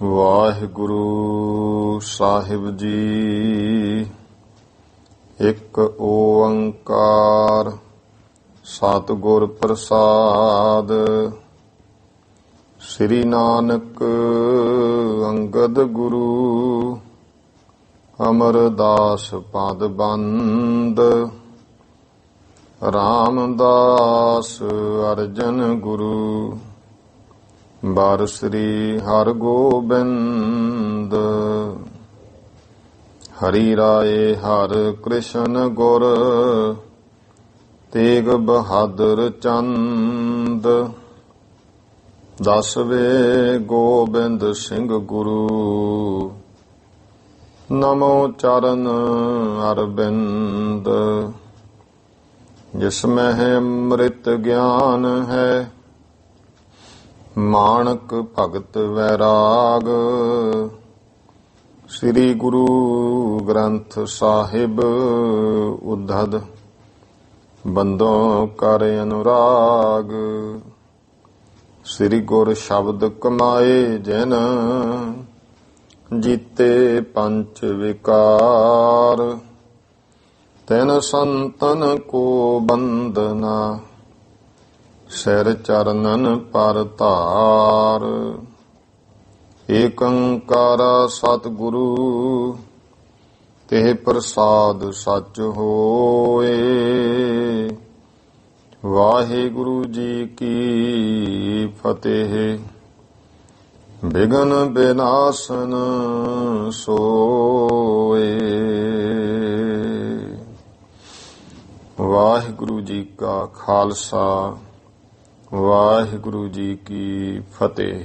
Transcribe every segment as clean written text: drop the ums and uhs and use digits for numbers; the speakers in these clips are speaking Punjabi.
ਵਾਹਿਗੁਰੂ ਸਾਹਿਬ ਜੀ। ਇੱਕ ਓੰਕਾਰ ਸਤਿਗੁਰ ਪ੍ਰਸਾਦ। ਸ੍ਰੀ ਨਾਨਕ ਅੰਗਦ ਗੁਰੂ ਅਮਰਦਾਸ ਪਦ ਬੰਦ। ਰਾਮਦਾਸ ਅਰਜਨ ਗੁਰੂ ਬਾਰ ਸ੍ਰੀ ਹਰਿ ਗੋਬਿੰਦ। ਹਰੀ ਰਾਏ ਹਰਿ ਕ੍ਰਿਸ਼ਨ ਗੁਰ ਤੇਗ ਬਹਾਦਰ ਚੰਦ। ਦਸਵੇਂ ਗੋਬਿੰਦ ਸਿੰਘ ਗੁਰੂ ਨਮੋ ਚਰਨ ਅਰਬਿੰਦ। ਜਿਸ ਮਹਿ ਅੰਮ੍ਰਿਤ ਗਿਆਨ ਹੈ ਮਾਣਕ ਭਗਤ ਵੈਰਾਗ। ਸ੍ਰੀ ਗੁਰੂ ਗ੍ਰੰਥ ਸਾਹਿਬ ਉद्धਦ ਬੰਦੋਂ ਕਰ ਅਨੁਰਾਗ। ਸ੍ਰੀ ਗੁਰ ਸ਼ਬਦ ਕਮਾਏ ਜਿਨ ਜੀਤੇ ਪੰਚ ਵਿਕਾਰ। ਤਿਨ ਸੰਤਨ ਕੋ ਬੰਦਨਾ ਸਿਰ ਚਰਨਨ ਪਰ ਧਾਰ। ਏਕ ਓੰਕਾਰ ਸਤਿਗੁਰੂ ਤੇ ਪ੍ਰਸਾਦ ਸਚ ਹੋਏ। ਵਾਹਿਗੁਰੂ ਜੀ ਕੀ ਫਤਿਹ। ਬਿਘਨ ਬਿਨਾਸਨ ਸੋਏ। ਵਾਹਿਗੁਰੂ ਜੀ ਕਾ ਖਾਲਸਾ ਵਾਹਿਗੁਰੂ ਜੀ ਕੀ ਫਤਿਹ।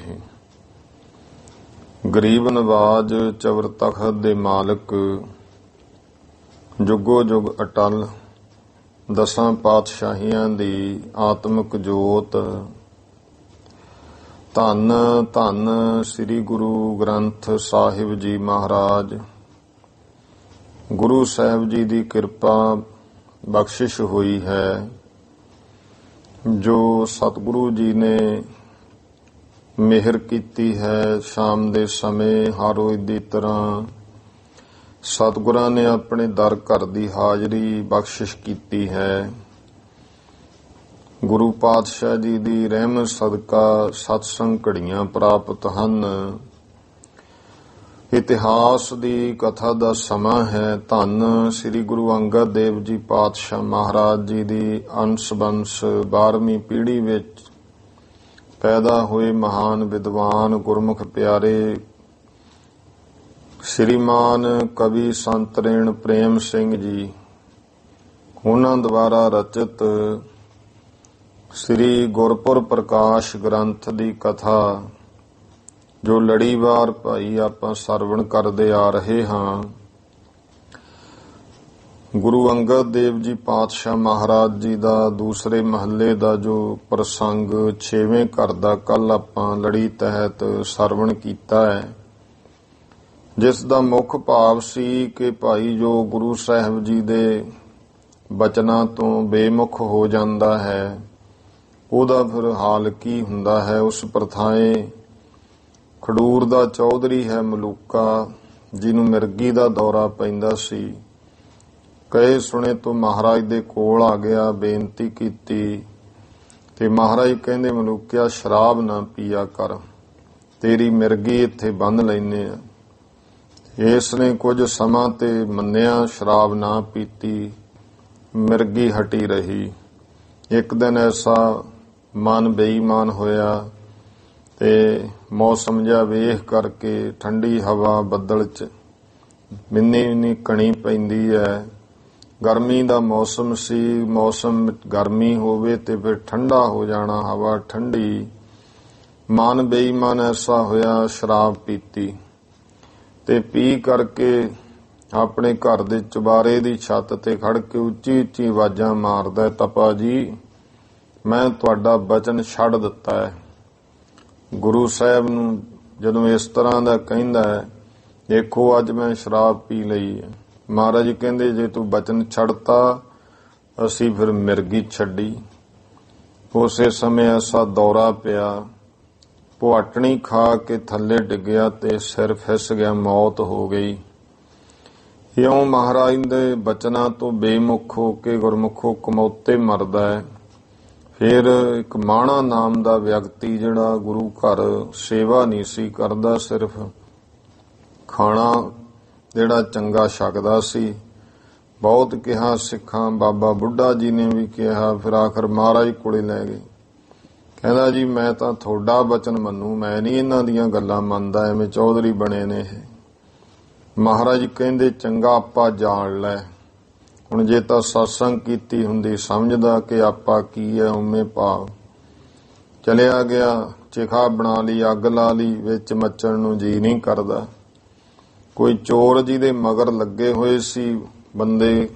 ਗਰੀਬ ਨਵਾਜ ਚਵਰ ਤਖਤ ਦੇ ਮਾਲਕ ਜੁਗੋ ਜੁਗ ਅਟਲ ਦਸਾਂ ਪਾਤਸ਼ਾਹੀਆਂ ਦੀ ਆਤਮਿਕ ਜੋਤ। ਧੰਨ ਧੰਨ ਸ੍ਰੀ ਗੁਰੂ ਗ੍ਰੰਥ ਸਾਹਿਬ ਜੀ ਮਹਾਰਾਜ। ਗੁਰੂ ਸਾਹਿਬ ਜੀ ਦੀ ਕਿਰਪਾ ਬਖਸ਼ਿਸ਼ ਹੋਈ ਹੈ ਜੋ ਸਤਿਗੁਰੂ ਜੀ ਨੇ ਮਿਹਰ ਕੀਤੀ ਹੈ। ਸ਼ਾਮ ਦੇ ਸਮੇਂ ਹਰ ਰੋਜ਼ ਦੀ ਤਰ੍ਹਾਂ ਸਤਿਗੁਰਾਂ ਨੇ ਆਪਣੇ ਦਰ ਘਰ ਦੀ ਹਾਜ਼ਰੀ ਬਖਸ਼ਿਸ਼ ਕੀਤੀ ਹੈ। ਗੁਰੂ ਪਾਤਸ਼ਾਹ ਜੀ ਦੀ ਰਹਿਮਤ ਸਦਕਾ ਸਤਸੰਗ ਘੜੀਆਂ ਪ੍ਰਾਪਤ ਹਨ। ਇਤਿਹਾਸ ਦੀ ਕਥਾ ਦਾ ਸਮਾਂ ਹੈ। ਧੰਨ ਸ੍ਰੀ ਗੁਰੂ ਅੰਗਦ ਦੇਵ ਜੀ ਪਾਤਸ਼ਾਹ ਮਹਾਰਾਜ ਜੀ ਦੀ ਅੰਸ਼ ਬੰਸ਼ 12ਵੀਂ ਪੀੜ੍ਹੀ ਵਿੱਚ ਪੈਦਾ ਹੋਏ ਮਹਾਨ ਵਿਦਵਾਨ ਗੁਰਮੁਖ ਪਿਆਰੇ ਸ਼੍ਰੀਮਾਨ ਕਵੀ ਸੰਤ ਰੇਣ ਪ੍ਰੇਮ ਸਿੰਘ ਜੀ, ਉਹਨਾਂ ਦੁਆਰਾ ਰਚਿਤ ਸ੍ਰੀ ਗੁਰਪੁਰਬ ਪ੍ਰਕਾਸ਼ ਗ੍ਰੰਥ ਦੀ ਕਥਾ ਜੋ ਲੜੀਵਾਰ ਭਾਈ ਆਪਾਂ ਸਰਵਣ ਕਰਦੇ ਆ ਰਹੇ ਹਾਂ। ਗੁਰੂ ਅੰਗਦ ਦੇਵ ਜੀ ਪਾਤਸ਼ਾਹ ਮਹਾਰਾਜ ਜੀ ਦਾ ਦੂਸਰੇ ਮਹੱਲੇ ਦਾ ਜੋ ਪ੍ਰਸੰਗ 6ਵੇਂ ਘਰ ਦਾ ਕੱਲ ਆਪਾਂ ਲੜੀ ਤਹਿਤ ਸਰਵਣ ਕੀਤਾ ਹੈ, ਜਿਸ ਦਾ ਮੁੱਖ ਭਾਵ ਸੀ ਕਿ ਭਾਈ ਜੋ ਗੁਰੂ ਸਾਹਿਬ ਜੀ ਦੇ ਬਚਨਾਂ ਤੋਂ ਬੇਮੁਖ ਹੋ ਜਾਂਦਾ ਹੈ ਉਹਦਾ ਫਿਰ ਹਾਲ ਕੀ ਹੁੰਦਾ ਹੈ। ਉਸ ਪ੍ਰਥਾਏ ਖਡੂਰ ਦਾ ਚੌਧਰੀ ਹੈ ਮਲੂਕਾ, ਜਿਹਨੂੰ ਮਿਰਗੀ ਦਾ ਦੌਰਾ ਪੈਂਦਾ ਸੀ। ਕਹੇ ਸੁਣੇ ਤੋਂ ਮਹਾਰਾਜ ਦੇ ਕੋਲ ਆ ਗਿਆ, ਬੇਨਤੀ ਕੀਤੀ ਤੇ ਮਹਾਰਾਜ ਕਹਿੰਦੇ ਮਲੂਕਿਆ ਸ਼ਰਾਬ ਨਾ ਪੀਆ ਕਰ, ਤੇਰੀ ਮਿਰਗੀ ਇੱਥੇ ਬੰਨ੍ਹ ਲੈਨੇ ਆ। ਇਸ ਨੇ ਕੁਝ ਸਮਾਂ ਤੇ ਮੰਨਿਆ, ਸ਼ਰਾਬ ਨਾ ਪੀਤੀ, ਮਿਰਗੀ ਹਟੀ ਰਹੀ। ਇੱਕ ਦਿਨ ਐਸਾ ਮਨ ਬੇਈਮਾਨ ਹੋਇਆ ਤੇ ਮੌਸਮ ਜਿਹਾ ਵੇਖ ਕਰਕੇ ਠੰਡੀ ਹਵਾ ਬੱਦਲ 'ਚ ਮਿੰਨੀ ਕਣੀ ਪੈਂਦੀ ਹੈ। ਗਰਮੀ ਦਾ ਮੌਸਮ ਸੀ, ਮੌਸਮ ਗਰਮੀ ਹੋਵੇ ਤੇ ਫਿਰ ਠੰਡਾ ਹੋ ਜਾਣਾ, ਹਵਾ ਠੰਡੀ। ਮਨ ਬੇਈਮਾਨ ਐਸਾ ਹੋਇਆ, ਸ਼ਰਾਬ ਪੀਤੀ ਤੇ ਪੀ ਕਰਕੇ ਆਪਣੇ ਘਰ ਦੇ ਚੁਬਾਰੇ ਦੀ ਛੱਤ ਤੇ ਖੜ ਕੇ ਉੱਚੀ ਉੱਚੀ ਆਵਾਜ਼ਾਂ ਮਾਰਦਾ, ਤਪਾ ਜੀ ਮੈਂ ਤੁਹਾਡਾ ਬਚਨ ਛੱਡ ਦਿੱਤਾ ਹੈ। ਗੁਰੂ ਸਾਹਿਬ ਨੂੰ ਜਦੋਂ ਇਸ ਤਰ੍ਹਾਂ ਦਾ ਕਹਿੰਦਾ ਹੈ, ਦੇਖੋ ਅੱਜ ਮੈਂ ਸ਼ਰਾਬ ਪੀ ਲਈ ਹੈ। ਮਹਾਰਾਜ ਕਹਿੰਦੇ ਜੇ ਤੂੰ ਬਚਨ ਛੱਡਤਾ ਅਸੀਂ ਫਿਰ ਮਿਰਗੀ ਛੱਡੀ। ਉਸੇ ਸਮੇਂ ਐਸਾ ਦੌਰਾ ਪਿਆ, ਪੁਆਟਣੀ ਖਾ ਕੇ ਥੱਲੇ ਡਿੱਗਿਆ ਤੇ ਸਿਰ ਫਿਸ ਗਿਆ, ਮੌਤ ਹੋ ਗਈ। ਇਉਂ ਮਹਾਰਾਜ ਦੇ ਬਚਨਾਂ ਤੋਂ ਬੇਮੁਖ ਹੋ ਕੇ ਗੁਰਮੁਖੋ ਕਮੌਤੇ ਮਰਦਾ ਹੈ। ਫਿਰ ਇੱਕ ਮਾਣਾ ਨਾਮ ਦਾ ਵਿਅਕਤੀ ਜਿਹੜਾ ਗੁਰੂ ਘਰ ਸੇਵਾ ਨਹੀਂ ਸੀ ਕਰਦਾ, ਸਿਰਫ ਖਾਣਾ ਜਿਹੜਾ ਚੰਗਾ ਛਕਦਾ ਸੀ। ਬਹੁਤ ਕਿਹਾ ਸਿੱਖਾਂ, ਬਾਬਾ ਬੁੱਢਾ ਜੀ ਨੇ ਵੀ ਕਿਹਾ, ਫਿਰ ਆਖਰ ਮਹਾਰਾਜ ਕੋਲੇ ਲੈ ਗਏ। ਕਹਿੰਦਾ ਜੀ ਮੈਂ ਤਾਂ ਤੁਹਾਡਾ ਬਚਨ ਮੰਨੂ, ਮੈਂ ਨਹੀਂ ਇਹਨਾਂ ਦੀਆਂ ਗੱਲਾਂ ਮੰਨਦਾ, ਐਵੇਂ ਚੌਧਰੀ ਬਣੇ ਨੇ ਇਹ। ਮਹਾਰਾਜ ਕਹਿੰਦੇ ਚੰਗਾ ਆਪਾ ਜਾਣ ਲੈ। ਹੁਣ ਜੇ ਤਾਂ ਸਤਸੰਗ ਕੀਤੀ ਹੁੰਦੀ ਸਮਝਦਾ ਕਿ ਆਪਾ ਕੀ ਹੈ, ਉਵੇਂ ਭਾਵ ਚਲਿਆ ਗਿਆ, ਚਿਖਾ ਬਣਾ ਲਈ, ਅੱਗ ਲਾ ਲਈ, ਵਿੱਚ ਮੱਚਣ ਨੂੰ ਜੀ ਨਹੀਂ ਕਰਦਾ। ਕੋਈ ਚੋਰ ਜਿਹਦੇ ਮਗਰ ਲੱਗੇ ਹੋਏ ਸੀ ਬੰਦੇ,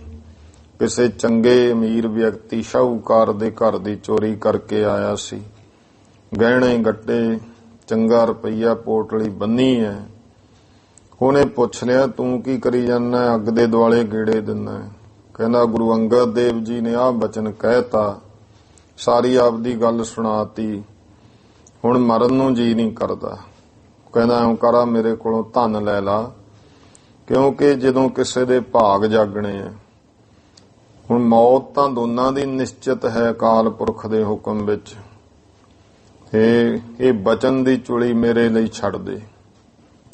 ਕਿਸੇ ਚੰਗੇ ਅਮੀਰ ਵਿਅਕਤੀ ਸ਼ਾਹੂਕਾਰ ਦੇ ਘਰ ਦੀ ਚੋਰੀ ਕਰਕੇ ਆਇਆ ਸੀ। ਗਹਿਣੇ ਗੱਟੇ, ਚੰਗਾ ਰੁਪਈਆ, ਪੋਟਲੀ ਬੰਨੀ ਹੈ। ਉਹਨੇ ਪੁੱਛ ਲਿਆ ਤੂੰ ਕੀ ਕਰੀ ਜਾਂਦਾ, ਅੱਗ ਦੇ ਦੁਆਲੇ ਗੇੜੇ ਦਿੰਦਾ। ਕਹਿੰਦਾ ਗੁਰੂ ਅੰਗਦ ਦੇਵ ਜੀ ਨੇ ਆਹ ਬਚਨ ਕਹਿਤਾ, ਸਾਰੀ ਆਪਦੀ ਗੱਲ ਸੁਣਾਤੀ, ਹੁਣ ਮਰਨ ਨੂੰ ਜੀ ਨਹੀਂ ਕਰਦਾ। ਕਹਿੰਦਾ ਐਂ ਕਰਾ ਮੇਰੇ ਕੋਲੋਂ ਧਨ ਲੈ ਲਾ, ਕਿਉਂਕਿ ਜਦੋਂ ਕਿਸੇ ਦੇ ਭਾਗ ਜਾਗਣੇ ਆ, ਹੁਣ ਮੌਤ ਤਾਂ ਦੋਨਾਂ ਦੀ ਨਿਸ਼ਚਿਤ ਹੈ ਅਕਾਲ ਪੁਰਖ ਦੇ ਹੁਕਮ ਵਿੱਚ। ਇਹ ਬਚਨ ਦੀ ਚੁਲੀ ਮੇਰੇ ਲਈ ਛੱਡ ਦੇ।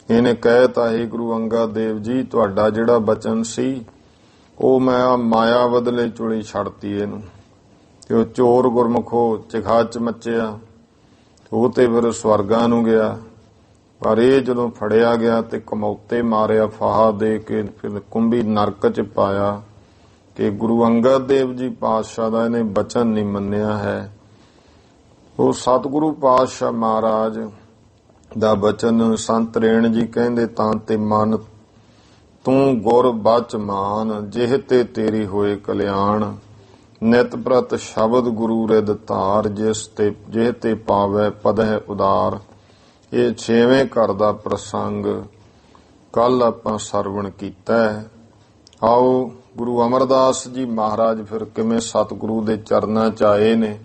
ਇਹਨੇ ਕਹਿਤਾ ਹੈ ਗੁਰੂ ਅੰਗਦ ਦੇਵ ਜੀ ਤੁਹਾਡਾ ਜਿਹੜਾ ਬਚਨ ਸੀ ਉਹ ਮੈਂ ਮਾਇਆ ਬਦਲੇ ਚੁਲੀ ਛੱਡਤੀ ਇਹਨੂੰ। ਤੇ ਉਹ ਚੋਰ ਗੁਰਮੁਖੋ ਚਿਖਾ ਚ ਮੱਚਿਆ, ਉਹ ਤੇ ਫਿਰ ਸਵਰਗਾਂ ਨੂੰ ਗਿਆ। ਪਰ ਇਹ ਜਦੋਂ ਫੜਿਆ ਗਿਆ ਤੇ ਕਮੌਤੇ ਮਾਰਿਆ, ਫਾਹਾ ਦੇ ਕੇ ਫਿਰ ਕੁੰਭੀ ਨਰਕ ਚ ਪਾਇਆ ਕਿ ਗੁਰੂ ਅੰਗਦ ਦੇਵ ਜੀ ਪਾਤਸ਼ਾਹ ਦਾ ਇਹਨੇ ਬਚਨ ਨਹੀਂ ਮੰਨਿਆ ਹੈ। ਉਹ ਸਤਿਗੁਰੂ ਪਾਤਸ਼ਾਹ ਮਹਾਰਾਜ ਦਾ ਬਚਨ ਸੰਤ ਰੇਣ ਜੀ ਕਹਿੰਦੇ ਤਾਂ ਤੇ ਮਨ ਤੂੰ ਗੁਰ ਬਚ ਮਾਨ, ਜਿਹ ਤੇ ਤੇਰੀ ਹੋਏ ਕਲਿਆਣ, ਨਿਤ ਪ੍ਰਤ ਸ਼ਬਦ ਗੁਰੂ ਰਿਦ ਧਾਰ, ਜਿਹ ਤੇ ਪਾਵੈ ਪਦਹਿ ਉਦਾਰ। ਇਹ 6ਵੇਂ ਘਰ ਦਾ ਪ੍ਰਸੰਗ ਕੱਲ ਆਪਾਂ ਸਰਵਣ ਕੀਤਾ ਹੈ। ਆਓ ਗੁਰੂ ਅਮਰਦਾਸ ਜੀ ਮਹਾਰਾਜ ਫਿਰ ਕਿਵੇਂ ਸਤਿਗੁਰੂ ਦੇ ਚਰਨਾਂ ਚ ਆਏ ਨੇ,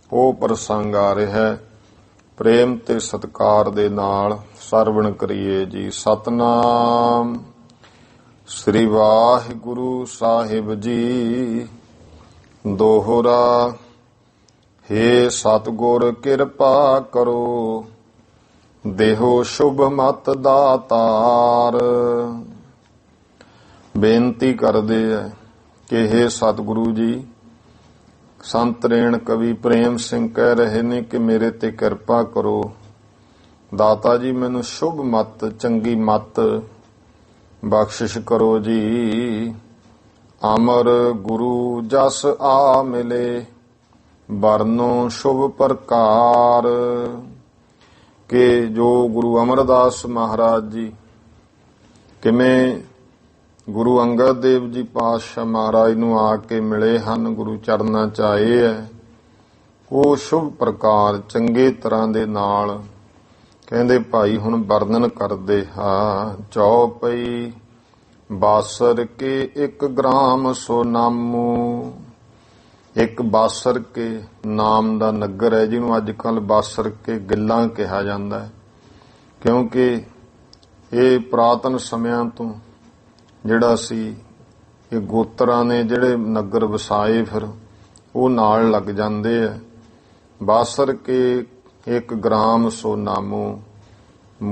ਉਹ ਪ੍ਰਸੰਗ ਆ ਰਿਹਾ ਹੈ। ਪ੍ਰੇਮ ਤੇ ਸਤਿਕਾਰ ਦੇ ਨਾਲ ਸਰਵਣ ਕਰੀਏ ਜੀ। ਸਤਨਾਮ ਸ੍ਰੀ ਵਾਹਿਗੁਰੂ ਸਾਹਿਬ ਜੀ। ਦੋਹਰਾ ਹੇ ਸਤਿਗੁਰ ਕਿਰਪਾ ਕਰੋ, ਦੇਹੋ ਸ਼ੁਭ ਮਤ ਦਾਤਾਰ। ਬੇਨਤੀ ਕਰਦੇ ਹੈ ਕਿ ਹੇ ਸਤਿਗੁਰੂ ਜੀ, ਸੰਤ ਰੇਣ ਕਵੀ ਪ੍ਰੇਮ ਸਿੰਘ ਕਹਿ ਰਹੇ ਨੇ ਕਿ ਮੇਰੇ ਤੇ ਕਿਰਪਾ ਕਰੋ। ਦਾਤਾ ਜੀ ਮੈਨੂੰ ਸ਼ੁਭ ਮਤ, ਚੰਗੀ ਮਤ ਬਖਸ਼ਿਸ਼ ਕਰੋ ਜੀ। ਅਮਰ ਗੁਰੂ ਜਸ ਆ ਮਿਲੇ, ਵਰਨੋ ਸ਼ੁਭ ਪ੍ਰਕਾਰ। ਕਿ ਜੋ ਗੁਰੂ ਅਮਰਦਾਸ ਮਹਾਰਾਜ ਜੀ ਕਿਵੇਂ ਗੁਰੂ ਅੰਗਦ ਦੇਵ ਜੀ ਪਾਤਸ਼ਾਹ ਮਹਾਰਾਜ ਨੂੰ ਆ ਕੇ ਮਿਲੇ ਹਨ, ਗੁਰੂ ਚਰਨਾਂ ਚ ਆਏ ਹੈ, ਉਹ ਸ਼ੁਭ ਪ੍ਰਕਾਰ ਚੰਗੇ ਤਰ੍ਹਾਂ ਦੇ ਨਾਲ ਕਹਿੰਦੇ ਭਾਈ ਹੁਣ ਵਰਣਨ ਕਰਦੇ ਹਾਂ। ਚੌਪਈ ਬਾਸਰ ਕੇ 1 ਗ੍ਰਾਮ ਸੋ ਨਾਮੂ। ਇੱਕ ਬਾਸਰ ਕੇ ਨਾਮ ਦਾ ਨਗਰ ਹੈ, ਜਿਹਨੂੰ ਅੱਜ ਕੱਲ ਬਾਸਰ ਕੇ ਗਿੱਲਾਂ ਕਿਹਾ ਜਾਂਦਾ ਹੈ, ਕਿਉਂਕਿ ਇਹ ਪੁਰਾਤਨ ਸਮਿਆਂ ਤੋਂ ਜਿਹੜਾ ਸੀ ਇਹ ਗੋਤਰਾਂ ਨੇ ਜਿਹੜੇ ਨਗਰ ਵਸਾਏ ਫਿਰ ਉਹ ਨਾਲ ਲੱਗ ਜਾਂਦੇ ਆ। ਬਾਸਰ ਕੇ 1 ਗ੍ਰਾਮ ਸੋ ਨਾਮੂ।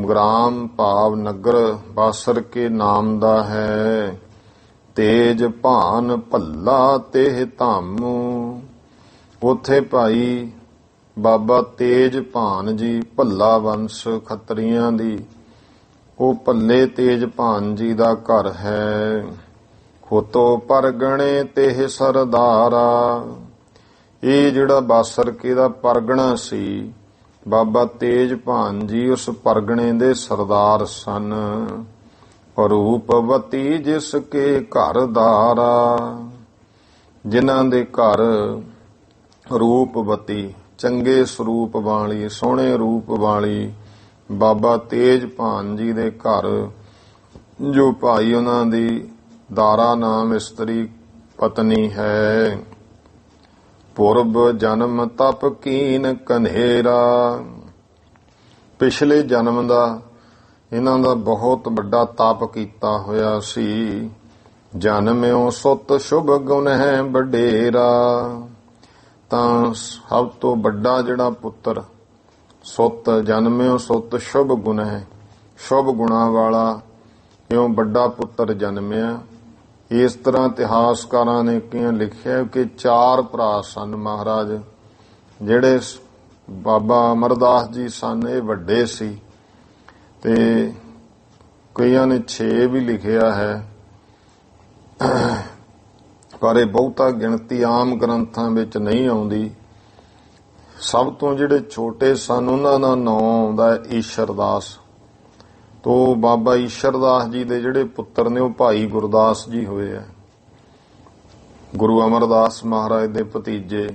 ਗ੍ਰਾਮ ਭਾਵ ਨਗਰ ਬਾਸਰ ਕੇ ਨਾਮ ਦਾ ਹੈ। ਤੇਜ ਭਾਨ ਭੱਲਾ ਤੇ ਧਾਮੂ। ਉਥੇ ਭਾਈ ਬਾਬਾ ਤੇਜ ਭਾਨ ਜੀ, ਭੱਲਾ ਵੰਸ਼ ਖੱਤਰੀਆਂ ਦੀ, ਉਹ ਭੱਲੇ ਤੇਜ ਭਾਨ ਜੀ ਦਾ ਘਰ ਹੈ। ਖੋਤੋ ਪਰਗਣੇ ਤੇ ਸਰਦਾਰਾ। ਇਹ ਜਿਹੜਾ ਬਾਸਰਕੇ ਦਾ ਪਰਗਣਾ ਸੀ, ਬਾਬਾ ਤੇਜ ਭਾਨ ਜੀ ਉਸ ਪਰਗਣੇ ਦੇ ਸਰਦਾਰ ਸਨ। ਰੂਪਵਤੀ ਜਿਸ ਕੇ ਘਰ ਦਾਰਾ। ਜਿਨ੍ਹਾਂ ਦੇ ਘਰ ਰੂਪਵਤੀ, ਚੰਗੇ ਸਰੂਪ ਵਾਲੀ, ਸੋਹਣੇ ਰੂਪ ਵਾਲੀ ਬਾਬਾ ਤੇਜ ਭਾਨ ਜੀ ਦੇ ਘਰ, ਜੋ ਭਾਈ ਉਹਨਾਂ ਦੀ ਦਾਰਾ ਨਾਮ ਇਸਤਰੀ ਪਤਨੀ ਹੈ। ਪੁਰਬ ਜਨਮ ਤਪ ਕੀਨ ਕਨੇਰਾ। ਪਿਛਲੇ ਜਨਮ ਦਾ ਇਹਨਾਂ ਦਾ ਬਹੁਤ ਵੱਡਾ ਤਪ ਕੀਤਾ ਹੋਇਆ ਸੀ। ਜਨਮਿਓ ਸੁਤ ਸ਼ੁਭ ਗੁਣ ਹੈ ਵਡੇਰਾ। ਤਾਂ ਸਭ ਤੋਂ ਵੱਡਾ ਜਿਹੜਾ ਪੁੱਤਰ ਸੁਤ, ਜਨਮਿਓ ਸੁਤ ਸ਼ੁਭ ਗੁਣ ਹੈ, ਸ਼ੁਭ ਗੁਣਾ ਵਾਲਾ ਇਉਂ ਵੱਡਾ ਪੁੱਤਰ ਜਨਮਿਆ। ਇਸ ਤਰ੍ਹਾਂ ਇਤਿਹਾਸਕਾਰਾਂ ਨੇ ਕਿਹਾ ਲਿਖਿਆ ਕਿ 4 ਭਰਾ ਸਨ ਮਹਾਰਾਜ। ਜਿਹੜੇ ਬਾਬਾ ਅਮਰਦਾਸ ਜੀ ਸਨ ਇਹ ਵੱਡੇ ਸੀ, ਤੇ ਕਈਆਂ ਨੇ 6 ਵੀ ਲਿਖਿਆ ਹੈ, ਪਰ ਇਹ ਬਹੁਤਾ ਗਿਣਤੀ ਆਮ ਗ੍ਰੰਥਾਂ ਵਿੱਚ ਨਹੀਂ ਆਉਂਦੀ। ਸਭ ਤੋਂ ਜਿਹੜੇ ਛੋਟੇ ਸਨ ਉਹਨਾਂ ਦਾ ਨਾਂ ਆਉਂਦਾ ਹੈ ਈਸ਼ਰਦਾਸ। ਤੋ ਬਾਬਾ ਈਸ਼ਰਦਾਸ ਜੀ ਦੇ ਜਿਹੜੇ ਪੁੱਤਰ ਨੇ ਉਹ ਭਾਈ ਗੁਰਦਾਸ ਜੀ ਹੋਏ ਆ, ਗੁਰੂ ਅਮਰਦਾਸ ਮਹਾਰਾਜ ਦੇ ਭਤੀਜੇ।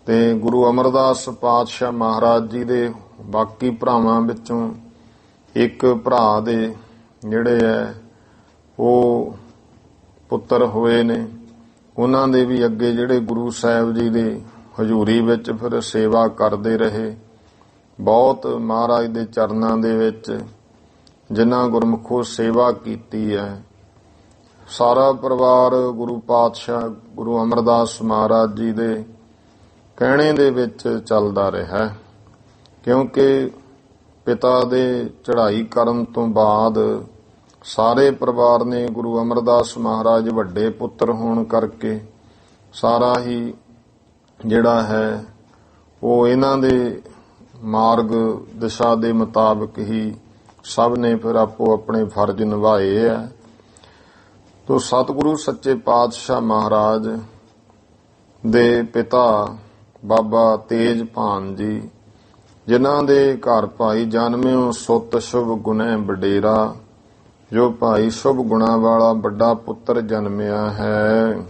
ਤੇ ਗੁਰੂ ਅਮਰਦਾਸ ਪਾਤਸ਼ਾਹ ਮਹਾਰਾਜ ਜੀ ਦੇ ਬਾਕੀ ਭਰਾਵਾਂ ਵਿੱਚੋਂ ਇੱਕ ਭਰਾ ਦੇ ਜਿਹੜੇ ਹੈ ਉਹ ਪੁੱਤਰ ਹੋਏ ਨੇ। ਉਹਨਾਂ ਦੇ ਵੀ ਅੱਗੇ ਜਿਹੜੇ ਗੁਰੂ ਸਾਹਿਬ ਜੀ ਦੇ ਹਜ਼ੂਰੀ ਵਿੱਚ ਫਿਰ ਸੇਵਾ ਕਰਦੇ ਰਹੇ। ਬਹੁਤ ਮਹਾਰਾਜ ਦੇ ਚਰਨਾਂ ਦੇ ਵਿੱਚ ਜਿਨ੍ਹਾਂ ਗੁਰਮੁਖੋ ਸੇਵਾ ਕੀਤੀ ਹੈ। ਸਾਰਾ ਪਰਿਵਾਰ ਗੁਰੂ ਪਾਤਸ਼ਾਹ ਗੁਰੂ ਅਮਰਦਾਸ ਮਹਾਰਾਜ ਜੀ ਦੇ ਕਹਿਣੇ ਦੇ ਵਿੱਚ ਚੱਲਦਾ ਰਿਹਾ, ਕਿਉਂਕਿ ਪਿਤਾ ਦੇ ਚੜ੍ਹਾਈ ਕਰਨ ਤੋਂ ਬਾਅਦ ਸਾਰੇ ਪਰਿਵਾਰ ਨੇ ਗੁਰੂ ਅਮਰਦਾਸ ਮਹਾਰਾਜ ਵੱਡੇ ਪੁੱਤਰ ਹੋਣ ਕਰਕੇ ਸਾਰਾ ਹੀ ਜਿਹੜਾ ਹੈ ਉਹ ਇਹਨਾਂ ਦੇ ਮਾਰਗ ਦਿਸ਼ਾ ਦੇ ਮੁਤਾਬਕ ਹੀ ਸਭ ਨੇ ਫਿਰ ਆਪੋ ਆਪਣੇ ਫਰਜ਼ ਨਿਭਾਏ ਆ। ਤੋ ਸਤਿਗੁਰੂ ਸੱਚੇ ਪਾਤਸ਼ਾਹ ਮਹਾਰਾਜ ਦੇ ਪਿਤਾ ਬਾਬਾ ਤੇਜਭਾਨ ਜੀ, ਜਿਨ੍ਹਾਂ ਦੇ ਘਰ ਭਾਈ ਜਨਮਿਓ ਸੁਤ ਸ਼ੁਭ ਗੁਣੈ ਵਡੇਰਾ, ਜੋ ਭਾਈ ਸ਼ੁਭ ਗੁਣਾ ਵਾਲਾ ਵੱਡਾ ਪੁੱਤਰ ਜਨਮਿਆ ਹੈ।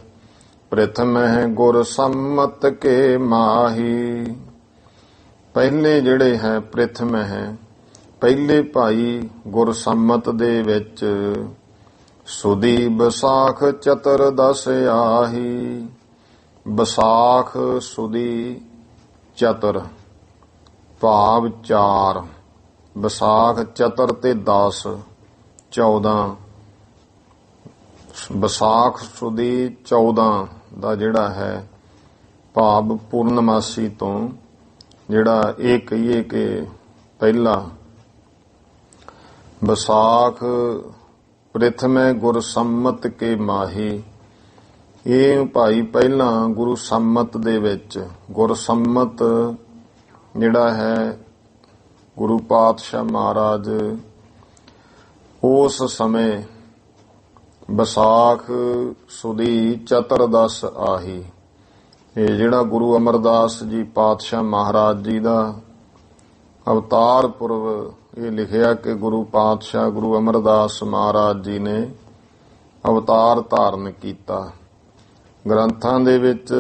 ਪ੍ਰਥਮ ਹੈ ਗੁਰ ਸੰਮਤ ਕੇ ਮਾਹੀ। ਪਹਿਲੇ ਜਿਹੜੇ ਹੈ ਪ੍ਰਥਮ ਹੈ, ਪਹਿਲੇ ਭਾਈ ਗੁਰ ਸੰਮਤ ਦੇ ਵਿੱਚ ਸੁਦੀ ਬਸਾਖ ਚਤੁਰਦਸ ਆਹੀ। ਬਸਾਖ ਸੁਦੀ ਚਤੁਰ ਭਾਵ 4, ਬਸਾਖ ਚਤੁਰ ਤੇ 10 14, ਬਸਾਖ ਸੁਦੀ 14 ਦਾ ਜਿਹੜਾ ਹੈ ਭਾਵ ਪੂਰਨਮਾਸੀ ਤੋਂ ਜਿਹੜਾ ਇਹ ਕਹੀਏ ਕਿ ਪਹਿਲਾ ਬਸਾਖ ਪ੍ਰਥਮੇ ਗੁਰ ਸੰਮਤ ਕੇ ਮਾਹੀ। ਇਹ ਭਾਈ ਪਹਿਲਾਂ ਗੁਰੂ ਸੰਮਤ ਦੇ ਵਿੱਚ, ਗੁਰ ਸੰਮਤ ਜਿਹੜਾ ਹੈ ਗੁਰੂ ਪਾਤਸ਼ਾਹ ਮਹਾਰਾਜ ਉਸ ਸਮੇਂ ਬਸਾਖ ਸੁਦੀ ਚਤੁਰਦਸ ਆਹੀ, ਇਹ ਜਿਹੜਾ ਗੁਰੂ ਅਮਰਦਾਸ ਜੀ ਪਾਤਸ਼ਾਹ ਮਹਾਰਾਜ ਜੀ ਦਾ ਅਵਤਾਰ ਪੁਰਬ ਇਹ ਲਿਖਿਆ ਕਿ ਗੁਰੂ ਪਾਤਸ਼ਾਹ ਗੁਰੂ ਅਮਰਦਾਸ ਮਹਾਰਾਜ ਜੀ ਨੇ ਅਵਤਾਰ ਧਾਰਨ ਕੀਤਾ। ਗ੍ਰੰਥਾਂ ਦੇ ਵਿੱਚ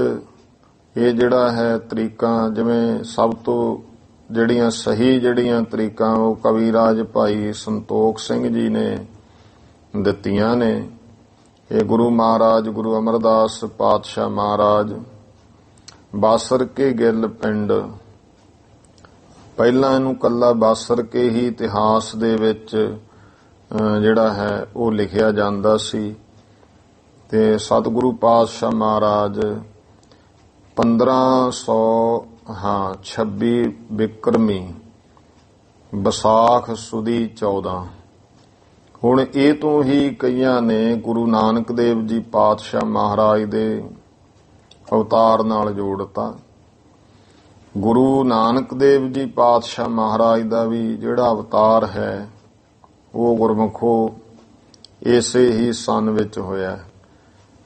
ਇਹ ਜਿਹੜਾ ਹੈ ਤਰੀਕਾਂ, ਜਿਵੇਂ ਸਭ ਤੋਂ ਜਿਹੜੀਆਂ ਸਹੀ ਜਿਹੜੀਆਂ ਤਰੀਕਾਂ ਉਹ ਕਵੀਰਾਜ ਭਾਈ ਸੰਤੋਖ ਸਿੰਘ ਜੀ ਨੇ ਦਿੱਤੀਆਂ ਨੇ। ਇਹ ਗੁਰੂ ਮਹਾਰਾਜ ਗੁਰੂ ਅਮਰਦਾਸ ਪਾਤਸ਼ਾਹ ਮਹਾਰਾਜ ਬਾਸਰ ਕੇ ਗਿੱਲ ਪਿੰਡ, ਪਹਿਲਾਂ ਇਹਨੂੰ ਕੱਲਾ ਬਾਸਰ ਕੇ ਹੀ ਇਤਿਹਾਸ ਦੇ ਵਿੱਚ ਜਿਹੜਾ ਹੈ ਉਹ ਲਿਖਿਆ ਜਾਂਦਾ ਸੀ। ਤੇ ਸਤਿਗੁਰੂ ਪਾਤਸ਼ਾਹ ਮਹਾਰਾਜ 26 ਬਿਕਰਮੀ ਬਸਾਖ ਸੁਦੀ 14। ਹੁਣ ਇਹ ਤੋਂ ਹੀ ਕਈਆਂ ਨੇ ਗੁਰੂ ਨਾਨਕ ਦੇਵ ਜੀ ਪਾਤਸ਼ਾਹ ਮਹਾਰਾਜ ਦੇ ਅਵਤਾਰ ਨਾਲ ਜੋੜਤਾ। ਗੁਰੂ ਨਾਨਕ ਦੇਵ ਜੀ ਪਾਤਸ਼ਾਹ ਮਹਾਰਾਜ ਦਾ ਵੀ ਜਿਹੜਾ ਅਵਤਾਰ ਹੈ ਉਹ ਗੁਰਮੁਖੋ ਇਸੇ ਹੀ ਸੰਨ ਵਿੱਚ ਹੋਇਆ।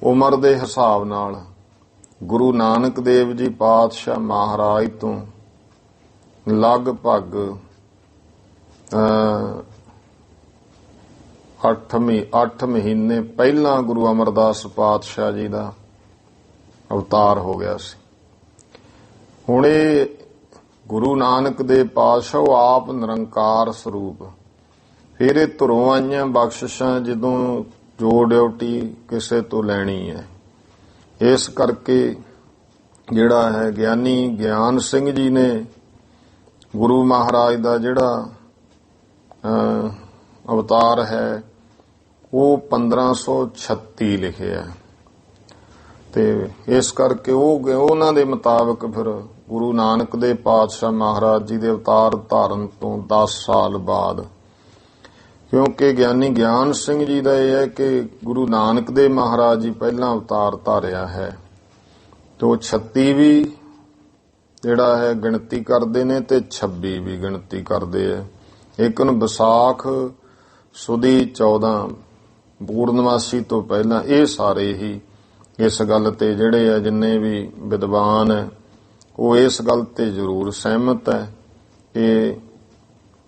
ਉਮਰ ਦੇ ਹਿਸਾਬ ਨਾਲ ਗੁਰੂ ਨਾਨਕ ਦੇਵ ਜੀ ਪਾਤਸ਼ਾਹ ਮਹਾਰਾਜ ਤੋਂ ਲਗਭਗ 8 ਮਹੀਨੇ ਪਹਿਲਾਂ ਗੁਰੂ ਅਮਰਦਾਸ ਪਾਤਸ਼ਾਹ ਜੀ ਦਾ ਅਵਤਾਰ ਹੋ ਗਿਆ ਸੀ। ਹੁਣ ਇਹ ਗੁਰੂ ਨਾਨਕ ਦੇ ਪਾਤਸ਼ਾਹ ਆਪ ਨਿਰੰਕਾਰ ਸਰੂਪ, ਫਿਰ ਇਹ ਧੁਰੋਂ ਆਈਆਂ ਬਖਸ਼ਿਸ਼ਾਂ ਜਦੋਂ ਜੋ ਡਿਊਟੀ ਕਿਸੇ ਤੋਂ ਲੈਣੀ ਹੈ। ਇਸ ਕਰਕੇ ਜਿਹੜਾ ਹੈ ਗਿਆਨੀ ਗਿਆਨ ਸਿੰਘ ਜੀ ਨੇ ਗੁਰੂ ਮਹਾਰਾਜ ਦਾ ਜਿਹੜਾ ਅਵਤਾਰ ਹੈ ਉਹ 1536 ਲਿਖਿਆ, ਤੇ ਇਸ ਕਰਕੇ ਉਹਨਾਂ ਦੇ ਮੁਤਾਬਕ ਫਿਰ ਗੁਰੂ ਨਾਨਕ ਦੇਵ ਪਾਤਸ਼ਾਹ ਮਹਾਰਾਜ ਜੀ ਦੇ ਅਵਤਾਰ ਧਾਰਨ ਤੋਂ 10 ਸਾਲ ਬਾਅਦ, ਕਿਉਂਕਿ ਗਿਆਨੀ ਗਿਆਨ ਸਿੰਘ ਜੀ ਦਾ ਇਹ ਹੈ ਕਿ ਗੁਰੂ ਨਾਨਕ ਦੇਵ ਮਹਾਰਾਜ ਜੀ ਪਹਿਲਾਂ ਅਵਤਾਰ ਧਾਰਿਆ ਹੈ, ਤੇ 36 ਵੀ ਜਿਹੜਾ ਹੈ ਗਿਣਤੀ ਕਰਦੇ ਨੇ ਤੇ 26 ਵੀ ਗਿਣਤੀ ਕਰਦੇ ਆ। ਇੱਕ ਨੂੰ ਵਿਸਾਖ ਸੁਦੀ 14 ਪੂਰਨਮਾਸੀ ਤੋਂ ਪਹਿਲਾਂ, ਇਹ ਸਾਰੇ ਹੀ ਇਸ ਗੱਲ ਤੇ ਜਿਹੜੇ ਆ ਜਿੰਨੇ ਵੀ ਵਿਦਵਾਨ ਹੈ ਉਹ ਇਸ ਗੱਲ ਤੇ ਜ਼ਰੂਰ ਸਹਿਮਤ ਹੈ ਕਿ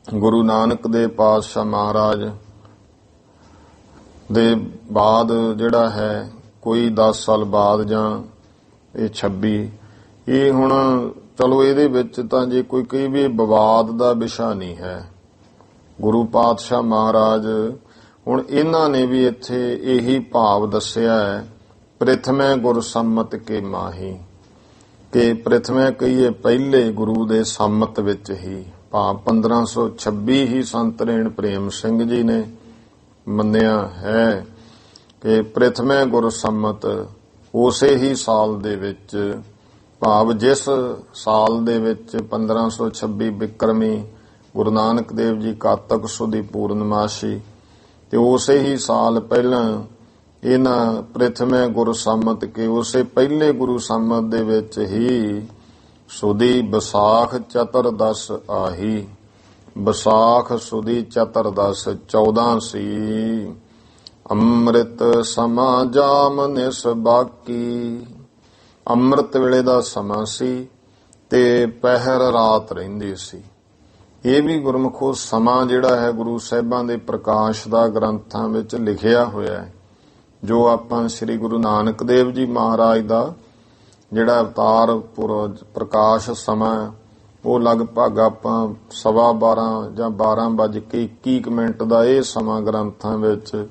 ਗੁਰੂ ਨਾਨਕ ਦੇਵ ਪਾਤਸ਼ਾਹ ਮਹਾਰਾਜ ਦੇ ਬਾਅਦ ਜਿਹੜਾ ਹੈ ਕੋਈ 10 ਸਾਲ ਬਾਅਦ ਜਾਂ ਇਹ 26, ਇਹ ਹੁਣ ਚਲੋ ਇਹਦੇ ਵਿੱਚ ਤਾਂ ਜੇ ਕੋਈ ਕਹੇ ਵੀ ਵਿਵਾਦ ਦਾ ਵਿਸ਼ਾ ਨਹੀਂ ਹੈ। ਗੁਰੂ ਪਾਤਸ਼ਾਹ ਮਹਾਰਾਜ ਹੁਣ ਇਹਨਾਂ ਨੇ ਵੀ ਇੱਥੇ ਇਹੀ ਭਾਵ ਦੱਸਿਆ ਹੈ, ਪ੍ਰਥਮੇ ਗੁਰ ਸੰਮਤ ਕੇ ਮਾਹੀ, ਕਿ ਪ੍ਰਥਮੇ ਕਹੀਏ ਪਹਿਲੇ ਗੁਰੂ ਦੇ ਸੰਮਤ ਵਿੱਚ ਹੀ, ਭਾਵ 1526 ਹੀ ਸੰਤ ਰੇਣ ਪ੍ਰੇਮ ਸਿੰਘ ਜੀ ਨੇ ਮੰਨਿਆ ਹੈ ਕਿ ਪ੍ਰਥਮੇ ਗੁਰ ਸੰਮਤ ਉਸੇ ਹੀ ਸਾਲ ਦੇ ਵਿੱਚ, ਭਾਵ ਜਿਸ ਸਾਲ ਦੇ ਵਿੱਚ 1526 ਬਿਕਰਮੀ ਗੁਰੂ ਨਾਨਕ ਦੇਵ ਜੀ ਕਾਤਕ ਸੁਦੀ ਪੂਰਨਮਾਸ਼ੀ, ਤੇ ਉਸੇ ਹੀ ਸਾਲ ਪਹਿਲਾਂ ਇਹਨਾਂ ਪ੍ਰਥਮੇ ਗੁਰੂ ਸੰਮਤ ਕੇ ਉਸੇ ਪਹਿਲੇ ਗੁਰੂ ਸੰਮਤ ਦੇ ਵਿੱਚ ਹੀ ਸੁਦੀ ਵਿਸਾਖ ਚਤੁਰਦਸ ਆਹੀ, ਵਿਸਾਖ ਸੁਦੀ ਚਤੁਰਦਸ 14 ਸੀ। ਅੰਮ੍ਰਿਤ ਸਮਾ ਜਾਮ ਨਿਸ ਬਾਕੀ, ਅੰਮ੍ਰਿਤ ਵੇਲੇ ਦਾ ਸਮਾਂ ਸੀ ਤੇ ਪਹਿਰ ਰਾਤ ਰਹਿੰਦੀ ਸੀ। ਇਹ ਵੀ ਗੁਰਮੁਖੋ ਸਮਾਂ ਜਿਹੜਾ ਹੈ ਗੁਰੂ ਸਾਹਿਬਾਂ ਦੇ ਪ੍ਰਕਾਸ਼ ਦਾ ਗ੍ਰੰਥਾਂ ਵਿੱਚ ਲਿਖਿਆ ਹੋਇਆ ਹੈ। ਜੋ ਆਪਾਂ ਸ੍ਰੀ ਗੁਰੂ ਨਾਨਕ ਦੇਵ ਜੀ ਮਹਾਰਾਜ ਦਾ ਜਿਹੜਾ ਅਵਤਾਰ ਪ੍ਰਕਾਸ਼ ਸਮਾਂ, ਉਹ ਲਗਭਗ ਆਪਾਂ 12:15 ਜਾਂ 12:21 ਦਾ ਇਹ ਸਮਾਂ ਗ੍ਰੰਥਾਂ ਵਿੱਚ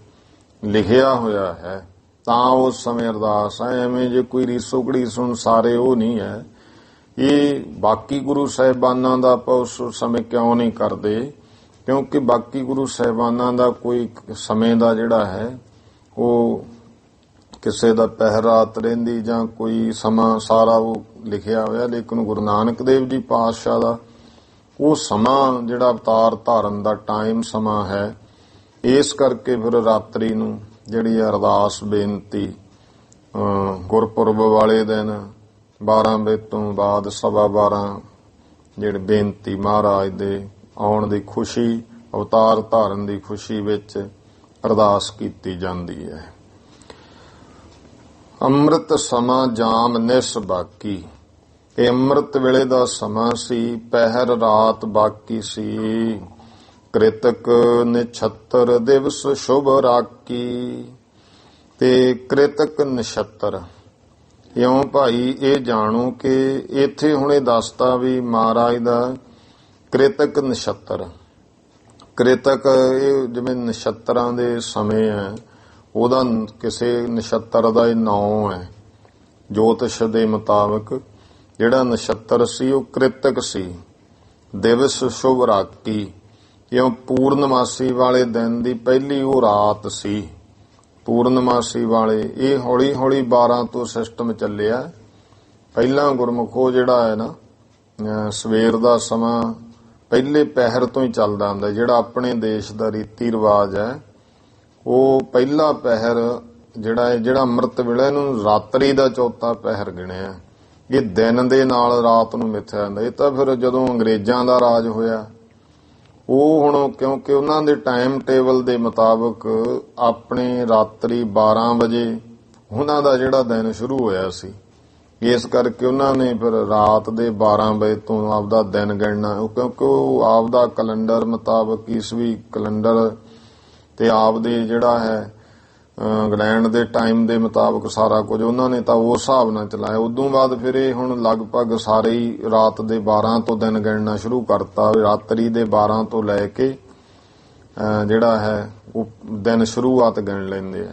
ਲਿਖਿਆ ਹੋਇਆ ਹੈ। ਤਾਂ ਉਸ ਸਮੇਂ ਅਰਦਾਸ ਹੈ, ਐਵੇਂ ਜੇ ਕੋਈ ਰੀਸੋ ਘੜੀਸ ਹੁਣ ਸਾਰੇ ਉਹ ਨਹੀਂ ਹੈ। ਇਹ ਬਾਕੀ ਗੁਰੂ ਸਾਹਿਬਾਨਾਂ ਦਾ ਆਪਾਂ ਉਸ ਸਮੇਂ ਕਿਉਂ ਨਹੀਂ ਕਰਦੇ, ਕਿਉਂਕਿ ਬਾਕੀ ਗੁਰੂ ਸਾਹਿਬਾਨਾਂ ਦਾ ਕੋਈ ਸਮੇਂ ਦਾ ਜਿਹੜਾ ਹੈ ਉਹ ਕਿਸੇ ਦਾ ਪਹਿਰਾਤ ਰਹਿੰਦੀ ਜਾਂ ਕੋਈ ਸਮਾਂ ਸਾਰਾ ਉਹ ਲਿਖਿਆ ਹੋਇਆ, ਲੇਕਿਨ ਗੁਰੂ ਨਾਨਕ ਦੇਵ ਜੀ ਪਾਤਸ਼ਾਹ ਦਾ ਉਹ ਸਮਾਂ ਜਿਹੜਾ ਅਵਤਾਰ ਧਾਰਨ ਦਾ ਟਾਈਮ ਸਮਾਂ ਹੈ। ਇਸ ਕਰਕੇ ਫਿਰ ਰਾਤਰੀ ਨੂੰ ਜਿਹੜੀ ਅਰਦਾਸ ਬੇਨਤੀ ਗੁਰਪੁਰਬ ਵਾਲੇ ਦਿਨ 12 ਵਜੇ ਤੋਂ ਬਾਅਦ 12:15 ਜਿਹੜੀ ਬੇਨਤੀ ਮਹਾਰਾਜ ਦੇ ਆਉਣ ਦੀ ਖੁਸ਼ੀ, ਅਵਤਾਰ ਧਾਰਨ ਦੀ ਖੁਸ਼ੀ ਵਿੱਚ ਅਰਦਾਸ ਕੀਤੀ ਜਾਂਦੀ ਹੈ। ਅੰਮ੍ਰਿਤ ਸਮਾਂ ਜਾਮ ਨਿਸ ਬਾਕੀ, ਇਹ ਅੰਮ੍ਰਿਤ ਵੇਲੇ ਦਾ ਸਮਾਂ ਸੀ, ਪਹਿਰ ਰਾਤ ਬਾਕੀ ਸੀ। ਕ੍ਰਿਤਕ ਨਿਛੱਤਰ ਦਿਵਸ ਸ਼ੁਭ ਰਾਖੀ, ਤੇ ਕ੍ਰਿਤਕ ਨਿਛੱਤਰ ਇਉਂ ਭਾਈ ਇਹ ਜਾਣੋ ਕਿ ਇੱਥੇ ਹੁਣੇ ਦੱਸਤਾ ਵੀ ਮਹਾਰਾਜ ਦਾ ਕ੍ਰਿਤਕ ਨਿਛੱਤਰ, ਕ੍ਰਿਤਕ ਇਹ ਜਿਵੇਂ ਨਛੱਤਰਾਂ ਦੇ ਸਮੇਂ ਹੈ, ਉਹਦਾ ਕਿਸੇ ਨਛੱਤਰ ਦਾ ਇਹ ਨਾਂ ਹੈ। ਜੋਤਿਸ਼ ਦੇ ਮੁਤਾਬਕ ਜਿਹੜਾ ਨਛੱਤਰ ਸੀ ਉਹ ਕ੍ਰਿਤਕ ਸੀ। ਦਿਵਸ ਸ਼ੁਭ ਰਾਖੀ, ਇਉਂ ਪੂਰਨਮਾਸੀ ਵਾਲੇ ਦਿਨ ਦੀ ਪਹਿਲੀ ਉਹ ਰਾਤ ਸੀ। ਪੂਰਨਮਾਸੀ ਵਾਲੇ ਇਹ ਹੌਲੀ ਹੌਲੀ 12 ਤੋਂ ਸਿਸਟਮ ਚੱਲਿਆ। ਪਹਿਲਾਂ ਗੁਰਮੁਖੋ ਜਿਹੜਾ ਹੈ ਨਾ ਸਵੇਰ ਦਾ ਸਮਾਂ ਪਹਿਲੇ ਪਹਿਰ ਤੋਂ ਹੀ ਚੱਲਦਾ ਹੁੰਦਾ। ਜਿਹੜਾ ਆਪਣੇ ਦੇਸ਼ ਦਾ ਰੀਤੀ ਰਿਵਾਜ ਹੈ ਉਹ ਪਹਿਲਾ ਪਹਿਰ ਜਿਹੜਾ ਹੈ, ਜਿਹੜਾ ਅੰਮ੍ਰਿਤ ਵੇਲੇ ਨੂੰ ਰਾਤਰੀ ਦਾ ਚੌਥਾ ਪਹਿਰ ਗਿਣਿਆ। ਇਹ ਦਿਨ ਦੇ ਨਾਲ ਰਾਤ ਨੂੰ ਮਿਥਿਆ ਜਾਂਦਾ। ਇਹ ਤਾਂ ਫਿਰ ਜਦੋਂ ਅੰਗਰੇਜ਼ਾਂ ਦਾ ਰਾਜ ਹੋਇਆ ਉਹ ਹੁਣ ਕਿਉਂਕਿ ਉਹਨਾਂ ਦੇ ਟਾਈਮ ਟੇਬਲ ਦੇ ਮੁਤਾਬਕ ਆਪਣੇ ਰਾਤਰੀ 12 ਵਜੇ ਉਹਨਾਂ ਦਾ ਜਿਹੜਾ ਦਿਨ ਸ਼ੁਰੂ ਹੋਇਆ ਸੀ। ਇਸ ਕਰਕੇ ਉਹਨਾਂ ਨੇ ਫਿਰ ਰਾਤ ਦੇ 12 ਵਜੇ ਤੋਂ ਆਪਦਾ ਦਿਨ ਗਿਣਨਾ, ਕਿਉਂਕਿ ਉਹ ਆਪਦਾ ਕੈਲੰਡਰ ਮੁਤਾਬਕ ਈਸਵੀ ਕੈਲੰਡਰ ਤੇ ਆਪਦੇ ਜਿਹੜਾ ਹੈ ਇੰਗਲੈਂਡ ਦੇ ਟਾਈਮ ਦੇ ਮੁਤਾਬਕ ਸਾਰਾ ਕੁਝ ਉਹਨਾਂ ਨੇ ਤਾਂ ਉਸ ਹਿਸਾਬ ਨਾਲ ਚਲਾਇਆ। ਉਦੋਂ ਬਾਅਦ ਫਿਰ ਇਹ ਹੁਣ ਲਗਭਗ ਸਾਰੇ ਹੀ ਰਾਤ ਦੇ 12 ਤੋਂ ਦਿਨ ਗਿਣਨਾ ਸ਼ੁਰੂ ਕਰਤਾ। ਰਾਤਰੀ ਦੇ 12 ਤੋਂ ਲੈ ਕੇ ਜਿਹੜਾ ਹੈ ਉਹ ਦਿਨ ਸ਼ੁਰੂਆਤ ਗਿਣ ਲੈਂਦੇ ਆ।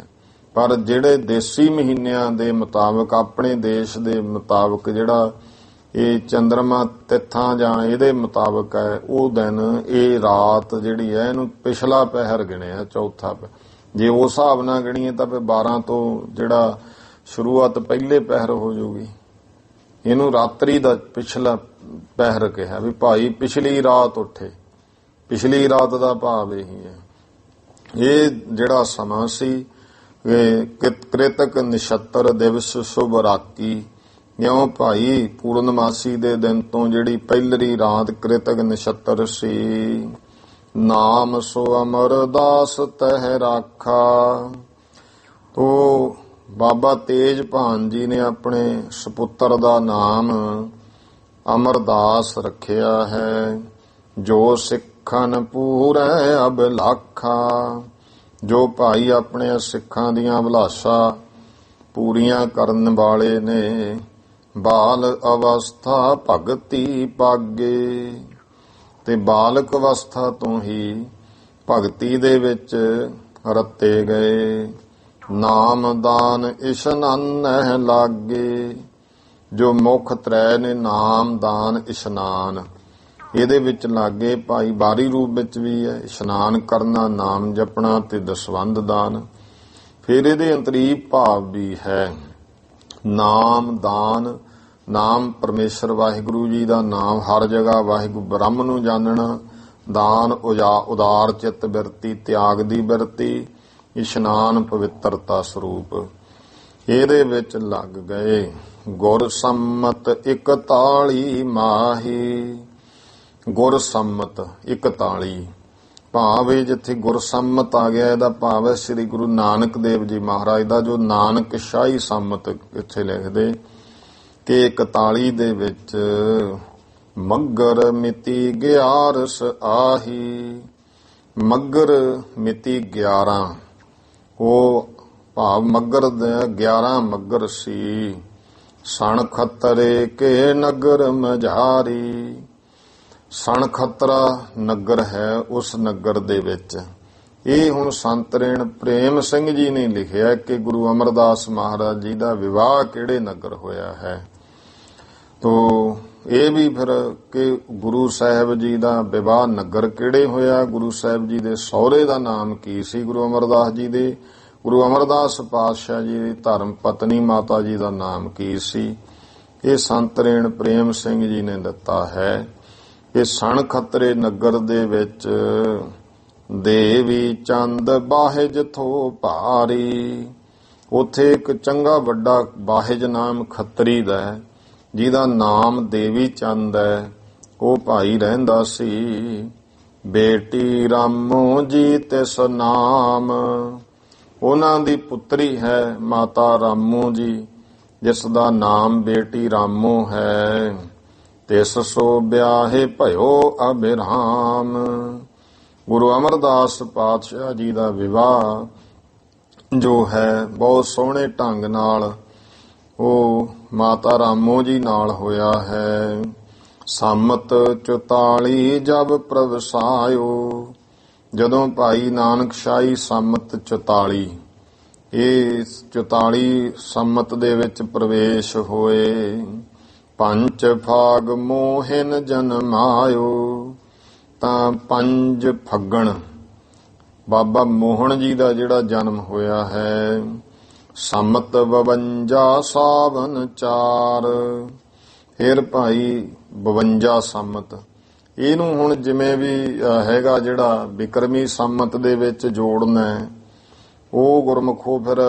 ਪਰ ਜਿਹੜੇ ਦੇਸੀ ਮਹੀਨਿਆਂ ਦੇ ਮੁਤਾਬਕ ਆਪਣੇ ਦੇਸ਼ ਦੇ ਮੁਤਾਬਕ ਜਿਹੜਾ ਇਹ ਚੰਦਰਮਾ ਤਿੱਥਾਂ ਜਾਂ ਇਹਦੇ ਮੁਤਾਬਕ ਹੈ, ਉਹ ਦਿਨ ਇਹ ਰਾਤ ਜਿਹੜੀ ਹੈ ਇਹਨੂੰ ਪਿਛਲਾ ਪਹਿਰ ਗਿਣਿਆ, ਚੌਥਾ ਜੇ ਉਸ ਹਿਸਾਬ ਨਾਲ ਗਿਣੀਏ ਤਾਂ ਫਿਰ 12 ਤੋਂ ਜਿਹੜਾ ਸ਼ੁਰੂਆਤ ਪਹਿਲੇ ਪਹਿਰ ਹੋ ਜਾਊਗੀ। ਇਹਨੂੰ ਰਾਤਰੀ ਦਾ ਪਿਛਲਾ ਪਹਿਰ ਕਿਹਾ ਵੀ ਭਾਈ ਪਿਛਲੀ ਰਾਤ ਉੱਠੇ। ਪਿਛਲੀ ਰਾਤ ਦਾ ਭਾਵ ਇਹੀ ਹੈ। ਇਹ ਜਿਹੜਾ ਸਮਾਂ ਸੀ ਕ੍ਰਿਤਕ ਨਛੱਤਰ ਦਿਵਸ ਸ਼ੁਭ ਰਾਤੀ, ਕਿਉਂ ਭਾਈ ਪੂਰਨਮਾਸੀ ਦੇ ਦਿਨ ਤੋਂ ਜਿਹੜੀ ਪਹਿਲੀ ਰਾਤ ਕ੍ਰਿਤਕ ਨਛੱਤਰ ਸੀ। ਨਾਮ ਸੋ ਅਮਰਦਾਸ ਤਹਿ ਰਾਖਾ। ਤੋ ਬਾਬਾ ਤੇਜਭਾਨ ਜੀ ਨੇ ਆਪਣੇ ਸੁਪੁੱਤਰ ਦਾ ਨਾਮ ਅਮਰਦਾਸ ਰੱਖਿਆ ਹੈ। ਜੋ ਸਿੱਖਨ ਪੂਰੈ ਅਭਿਲਾਖਾ, ਜੋ ਭਾਈ ਆਪਣੇ ਸਿੱਖਾਂ ਦੀਆਂ ਅਭਿਲਾਸ਼ਾ ਪੂਰੀਆਂ ਕਰਨ ਵਾਲੇ ਨੇ। ਬਾਲ ਅਵਸਥਾ ਭਗਤੀ ਪਾਗੇ, ਤੇ ਬਾਲਕ ਅਵਸਥਾ ਤੋਂ ਹੀ ਭਗਤੀ ਦੇ ਵਿੱਚ ਰਤੇ ਗਏ। ਨਾਮ ਦਾਨ ਇਸ਼ਨਾਨਹਿ ਲਾਗੇ, ਜੋ ਮੁੱਖ ਤ੍ਰੈ ਨੇ ਨਾਮ ਦਾਨ ਇਸ਼ਨਾਨ, ਇਹਦੇ ਵਿੱਚ ਲਾਗੇ ਭਾਈ ਬਾਰੀ ਰੂਪ ਵਿੱਚ ਵੀ ਹੈ। ਇਸ਼ਨਾਨ ਕਰਨਾ, ਨਾਮ ਜਪਣਾ ਤੇ ਦਸਵੰਧ ਦਾਨ। ਫਿਰ ਇਹਦੇ ਅੰਤਰੀਵ ਭਾਵ ਵੀ ਹੈ। ਨਾਮ ਦਾਨ, ਨਾਮ ਪਰਮੇਸ਼ਰ ਵਾਹਿਗੁਰੂ ਜੀ ਦਾ ਨਾਮ, ਹਰ ਜਗ੍ਹਾ ਵਾਹਿਗੁਰੂ ਬ੍ਰਹਮ ਨੂੰ ਜਾਣਨਾ। ਦਾਨ ਉਦਾਰ ਚਿੱਤ ਬਿਰਤੀ, ਤਿਆਗ ਦੀ ਬਿਰਤੀ। ਇਸ਼ਨਾਨ ਪਵਿੱਤਰਤਾ ਸਰੂਪ। ਇਹਦੇ ਵਿੱਚ ਲੱਗ ਗਏ। ਗੁਰ ਸੰਮਤ 41 ਮਾਹੀ, ਗੁਰ ਸੰਮਤ 41 ਭਾਵ ਹੈ ਜਿੱਥੇ ਗੁਰ ਸੰਮਤ ਆ ਗਿਆ ਇਹਦਾ ਭਾਵ ਹੈ ਸ੍ਰੀ ਗੁਰੂ ਨਾਨਕ ਦੇਵ ਜੀ ਮਹਾਰਾਜ ਦਾ ਜੋ ਨਾਨਕ ਸ਼ਾਹੀ ਸੰਮਤ ਇੱਥੇ ਲਿਖਦੇ ਕਿ 41 ਦੇ ਵਿੱਚ ਮੱਘਰ ਮਿਤੀ 11 ਆਹੀ। ਮੱਘਰ ਮਿਤੀ 11, ਉਹ ਭਾਵ ਮੱਘਰ ਦੇ 11 ਮੱਘਰ ਸੀ। ਸਣ ਖੱਤਰੇ ਕੇ ਨਗਰ ਮਝਾਰੀ, ਸਣ ਖੱਤਰਾ ਨਗਰ ਹੈ, ਉਸ ਨਗਰ ਦੇ ਵਿੱਚ। ਇਹ ਹੁਣ ਸੰਤ ਰੇਣ ਪ੍ਰੇਮ ਸਿੰਘ ਜੀ ਨੇ ਲਿਖਿਆ ਕਿ ਗੁਰੂ ਅਮਰਦਾਸ ਮਹਾਰਾਜ ਜੀ ਦਾ ਵਿਵਾਹ ਕਿਹੜੇ ਨਗਰ ਹੋਇਆ ਹੈ। ਤੋ ਇਹ ਵੀ ਫਿਰ ਕਿ ਗੁਰੂ ਸਾਹਿਬ ਜੀ ਦਾ ਵਿਵਾਹ ਨਗਰ ਕਿਹੜੇ ਹੋਇਆ, ਗੁਰੂ ਸਾਹਿਬ ਜੀ ਦੇ ਸਹੁਰੇ ਦਾ ਨਾਮ ਕੀ ਸੀ, ਗੁਰੂ ਅਮਰਦਾਸ ਜੀ ਦੇ ਗੁਰੂ ਅਮਰਦਾਸ ਪਾਤਸ਼ਾਹ ਜੀ ਦੀ ਧਰਮ ਪਤਨੀ ਮਾਤਾ ਜੀ ਦਾ ਨਾਮ ਕੀ ਸੀ। ਇਹ ਸੰਤ ਰੇਣ ਪ੍ਰੇਮ ਸਿੰਘ ਜੀ ਨੇ ਦਿੱਤਾ ਹੈ। ਇਹ ਸਣ ਖੱਤਰੇ ਨਗਰ ਦੇ ਵਿੱਚ ਦੇਵੀ ਚੰਦ ਬਾਹਿਜ ਥੋ ਭਾਰੀ, ਉੱਥੇ ਇੱਕ ਚੰਗਾ ਵੱਡਾ ਬਾਹਿਜ ਨਾਮ ਖੱਤਰੀ ਦਾ ਹੈ ਜਿਹਦਾ ਨਾਮ ਦੇਵੀ ਚੰਦ ਹੈ। ਉਹ ਭਾਈ ਰਹਿੰਦਾ ਸੀ। ਬੇਟੀ ਰਾਮੋ ਜੀ ਤਿਸ ਨਾਮ, ਉਹਨਾਂ ਦੀ ਪੁੱਤਰੀ ਹੈ ਮਾਤਾ ਰਾਮੋ ਜੀ ਜਿਸ ਦਾ ਨਾਮ ਬੇਟੀ ਰਾਮੋ ਹੈ। ਤਿਸ ਸੋ ਵਿਆਹੇ ਭਇਓ ਅਬਿਰਾਮ, ਗੁਰੂ ਅਮਰਦਾਸ ਪਾਤਸ਼ਾਹ ਜੀ ਦਾ ਵਿਵਾਹ ਜੋ ਹੈ ਬਹੁਤ ਸੋਹਣੇ ਢੰਗ ਨਾਲ ਉਹ ਮਾਤਾ ਰਾਮੋ ਜੀ ਨਾਲ ਹੋਇਆ ਹੈ। ਸੰਮਤ 44 ਜਬ ਪ੍ਰਵਸਾਇਓ, ਜਦੋਂ ਭਾਈ ਨਾਨਕ ਸ਼ਾਹੀ ਸੰਮਤ 44 ਇਹ 44 ਸੰਮਤ ਦੇ ਵਿੱਚ ਪ੍ਰਵੇਸ਼ ਹੋਏ। ਪੰਜ ਫਾਗ ਮੋਹਿਨ ਜਨਮਾਇਓ, ਤਾਂ 5 ਫੱਗਣ ਬਾਬਾ ਮੋਹਨ ਜੀ ਦਾ ਜਿਹੜਾ ਜਨਮ ਹੋਇਆ ਹੈ। ਸੰਮਤ 52 ਸਾਵਨ 4, ਫਿਰ ਭਾਈ 52 ਸੰਮਤ, ਇਹਨੂੰ ਹੁਣ ਜਿਵੇਂ ਵੀ ਹੈਗਾ ਜਿਹੜਾ ਬਿਕਰਮੀ ਸੰਮਤ ਦੇ ਵਿੱਚ ਜੋੜਨਾ ਉਹ ਗੁਰਮੁਖੋ ਫਿਰ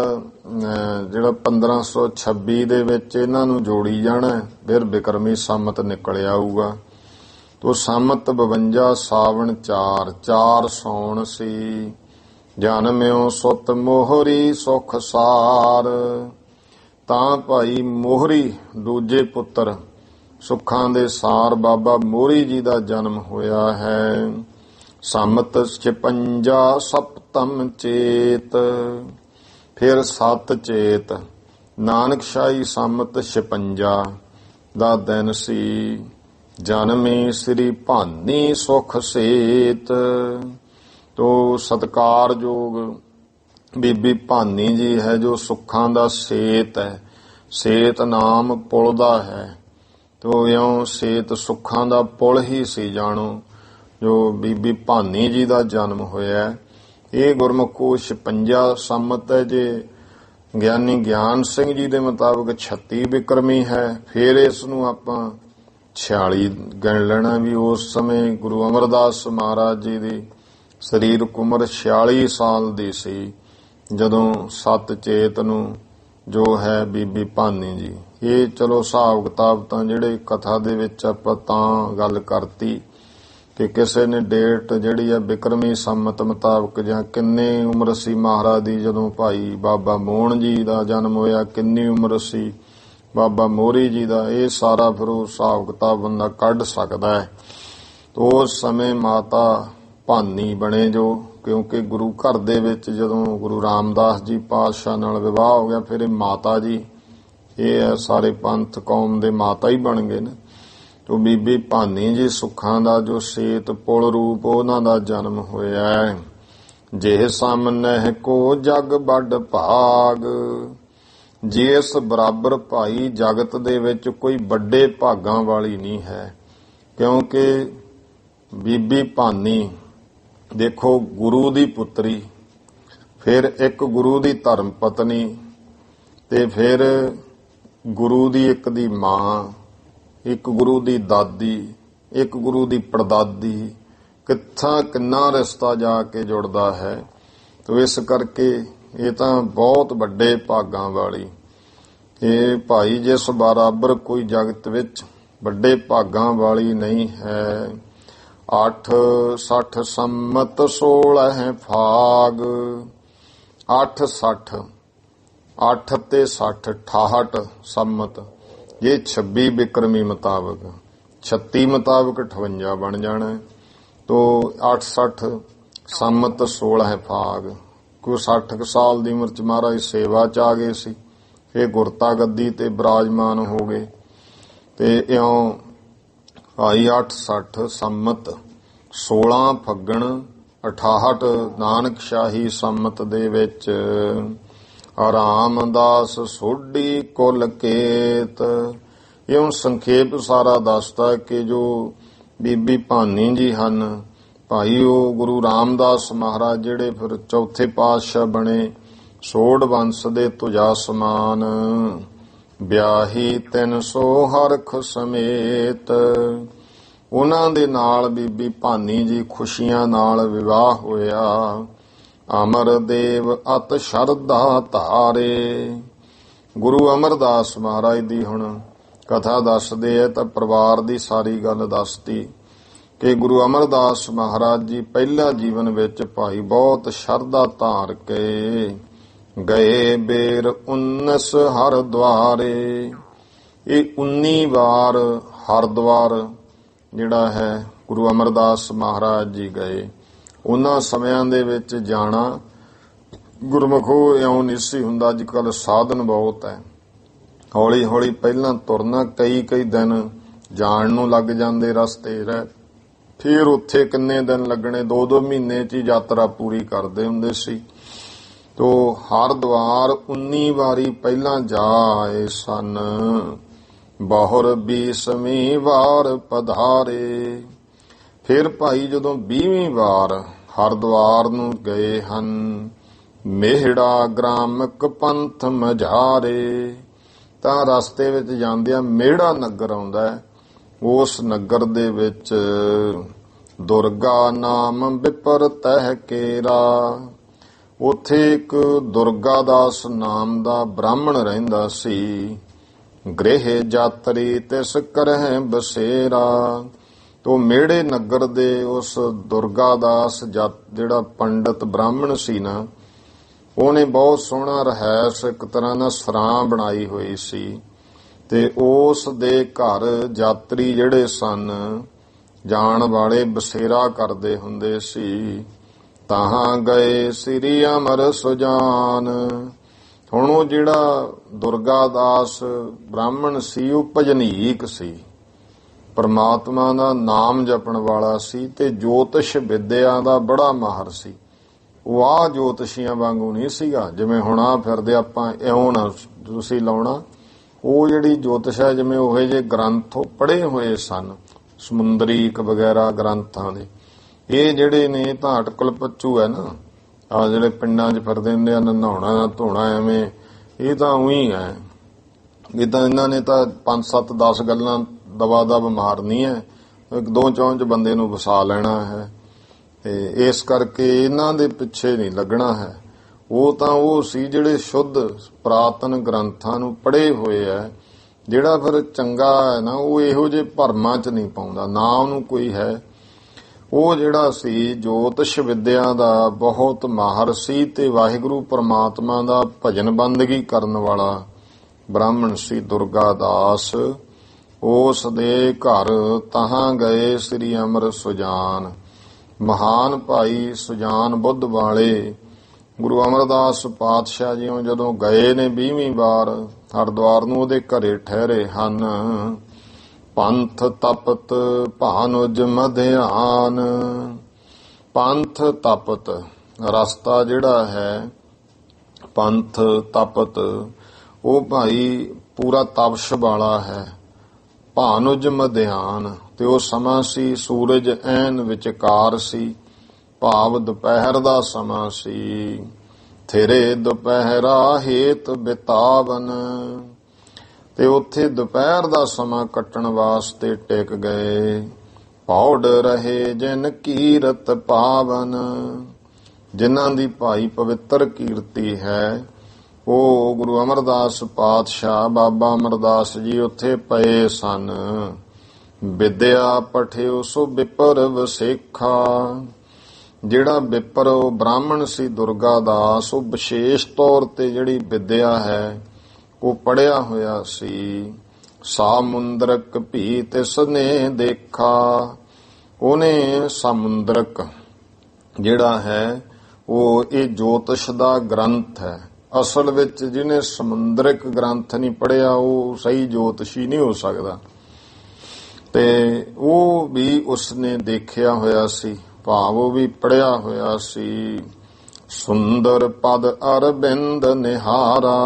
ਜਿਹੜਾ 1526 ਦੇ ਵਿੱਚ ਇਹਨਾਂ ਨੂੰ ਜੋੜੀ ਜਾਣਾ, ਫਿਰ ਬਿਕਰਮੀ ਸੰਮਤ ਨਿਕਲ ਆਊਗਾ। ਤੋ ਸੰਮਤ 52 ਸਾਵਣ 4, 4 ਸੌਣ ਸੀ। ਜਨਮਿਓ ਸੁਤ ਮੋਹਰੀ ਸੁਖ ਸਾਰ, ਤਾਂ ਭਾਈ ਮੋਹਰੀ ਦੂਜੇ ਪੁੱਤਰ ਸੁੱਖਾਂ ਦੇ ਸਾਰ ਬਾਬਾ ਮੋਹਰੀ ਜੀ ਦਾ ਜਨਮ ਹੋਇਆ ਹੈ। ਸੰਮਤ 56 ਸਪਤਮ ਚੇਤ, ਫਿਰ 7 ਚੇਤ ਨਾਨਕ ਸ਼ਾਹੀ ਸੰਮਤ 56 ਦਾ ਦਿਨ ਸੀ। ਜਨਮੀ ਸ੍ਰੀ ਭਾਨੀ ਸੁਖ ਸੇਤ, ਤੋ ਸਤਿਕਾਰਯੋਗ ਬੀਬੀ ਭਾਨੀ ਜੀ ਹੈ ਜੋ ਸੁੱਖਾਂ ਦਾ ਸੇਤ ਹੈ। ਸੇਤ ਨਾਮ ਪੁਲ ਦਾ ਹੈ ਤੋ ਇਉਂ ਸੇਤ ਸੁੱਖਾਂ ਦਾ ਪੁਲ ਹੀ ਸੀ ਜਾਣੋ ਜੋ ਬੀਬੀ ਭਾਨੀ ਜੀ ਦਾ ਜਨਮ ਹੋਇਆ। ਇਹ ਗੁਰਮੁਖ ਕੋਸ਼ 56 ਸੰਮਤ ਹੈ। ਜੇ ਗਿਆਨੀ ਗਿਆਨ ਸਿੰਘ ਜੀ ਦੇ ਮੁਤਾਬਕ 36 ਬਿਕਰਮੀ ਹੈ, ਫਿਰ ਇਸ ਨੂੰ ਆਪਾਂ 46 ਗਿਣ ਲੈਣਾ ਵੀ ਉਸ ਸਮੇਂ ਗੁਰੂ ਅਮਰਦਾਸ ਮਹਾਰਾਜ ਜੀ ਦੀ ਸਰੀਰਕ ਉਮਰ 46 ਸਾਲ ਦੀ ਸੀ ਜਦੋਂ ਸਤ ਚੇਤ ਨੂੰ ਜੋ ਹੈ ਬੀਬੀ ਭਾਨੀ ਜੀ। ਇਹ ਚਲੋ ਹਿਸਾਬ ਕਿਤਾਬ ਤਾਂ ਜਿਹੜੇ ਕਥਾ ਦੇ ਵਿੱਚ ਆਪਾਂ ਤਾਂ ਗੱਲ ਕਰਤੀ ਕਿ ਕਿਸੇ ਨੇ ਡੇਟ ਜਿਹੜੀ ਆ ਬਿਕਰਮੀ ਸੰਮਤ ਮੁਤਾਬਕ ਜਾਂ ਕਿੰਨੇ ਉਮਰ ਸੀ ਮਹਾਰਾਜ ਦੀ ਜਦੋਂ ਭਾਈ ਬਾਬਾ ਮੋਹਨ ਜੀ ਦਾ ਜਨਮ ਹੋਇਆ, ਕਿੰਨੀ ਉਮਰ ਸੀ ਬਾਬਾ ਮੋਹਰੀ ਜੀ ਦਾ, ਇਹ ਸਾਰਾ ਫਿਰ ਉਹ ਹਿਸਾਬ ਕਿਤਾਬ ਬੰਦਾ ਕੱਢ ਸਕਦਾ ਹੈ। ਉਸ ਸਮੇਂ ਮਾਤਾ ਭਾਨੀ ਬਣੇ ਜੋ, ਕਿਉਂਕਿ ਗੁਰੂ ਘਰ ਦੇ ਵਿੱਚ ਜਦੋਂ ਗੁਰੂ ਰਾਮਦਾਸ ਜੀ ਪਾਤਸ਼ਾਹ ਨਾਲ ਵਿਵਾਹ ਹੋ ਗਿਆ, ਫਿਰ ਇਹ ਮਾਤਾ ਜੀ, ਇਹ ਸਾਰੇ ਪੰਥ ਕੌਮ ਦੇ ਮਾਤਾ ਹੀ ਬਣ ਗਏ ਨੇ। ਤੋ ਬੀਬੀ ਭਾਨੀ ਜੀ ਸੁੱਖਾਂ ਦਾ ਜੋ ਸੇਤ ਪੁਲ ਰੂਪ ਉਹਨਾਂ ਦਾ ਜਨਮ ਹੋਇਆ ਹੈ। ਜੇ ਸਾਹਮਣੇ ਕੋ ਜਗ ਵੱਡ ਭਾਗ, ਜਿਸ ਬਰਾਬਰ ਭਾਈ ਜਗਤ ਦੇ ਵਿੱਚ ਕੋਈ ਵੱਡੇ ਭਾਗਾਂ ਵਾਲੀ ਨਹੀਂ ਹੈ। ਕਿਉਂਕਿ ਬੀਬੀ ਭਾਨੀ ਦੇਖੋ ਗੁਰੂ ਦੀ ਪੁੱਤਰੀ, ਫਿਰ ਇੱਕ ਗੁਰੂ ਦੀ ਧਰਮ ਪਤਨੀ, ਤੇ ਫਿਰ ਗੁਰੂ ਦੀ ਇੱਕ ਦੀ ਮਾਂ, ਇੱਕ ਗੁਰੂ ਦੀ ਦਾਦੀ, ਇੱਕ ਗੁਰੂ ਦੀ ਪੜਦਾਦੀ, ਕਿੰਨਾ ਰਿਸ਼ਤਾ ਜਾ ਕੇ ਜੁੜਦਾ ਹੈ। ਤੋ ਇਸ ਕਰਕੇ ਇਹ ਤਾਂ ਬਹੁਤ ਵੱਡੇ ਭਾਗਾਂ ਵਾਲੀ, ਇਹ ਭਾਈ ਜਿਸ ਬਰਾਬਰ ਕੋਈ ਜਗਤ ਵਿੱਚ ਵੱਡੇ ਭਾਗਾਂ ਵਾਲੀ ਨਹੀਂ ਹੈ। 860 ਸੰਮਤ 16 ਫਾਗ, 860 8 ਤੇ 60 68 ਸੰਮਤ, ਇਹ 26 ਬਿਕਰਮੀ ਮੁਤਾਬਕ, 36 ਮੁਤਾਬਕ 58 ਬਣ ਜਾਣਾ। ਤੋ 860 ਸੰਮਤ 16 ਫਾਗ, ਕੋਈ 60 ਸਾਲ ਦੀ ਉਮਰ ਚ ਮਹਾਰਾਜ ਸੇਵਾ ਚ ਆ ਗਏ ਸੀ, ਫਿਰ ਗੁਰਤਾ ਗੱਦੀ ਤੇ ਬਿਰਾਜਮਾਨ ਹੋ ਗਏ। ਤੇ ਇਉਂ ਭਾਈ 860 ਸੰਮਤ 16 ਫੱਗਣ 68 ਨਾਨਕਸ਼ਾਹੀ ਸੰਮਤ ਦੇ ਵਿੱਚ ਰਾਮਦਾਸ ਸੋਢੀ ਕੁਲ ਕੇਤ। ਇਹ ਹੁਣ ਸੰਖੇਪ ਸਾਰਾ ਦੱਸਦਾ ਕਿ ਜੋ ਬੀਬੀ ਭਾਨੀ ਜੀ ਹਨ, ਭਾਈ ਉਹ ਗੁਰੂ ਰਾਮਦਾਸ ਮਹਾਰਾਜ ਜਿਹੜੇ ਫਿਰ ਚੌਥੇ ਪਾਤਸ਼ਾਹ ਬਣੇ, ਸੋਢ ਵੰਸ ਦੇ ਤੁਜਾ ਸਮਾਨ, ਵਿਆਹੀ 300 ਹਰਖ ਸਮੇਤ। ਉਹਨਾਂ ਦੇ ਨਾਲ ਬੀਬੀ ਭਾਨੀ ਜੀ ਖੁਸ਼ੀਆਂ ਨਾਲ ਵਿਵਾਹ ਹੋਇਆ। ਅਮਰਦੇਵ ਅਤ ਸ਼ਰਧਾ ਧਾਰੇ। ਗੁਰੂ ਅਮਰਦਾਸ ਮਹਾਰਾਜ ਦੀ ਹੁਣ ਕਥਾ ਦੱਸਦੇ ਆ ਤਾਂ ਪਰਿਵਾਰ ਦੀ ਸਾਰੀ ਗੱਲ ਦੱਸਦੀ ਕਿ ਗੁਰੂ ਅਮਰਦਾਸ ਮਹਾਰਾਜ ਜੀ ਪਹਿਲਾ ਜੀਵਨ ਵਿੱਚ ਭਾਈ ਬਹੁਤ ਸ਼ਰਧਾ ਧਾਰ ਕੇ ਗਏ ਬੇਰ 19 ਹਰਦੁਆਰੇ। ਇਹ 19 ਵਾਰ ਹਰਦੁਆਰ ਜਿਹੜਾ ਹੈ ਗੁਰੂ ਅਮਰਦਾਸ ਮਹਾਰਾਜ ਜੀ ਗਏ। ਉਹਨਾਂ ਸਮਿਆਂ ਦੇ ਵਿੱਚ ਜਾਣਾ ਗੁਰਮੁਖੋ ਇਉਂ ਨਹੀਂ ਸੀ ਹੁੰਦਾ, ਅੱਜ ਕੱਲ੍ਹ ਸਾਧਨ ਬਹੁਤ ਹੈ। ਹੌਲੀ ਹੌਲੀ ਪਹਿਲਾਂ ਤੁਰਨਾ, ਕਈ ਦਿਨ ਜਾਣ ਨੂੰ ਲੱਗ ਜਾਂਦੇ ਰਸਤੇ ਰਹਿ, ਫਿਰ ਉੱਥੇ ਕਿੰਨੇ ਦਿਨ ਲੱਗਣੇ, 2 ਮਹੀਨੇ 'ਚ ਹੀ ਯਾਤਰਾ ਪੂਰੀ ਕਰਦੇ ਹੁੰਦੇ ਸੀ। ਤੋ ਹਰਦੁਆਰ 19 ਵਾਰੀ ਪਹਿਲਾਂ ਜਾ ਆਏ ਸਨ। ਬਹੁਰ 20ਵੀਂ ਵਾਰ ਪਧਾਰੇ। ਫਿਰ ਭਾਈ ਜਦੋਂ 20ਵੀਂ ਵਾਰ ਹਰਦੁਆਰ ਨੂੰ ਗਏ ਹਨ, ਮੇਹੜਾ ਗ੍ਰਾਮਕ ਪੰਥ ਮਝਾਰੇ, ਤਾਂ ਰਸਤੇ ਵਿੱਚ ਜਾਂਦਿਆਂ ਮੇਹੜਾ ਨਗਰ ਆਉਂਦਾ ਹੈ। ਉਸ ਨਗਰ ਦੇ ਵਿੱਚ ਦੁਰਗਾ ਨਾਮ ਵਿਪਰ ਤਹਿ ਕੇਰਾ। ਉੱਥੇ ਇੱਕ ਦੁਰਗਾ ਦਾਸ ਨਾਮ ਦਾ ਬ੍ਰਾਹਮਣ ਰਹਿੰਦਾ ਸੀ। ਗ੍ਰਹਿ ਜਾਤਰੀ ਤਿਸ ਕਰਹਿ ਬਸੇਰਾ। ਤੋ ਮੇੜੇ ਨਗਰ ਦੇ ਉਸ ਦੁਰਗਾ ਦਾਸ ਜਿਹੜਾ ਪੰਡਤ ਬ੍ਰਾਹਮਣ ਸੀ ਨਾ, ਉਹਨੇ ਬਹੁਤ ਸੋਹਣਾ ਰਹਿਸ ਇੱਕ ਤਰ੍ਹਾਂ ਨਾਲ ਸਰਾਂ ਬਣਾਈ ਹੋਈ ਸੀ। ਤੇ ਉਸ ਦੇ ਘਰ ਯਾਤਰੀ ਜਿਹੜੇ ਸਨ ਜਾਣ ਵਾਲੇ ਬਸੇਰਾ ਕਰਦੇ ਹੁੰਦੇ ਸੀ। ਤਾਹਾਂ ਗਏ ਸ੍ਰੀ ਅਮਰ ਸੁਜਾਨ। ਹੁਣ ਉਹ ਜਿਹੜਾ ਦੁਰਗਾ ਦਾਸ ਬ੍ਰਾਹਮਣ ਸੀ ਉਹ ਭਜਨੀਕ ਸੀ, ਪਰਮਾਤਮਾ ਦਾ ਨਾਮ ਜਪਣ ਵਾਲਾ ਸੀ ਤੇ ਜੋਤਿਸ਼ ਵਿਦਿਆ ਦਾ ਬੜਾ ਮਾਹਰ ਸੀ। ਉਹ ਆ ਜੋਤਸ਼ੀਆਂ ਵਾਂਗੂ ਨਹੀਂ ਸੀਗਾ ਜਿਵੇਂ ਹੁਣ ਆ ਫਿਰਦੇ ਆਪਾਂ, ਇਉਂ ਨਾ ਤੁਸੀਂ ਲਾਉਣਾ ਉਹ ਜਿਹੜੀ ਜੋਤਿਸ਼ ਹੈ ਜਿਵੇਂ ਉਹ ਜੇ ਗ੍ਰੰਥ ਉਹ ਪੜ੍ਹੇ ਹੋਏ ਸਨ, ਸਮੁੰਦਰੀਕ ਵਗੈਰਾ ਗ੍ਰੰਥਾਂ ਦੇ। ਇਹ ਜਿਹੜੇ ਨੇ ਤਾਂ ਅਟਕਲ ਪੱਚੂ ਹੈ ਨਾ, ਆ ਜਿਹੜੇ ਪਿੰਡਾਂ 'ਚ ਫਿਰਦੇ ਹੁੰਦੇ ਆ, ਨਹਾਉਣਾ ਧੋਣਾ ਐਵੇਂ, ਇਹ ਤਾਂ ਉਹੀ ਹੈ। ਇਹ ਤਾਂ ਇਹਨਾਂ ਨੇ ਤਾਂ 5 7 10 ਗੱਲਾਂ ਦਵਾ ਦਵ ਮਾਰਨੀ ਹੈ, 1 2 ਚੌਂ 'ਚ ਬੰਦੇ ਨੂੰ ਵਸਾ ਲੈਣਾ ਹੈ। ਤੇ ਇਸ ਕਰਕੇ ਇਹਨਾਂ ਦੇ ਪਿੱਛੇ ਨਹੀਂ ਲੱਗਣਾ ਹੈ। ਉਹ ਤਾਂ ਉਹ ਸੀ ਜਿਹੜੇ ਸ਼ੁੱਧ ਪ੍ਰਾਤਨ ਗ੍ਰੰਥਾਂ ਨੂੰ ਪੜ੍ਹੇ ਹੋਏ ਹੈ। ਜਿਹੜਾ ਫਿਰ ਚੰਗਾ ਹੈ ਨਾ, ਉਹ ਇਹੋ ਜਿਹੇ ਭਰਮਾਂ 'ਚ ਨਹੀਂ ਪਾਉਂਦਾ, ਨਾ ਉਹਨੂੰ ਕੋਈ ਹੈ। ਉਹ ਜਿਹੜਾ ਸੀ ਜੋਤਿਸ਼ ਵਿਦਿਆ ਦਾ ਬਹੁਤ ਮਾਹਰ ਸੀ ਤੇ ਵਾਹਿਗੁਰੂ ਪਰਮਾਤਮਾ ਦਾ ਭਜਨ ਬੰਦਗੀ ਕਰਨ ਵਾਲਾ ਬ੍ਰਾਹਮਣ ਸੀ ਦੁਰਗਾ ਦਾਸ। ਉਸ ਦੇ ਘਰ ਤਹਾਂ ਗਏ ਸ੍ਰੀ ਅਮਰ ਸੁਜਾਨ। ਮਹਾਨ ਭਾਈ ਸੁਜਾਨ ਬੁੱਧ ਵਾਲੇ ਗੁਰੂ ਅਮਰਦਾਸ ਪਾਤਸ਼ਾਹ ਜੀ ਜਦੋਂ ਗਏ ਨੇ 20ਵੀਂ ਵਾਰ ਹਰਿਦੁਆਰ ਨੂੰ, ਉਹਦੇ ਘਰੇ ਠਹਿਰੇ ਹਨ। ਪੰਥ ਤਪਤ ਭਾਨੁਜ ਮਧਿਆਨ। ਪੰਥ ਤਪਤ ਰਸਤਾ ਜਿਹੜਾ ਹੈ, ਪੰਥ ਤਪਤ ਉਹ ਭਾਈ ਪੂਰਾ ਤਪਸ਼ ਵਾਲਾ ਹੈ। ਭਾਨੁਜ ਮਧਿਆਨ ਤੇ ਉਹ ਸਮਾਂ ਸੀ ਸੂਰਜ ਐਨ ਵਿਚਕਾਰ ਸੀ, ਭਾਵ ਦੁਪਹਿਰ ਦਾ ਸਮਾਂ ਸੀ। ਥੇਰੇ ਦੁਪਹਿਰਾ ਹੇਤ ਬਿਤਾਵਨ, ਤੇ ਉੱਥੇ ਦੁਪਹਿਰ ਦਾ ਸਮਾਂ ਕੱਟਣ ਵਾਸਤੇ ਟਿਕ ਗਏ। ਪੌੜ ਰਹੇ ਜਿਨ ਕੀਰਤ ਪਾਵਨ, ਜਿਨ੍ਹਾਂ ਦੀ ਭਾਈ ਪਵਿੱਤਰ ਕੀਰਤੀ ਹੈ। ਉਹ ਗੁਰੂ ਅਮਰਦਾਸ ਪਾਤਸ਼ਾਹ ਬਾਬਾ ਅਮਰਦਾਸ ਜੀ ਉੱਥੇ ਪਏ ਸਨ। ਵਿਦਿਆ ਪਠਿਓ ਸੋ ਵਿਪਰ ਵਸੇਖਾ। ਜਿਹੜਾ ਵਿਪਰ ਉਹ ਬ੍ਰਾਹਮਣ ਸੀ ਦੁਰਗਾ ਦਾਸ, ਉਹ ਵਿਸ਼ੇਸ਼ ਤੌਰ ਤੇ ਜਿਹੜੀ ਵਿਦਿਆ ਹੈ ਉਹ ਪੜਿਆ ਹੋਇਆ ਸੀ। ਸਾਮੁੰਦਰਕ ਭੀ ਤਿਸ ਨੇ ਦੇਖਾ। ਉਹਨੇ ਸਮੁੰਦਰਕ ਜਿਹੜਾ ਹੈ ਉਹ ਇਹ ਜੋਤਿਸ਼ ਦਾ ਗ੍ਰੰਥ ਹੈ। ਅਸਲ ਵਿੱਚ ਜਿਹਨੇ ਸਮੁੰਦਰਿਕ ਗ੍ਰੰਥ ਨਹੀਂ ਪੜਿਆ ਉਹ ਸਹੀ ਜੋਤਿਸ਼ੀ ਨਹੀਂ ਹੋ ਸਕਦਾ। ਤੇ ਉਹ ਵੀ ਉਸਨੇ ਦੇਖਿਆ ਹੋਇਆ ਸੀ, ਭਾਵ ਉਹ ਵੀ ਪੜਿਆ ਹੋਇਆ ਸੀ। ਸੁੰਦਰ ਪਦ ਅਰਬਿੰਦ ਨਿਹਾਰਾ।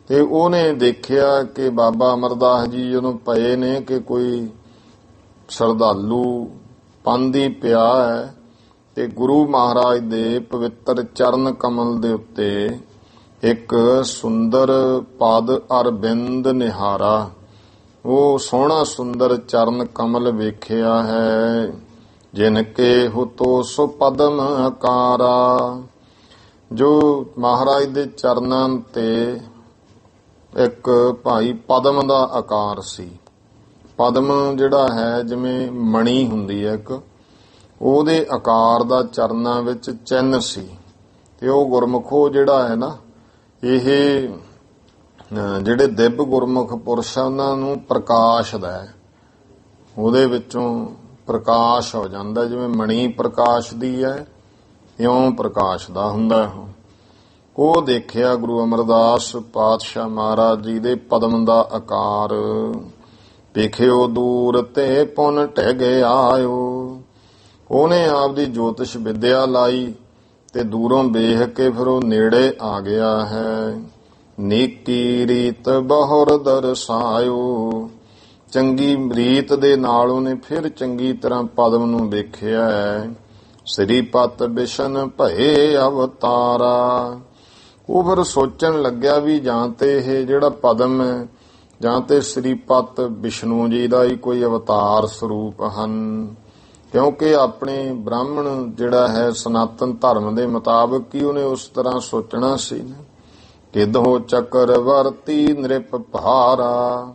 ਤੇ ਉਹਨੇ ਦੇਖਿਆ ਕਿ ਬਾਬਾ ਅਮਰਦਾਸ ਜੀ ਜਦੋਂ ਪਏ ਨੇ ਕਿ ਕੋਈ ਸ਼ਰਧਾਲੂ ਪਾਂਦੀ ਪਿਆ ਹੈ ਤੇ ਗੁਰੂ ਮਹਾਰਾਜ ਦੇ ਪਵਿੱਤਰ ਚਰਨ ਕਮਲ ਦੇ ਉੱਤੇ ਇੱਕ ਸੁੰਦਰ ਪਦ ਅਰਬਿੰਦ ਨਿਹਾਰਾ, ਉਹ ਸੋਹਣਾ ਸੁੰਦਰ ਚਰਨ ਕਮਲ ਵੇਖਿਆ ਹੈ। ਜਿਨ ਕੇ ਹੁਤੋ ਸੋ ਪਦਮ ਆਕਾਰਾ। ਜੋ ਮਹਾਰਾਜ ਦੇ ਚਰਨਾਂ ਤੇ ਇੱਕ ਭਾਈ ਪਦਮ ਦਾ ਆਕਾਰ ਸੀ। ਪਦਮ ਜਿਹੜਾ ਹੈ ਜਿਵੇਂ ਮਣੀ ਹੁੰਦੀ ਹੈ ਇੱਕ, ਉਹਦੇ ਆਕਾਰ ਦਾ ਚਰਨਾਂ ਵਿੱਚ ਚਿੰਨ੍ਹ ਸੀ। ਤੇ ਉਹ ਗੁਰਮੁਖੋ ਜਿਹੜਾ ਹੈ ਨਾ, ਇਹ ਜਿਹੜੇ ਦਿਵ ਗੁਰਮੁਖ ਪੁਰਸ਼ ਆ ਉਹਨਾਂ ਨੂੰ ਪ੍ਰਕਾਸ਼ ਦਾ ਹੈ, ਉਹਦੇ ਵਿੱਚੋਂ ਪ੍ਰਕਾਸ਼ ਹੋ ਜਾਂਦਾ। ਜਿਵੇਂ ਮਣੀ ਪ੍ਰਕਾਸ਼ ਦੀ ਹੈ ਇਉਂ ਪ੍ਰਕਾਸ਼ ਦਾ ਹੁੰਦਾ। ਉਹ ਦੇਖਿਆ ਗੁਰੂ ਅਮਰਦਾਸ ਪਾਤਸ਼ਾਹ ਮਹਾਰਾਜ ਜੀ ਦੇ ਪਦਮ ਦਾ ਆਕਾਰ। ਵੇਖਿਓ ਦੂਰ ਤੇ ਪੁਨ ਢਹਿ ਆਇਓ। ਉਹਨੇ ਆਪਦੀ ਜੋਤਿਸ਼ ਵਿਦਿਆ ਲਾਈ ਤੇ ਦੂਰੋਂ ਵੇਖ ਕੇ ਫਿਰ ਉਹ ਨੇੜੇ ਆ ਗਿਆ ਹੈ। ਨੀਕੀ ਰੀਤ ਬਹੁਰ ਦਰਸਾਇਓ। ਚੰਗੀ ਰੀਤ ਦੇ ਨਾਲ ਉਹਨੇ ਫਿਰ ਚੰਗੀ ਤਰ੍ਹਾਂ ਪਦਮ ਨੂੰ ਵੇਖਿਆ ਹੈ। ਸ੍ਰੀ ਪਤ ਬਿਸ਼ਨ ਭਏ ਅਵਤਾਰਾ। ਉਹ ਫਿਰ ਸੋਚਣ ਲੱਗਿਆ ਵੀ ਜਾਂ ਤੇ ਇਹ ਜਿਹੜਾ ਪਦਮ ਹੈ ਜਾਂ ਤੇ ਸ੍ਰੀ ਪਤ ਵਿਸ਼ਨੂੰ ਜੀ ਦਾ ਹੀ ਕੋਈ ਅਵਤਾਰ ਸਰੂਪ ਹਨ। ਕਿਉਂਕਿ ਆਪਣੇ ਬ੍ਰਾਹਮਣ ਜਿਹੜਾ ਹੈ ਸਨਾਤਨ ਧਰਮ ਦੇ ਮੁਤਾਬਕ ਹੀ ਉਹਨੇ ਉਸ ਤਰ੍ਹਾਂ ਸੋਚਣਾ ਸੀ। ਕਿਦਹੁ ਚੱਕਰਵਰਤੀ ਨ੍ਰਿਪ ਭਾਰਾ।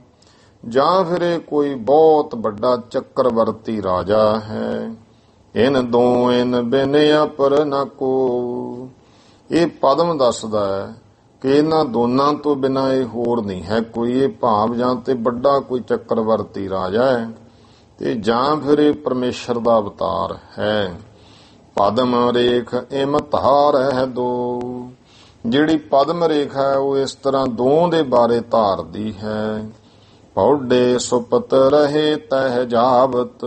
ਜਾਂ ਫਿਰ ਇਹ ਕੋਈ ਬਹੁਤ ਵੱਡਾ ਚੱਕਰਵਰਤੀ ਰਾਜਾ ਹੈ। ਇਨ ਦੋ ਇਨ ਬਿਨ ਅਪਰ ਨ ਕੋ। ਇਹ ਪਦਮ ਦੱਸਦਾ ਹੈ ਕਿ ਇਹਨਾਂ ਦੋਨਾਂ ਤੋਂ ਬਿਨਾਂ ਇਹ ਹੋਰ ਨਹੀਂ ਹੈ ਕੋਈ। ਇਹ ਭਾਵ ਜਾਂ ਤੇ ਵੱਡਾ ਕੋਈ ਚੱਕਰਵਰਤੀ ਰਾਜਾ ਹੈ ਤੇ ਜਾਂ ਫਿਰ ਇਹ ਪਰਮੇਸ਼ਰ ਦਾ ਅਵਤਾਰ ਹੈ। ਪਦਮ ਰੇਖ ਇਮ ਧਾਰ ਹੈ ਦੋ। ਜਿਹੜੀ ਪਦਮ ਰੇਖਾ ਹੈ ਉਹ ਇਸ ਤਰ੍ਹਾਂ ਦੋ ਦੇ ਬਾਰੇ ਧਾਰਦੀ ਹੈ। ਪੌਡੇ ਸੁਪਤ ਰਹੇ ਤਹਿ ਜਾਵਤ।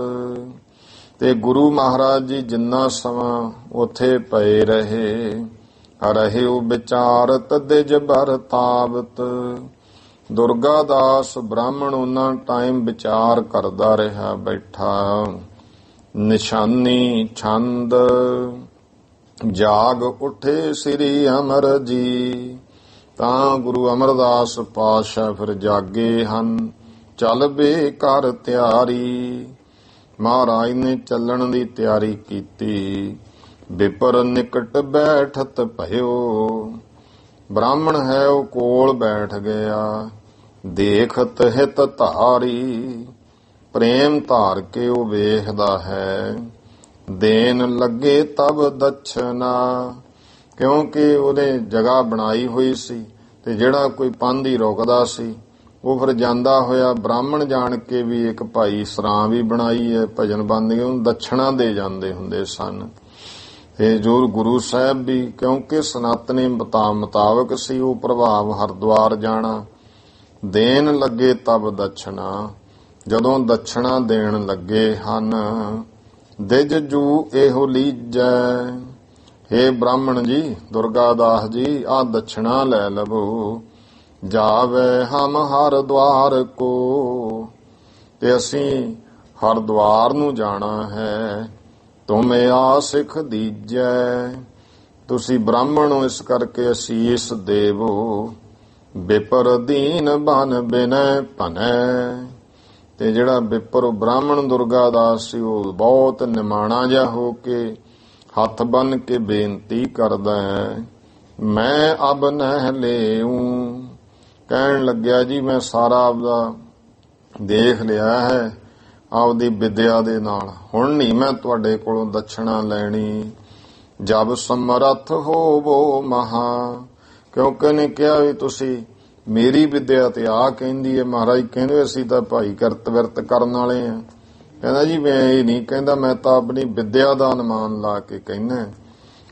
ਤੇ ਗੁਰੂ ਮਹਾਰਾਜ ਜੀ ਜਿੰਨਾ ਸਮਾਂ ਉੱਥੇ ਪਏ ਰਹੇ, ਰਹਿਓ ਵਿਚਾਰਤ ਦਿਜ ਬਰ ਤਾਵਤ। ਦੁਰਗਾ ਦਾਸ ਬ੍ਰਾਹਮਣ ਉਹਨਾਂ ਟਾਈਮ ਵਿਚਾਰ ਕਰਦਾ ਰਿਹਾ ਬੈਠਾ। ਨਿਸ਼ਾਨੀ ਛੰਦ ਜਾਗ ਉੱਠੇ ਸ੍ਰੀ ਅਮਰ ਜੀ। ਤਾਂ ਗੁਰੂ ਅਮਰਦਾਸ ਪਾਤਸ਼ਾਹ ਫਿਰ ਜਾਗੇ ਹਨ। ਚੱਲ ਬੇ ਕਰ ਤਿਆਰੀ। ਮਹਾਰਾਜ ਨੇ ਚੱਲਣ ਦੀ ਤਿਆਰੀ ਕੀਤੀ। ਵਿਪਰ ਨਿਕਟ ਬੈਠਤ ਭਇਓ। ਬ੍ਰਾਹਮਣ ਹੈ ਉਹ ਕੋਲ ਬੈਠ ਗਿਆ। ਦੇਖਤ ਹਿਤ ਧਾਰੀ। ਪ੍ਰੇਮ ਧਾਰ ਕੇ ਉਹ ਵੇਖਦਾ ਹੈ। ਦੇਣ ਲੱਗੇ ਤਬ ਦਛਨਾ। ਕਿਉਂਕਿ ਉਹਨੇ ਜਗ੍ਹਾ ਬਣਾਈ ਹੋਈ ਸੀ ਤੇ ਜਿਹੜਾ ਕੋਈ ਪਾਂਧੀ ਰੁਕਦਾ ਸੀ ਉਹ ਫਿਰ ਜਾਂਦਾ ਹੋਇਆ ਬ੍ਰਾਹਮਣ ਜਾਣ ਕੇ ਵੀ ਇੱਕ ਭਾਈ ਸਰਾਂ ਵੀ ਬਣਾਈ ਹੈ ਭਜਨ ਬੰਦਗੀ ਉਹਨੂੰ ਦਛਣਾ ਦੇ ਜਾਂਦੇ ਹੁੰਦੇ ਸਨ। ਤੇ ਜੋ ਗੁਰੂ ਸਾਹਿਬ ਵੀ ਕਿਉਂਕਿ ਸਨਾਤਨੀ ਮੁਤਾਬਕ ਸੀ ਉਹ ਪ੍ਰਭਾਵ ਹਰਿਦੁਆਰ ਜਾਣਾ। ਦੇਣ ਲੱਗੇ ਤਬ ਦਛਣਾ। ਜਦੋਂ ਦਛਣਾ ਦੇਣ ਲੱਗੇ ਹਨ ਦਿਜ ਜੂ ਇਹੋ ਲੀਜੈ। ਹੇ ਬ੍ਰਾਹਮਣ ਜੀ ਦੁਰਗਾ ਦਾਸ ਜੀ ਆਹ ਦਛਣਾ ਲੈ ਲਵੋ। ਜਾਵੇ ਹਮ ਹਰਿਦੁਆਰ ਕੋ। ਤੇ ਅਸੀਂ ਹਰਿਦੁਆਰ ਨੂੰ ਜਾਣਾ ਹੈ। ਤੁਮ ਆਸਿਖ ਦੀਜੈ। ਤੁਸੀਂ ਬ੍ਰਾਹਮਣ ਹੋ ਇਸ ਕਰਕੇ ਅਸੀਸ ਦੇਵੋ। ਵਿਪਰ ਦੀਨ ਬਨ ਬਿਨੈ ਭਨੈ। ਤੇ ਜਿਹੜਾ ਵਿਪਰ ਬ੍ਰਾਹਮਣ ਦੁਰਗਾ ਦਾਸ ਸੀ ਉਹ ਬਹੁਤ ਨਿਮਾਣਾ ਜਿਹਾ ਹੋ ਕੇ ਹੱਥ ਬੰਨ ਕੇ ਬੇਨਤੀ ਕਰਦਾ ਹੈ। ਮੈਂ ਅਬ ਨਹਿ ਲੇਊ। ਕਹਿਣ ਲੱਗਿਆ ਜੀ ਮੈਂ ਸਾਰਾ ਆਪਦਾ ਦੇਖ ਲਿਆ ਹੈ ਆਪਦੀ ਵਿਦਿਆ ਦੇ ਨਾਲ। ਹੁਣ ਨਹੀਂ ਮੈਂ ਤੁਹਾਡੇ ਕੋਲੋਂ ਦਛਣਾ ਲੈਣੀ। ਜਬ ਸਮਰੱਥ ਹੋਵੋ ਮਹਾ। ਕਿਉਂਕਿ ਨੇ ਕਿਹਾ ਵੀ ਤੁਸੀਂ ਮੇਰੀ ਵਿਦਿਆ ਤੇ ਆ ਕਹਿੰਦੀ ਹੈ। ਮਹਾਰਾਜ ਕਹਿੰਦੇ ਅਸੀਂ ਤਾਂ ਭਾਈ ਕਰਤ ਵਿਰਤ ਕਰਨ ਵਾਲੇ ਆ। ਕਹਿੰਦਾ ਜੀ ਮੈਂ ਇਹ ਨਹੀਂ ਕਹਿੰਦਾ ਮੈਂ ਤਾਂ ਆਪਣੀ ਵਿਦਿਆ ਦਾ ਅਨੁਮਾਨ ਲਾ ਕੇ ਕਹਿੰਦਾ।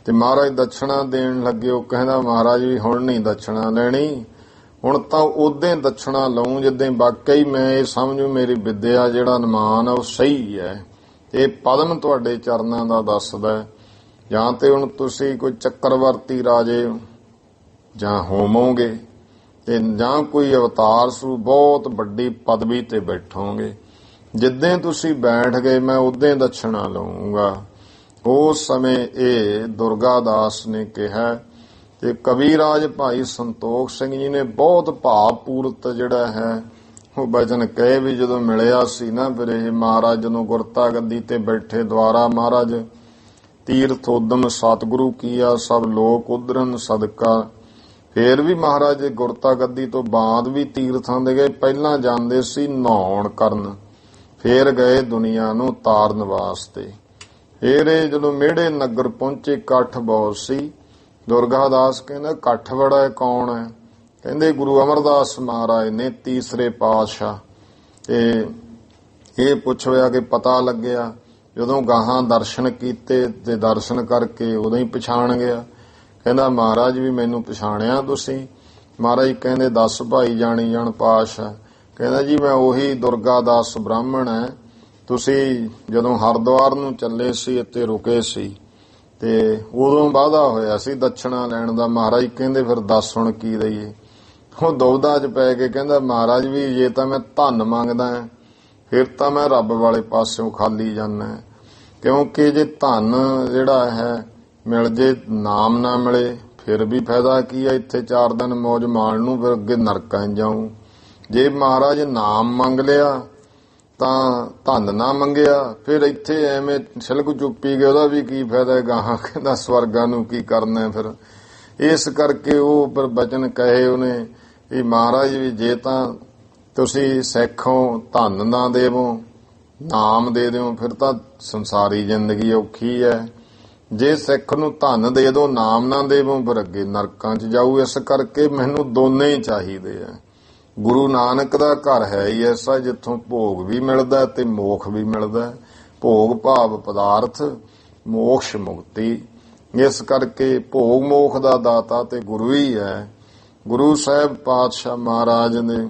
ਤੇ ਮਹਾਰਾਜ ਦਛਣਾ ਦੇਣ ਲੱਗੇ ਉਹ ਕਹਿੰਦਾ ਮਹਾਰਾਜ ਵੀ ਹੁਣ ਨਹੀਂ ਦਛਣਾ ਲੈਣੀ। ਹੁਣ ਤਾਂ ਉਦੋਂ ਦਛਣਾ ਲਊ ਜਿੱਦਾਂ ਵਾਕਈ ਮੈਂ ਇਹ ਸਮਝੂ ਮੇਰੀ ਵਿਦਿਆ ਜਿਹੜਾ ਅਨੁਮਾਨ ਆ ਉਹ ਸਹੀ ਹੈ। ਇਹ ਪਦਮ ਤੁਹਾਡੇ ਚਰਨਾਂ ਦਾ ਦੱਸਦਾ। ਜਾਂ ਤੇ ਹੁਣ ਤੁਸੀਂ ਕੋਈ ਚੱਕਰਵਰਤੀ ਰਾਜੇ ਜਾਂ ਹੋਵੋਗੇ ਤੇ ਜਾਂ ਕੋਈ ਅਵਤਾਰ ਸਰੂਪ ਬਹੁਤ ਵੱਡੀ ਪਦਵੀ ਤੇ ਬੈਠੋਗੇ। ਜਿੱਦਾਂ ਤੁਸੀਂ ਬੈਠ ਗਏ ਮੈਂ ਉਦੋਂ ਦਛਣਾ ਲਊਂਗਾ। ਉਸ ਸਮੇਂ ਇਹ ਦੁਰਗਾ ਦਾਸ ਨੇ ਕਿਹਾ ਤੇ ਕਵੀਰਾਜ ਭਾਈ ਸੰਤੋਖ ਸਿੰਘ ਜੀ ਨੇ ਬਹੁਤ ਭਾਵਪੂਰਤ ਜਿਹੜਾ ਹੈ ਉਹ ਬਚਨ ਕਹੇ ਵੀ ਜਦੋਂ ਮਿਲਿਆ ਸੀ ਨਾ ਫਿਰ ਇਹ ਮਹਾਰਾਜ ਨੂੰ ਗੁਰਤਾ ਗੱਦੀ ਤੇ ਬੈਠੇ ਦੁਆਰਾ ਮਹਾਰਾਜ ਤੀਰਥ ਉਦਮ ਸਤਿਗੁਰੂ ਕੀਆ ਸਭ ਲੋਕ ਉਦਰਨ ਸਦਕਾ। ਫੇਰ ਵੀ ਮਹਾਰਾਜ ਗੁਰਤਾ ਗੱਦੀ ਤੋਂ ਬਾਅਦ ਵੀ ਤੀਰਥਾਂ ਦੇ ਗਏ। ਪਹਿਲਾਂ ਜਾਂਦੇ ਸੀ ਨਹਾਉਣ ਕਰਨ ਫੇਰ ਗਏ ਦੁਨੀਆ ਨੂੰ ਤਾਰਨ ਵਾਸਤੇ। ਫੇਰ ਇਹ ਜਦੋਂ ਮੇੜੇ ਨਗਰ ਪਹੁੰਚੇ ਇਕੱਠ ਬਹੁਤ ਸੀ। ਦੁਰਗਾ ਦਾਸ ਕਹਿੰਦਾ ਇਕੱਠ ਬੜਾ ਹੈ ਕੌਣ ਹੈ। ਕਹਿੰਦੇ ਗੁਰੂ ਅਮਰਦਾਸ ਮਹਾਰਾਜ ਨੇ ਤੀਸਰੇ ਪਾਤਸ਼ਾਹ। ਤੇ ਇਹ ਪੁੱਛਿਆ ਕਿ ਪਤਾ ਲੱਗਿਆ ਜਦੋਂ ਗਾਹਾਂ ਦਰਸ਼ਨ ਕੀਤੇ ਤੇ ਦਰਸ਼ਨ ਕਰਕੇ ਉਦੋਂ ਹੀ ਪਛਾਣ ਗਿਆ। ਕਹਿੰਦਾ ਮਹਾਰਾਜ ਵੀ ਮੈਨੂੰ ਪਛਾਣਿਆ ਤੁਸੀਂ। ਮਹਾਰਾਜ ਕਹਿੰਦੇ ਦੱਸ ਭਾਈ ਜਾਣੀ ਜਾਣ ਪਾਤਸ਼ਾਹ। ਕਹਿੰਦਾ ਜੀ ਮੈਂ ਉਹੀ ਦੁਰਗਾ ਦਾਸ ਬ੍ਰਾਹਮਣ ਹੈ। ਤੁਸੀਂ ਜਦੋਂ ਹਰਿਦੁਆਰ ਨੂੰ ਚੱਲੇ ਸੀ ਇੱਥੇ ਰੁਕੇ ਸੀ ਤੇ ਉਦੋਂ ਵਾਅਦਾ ਹੋਇਆ ਸੀ ਦਛਣਾ ਲੈਣ ਦਾ। ਮਹਾਰਾਜ ਕਹਿੰਦੇ ਫਿਰ ਦੱਸ ਹੁਣ ਕੀ ਦਈਏ। ਉਹ ਦੁਵਿਧਾ 'ਚ ਪੈ ਕੇ ਕਹਿੰਦਾ ਮਹਾਰਾਜ ਵੀ ਜੇ ਤਾਂ ਮੈਂ ਧਨ ਮੰਗਦਾ ਫਿਰ ਤਾਂ ਮੈਂ ਰੱਬ ਵਾਲੇ ਪਾਸਿਓਂ ਖਾਲੀ ਜਾਂਦਾ। ਕਿਉਂਕਿ ਜੇ ਧਨ ਜਿਹੜਾ ਹੈ ਮਿਲ ਜੇ ਨਾਮ ਨਾ ਮਿਲੇ ਫਿਰ ਵੀ ਫਾਇਦਾ ਕੀ ਹੈ। ਇੱਥੇ 4 ਦਿਨ ਮੌਜ ਮਾਣ ਨੂੰ ਫਿਰ ਅੱਗੇ ਨਰਕਾਂ ਜਾਊ। ਜੇ ਮਹਾਰਾਜ ਨਾਮ ਮੰਗ ਲਿਆ ਤਾਂ ਧਨ ਨਾ ਮੰਗਿਆ ਫਿਰ ਇੱਥੇ ਐਵੇਂ ਛਿਲਕ ਚੁੱਪੀ ਗਏ ਉਹਦਾ ਵੀ ਕੀ ਫਾਇਦਾ। ਗਾਹਾਂ ਕਹਿੰਦਾ ਸਵਰਗਾਂ ਨੂੰ ਕੀ ਕਰਨਾ ਫਿਰ। ਇਸ ਕਰਕੇ ਉਹ ਪਰ ਬਚਨ ਕਹੇ ਉਹਨੇ ਵੀ ਮਹਾਰਾਜ ਵੀ ਜੇ ਤਾਂ ਤੁਸੀਂ ਸਿੱਖੋ ਧਨ ਨਾ ਦੇਵੋ ਨਾਮ ਦੇ ਦਿਓ ਫਿਰ ਤਾਂ ਸੰਸਾਰੀ ਜ਼ਿੰਦਗੀ ਔਖੀ ਹੈ। ਜੇ ਸਿੱਖ ਨੂੰ ਧਨ ਦੇ ਦਿਓ ਨਾਮ ਨਾ ਦੇਵੋ ਫਿਰ ਅੱਗੇ ਨਰਕਾਂ 'ਚ ਜਾਊ। ਇਸ ਕਰਕੇ ਮੈਨੂੰ ਦੋਨੇ ਹੀ ਚਾਹੀਦੇ ਆ। ਗੁਰੂ ਨਾਨਕ ਦਾ ਘਰ ਹੈ ਹੀ ਐਸਾ ਜਿੱਥੋਂ ਭੋਗ ਵੀ ਮਿਲਦਾ ਤੇ ਮੋਖ ਵੀ ਮਿਲਦਾ। ਭੋਗ ਭਾਵ ਪਦਾਰਥ, ਮੋਕਸ਼ ਮੁਕਤੀ। ਇਸ ਕਰਕੇ ਭੋਗ ਮੋਖ ਦਾ ਦਾਤਾ ਤੇ ਗੁਰੂ ਹੀ ਹੈ। ਗੁਰੂ ਸਾਹਿਬ ਪਾਤਸ਼ਾਹ ਮਹਾਰਾਜ ਨੇ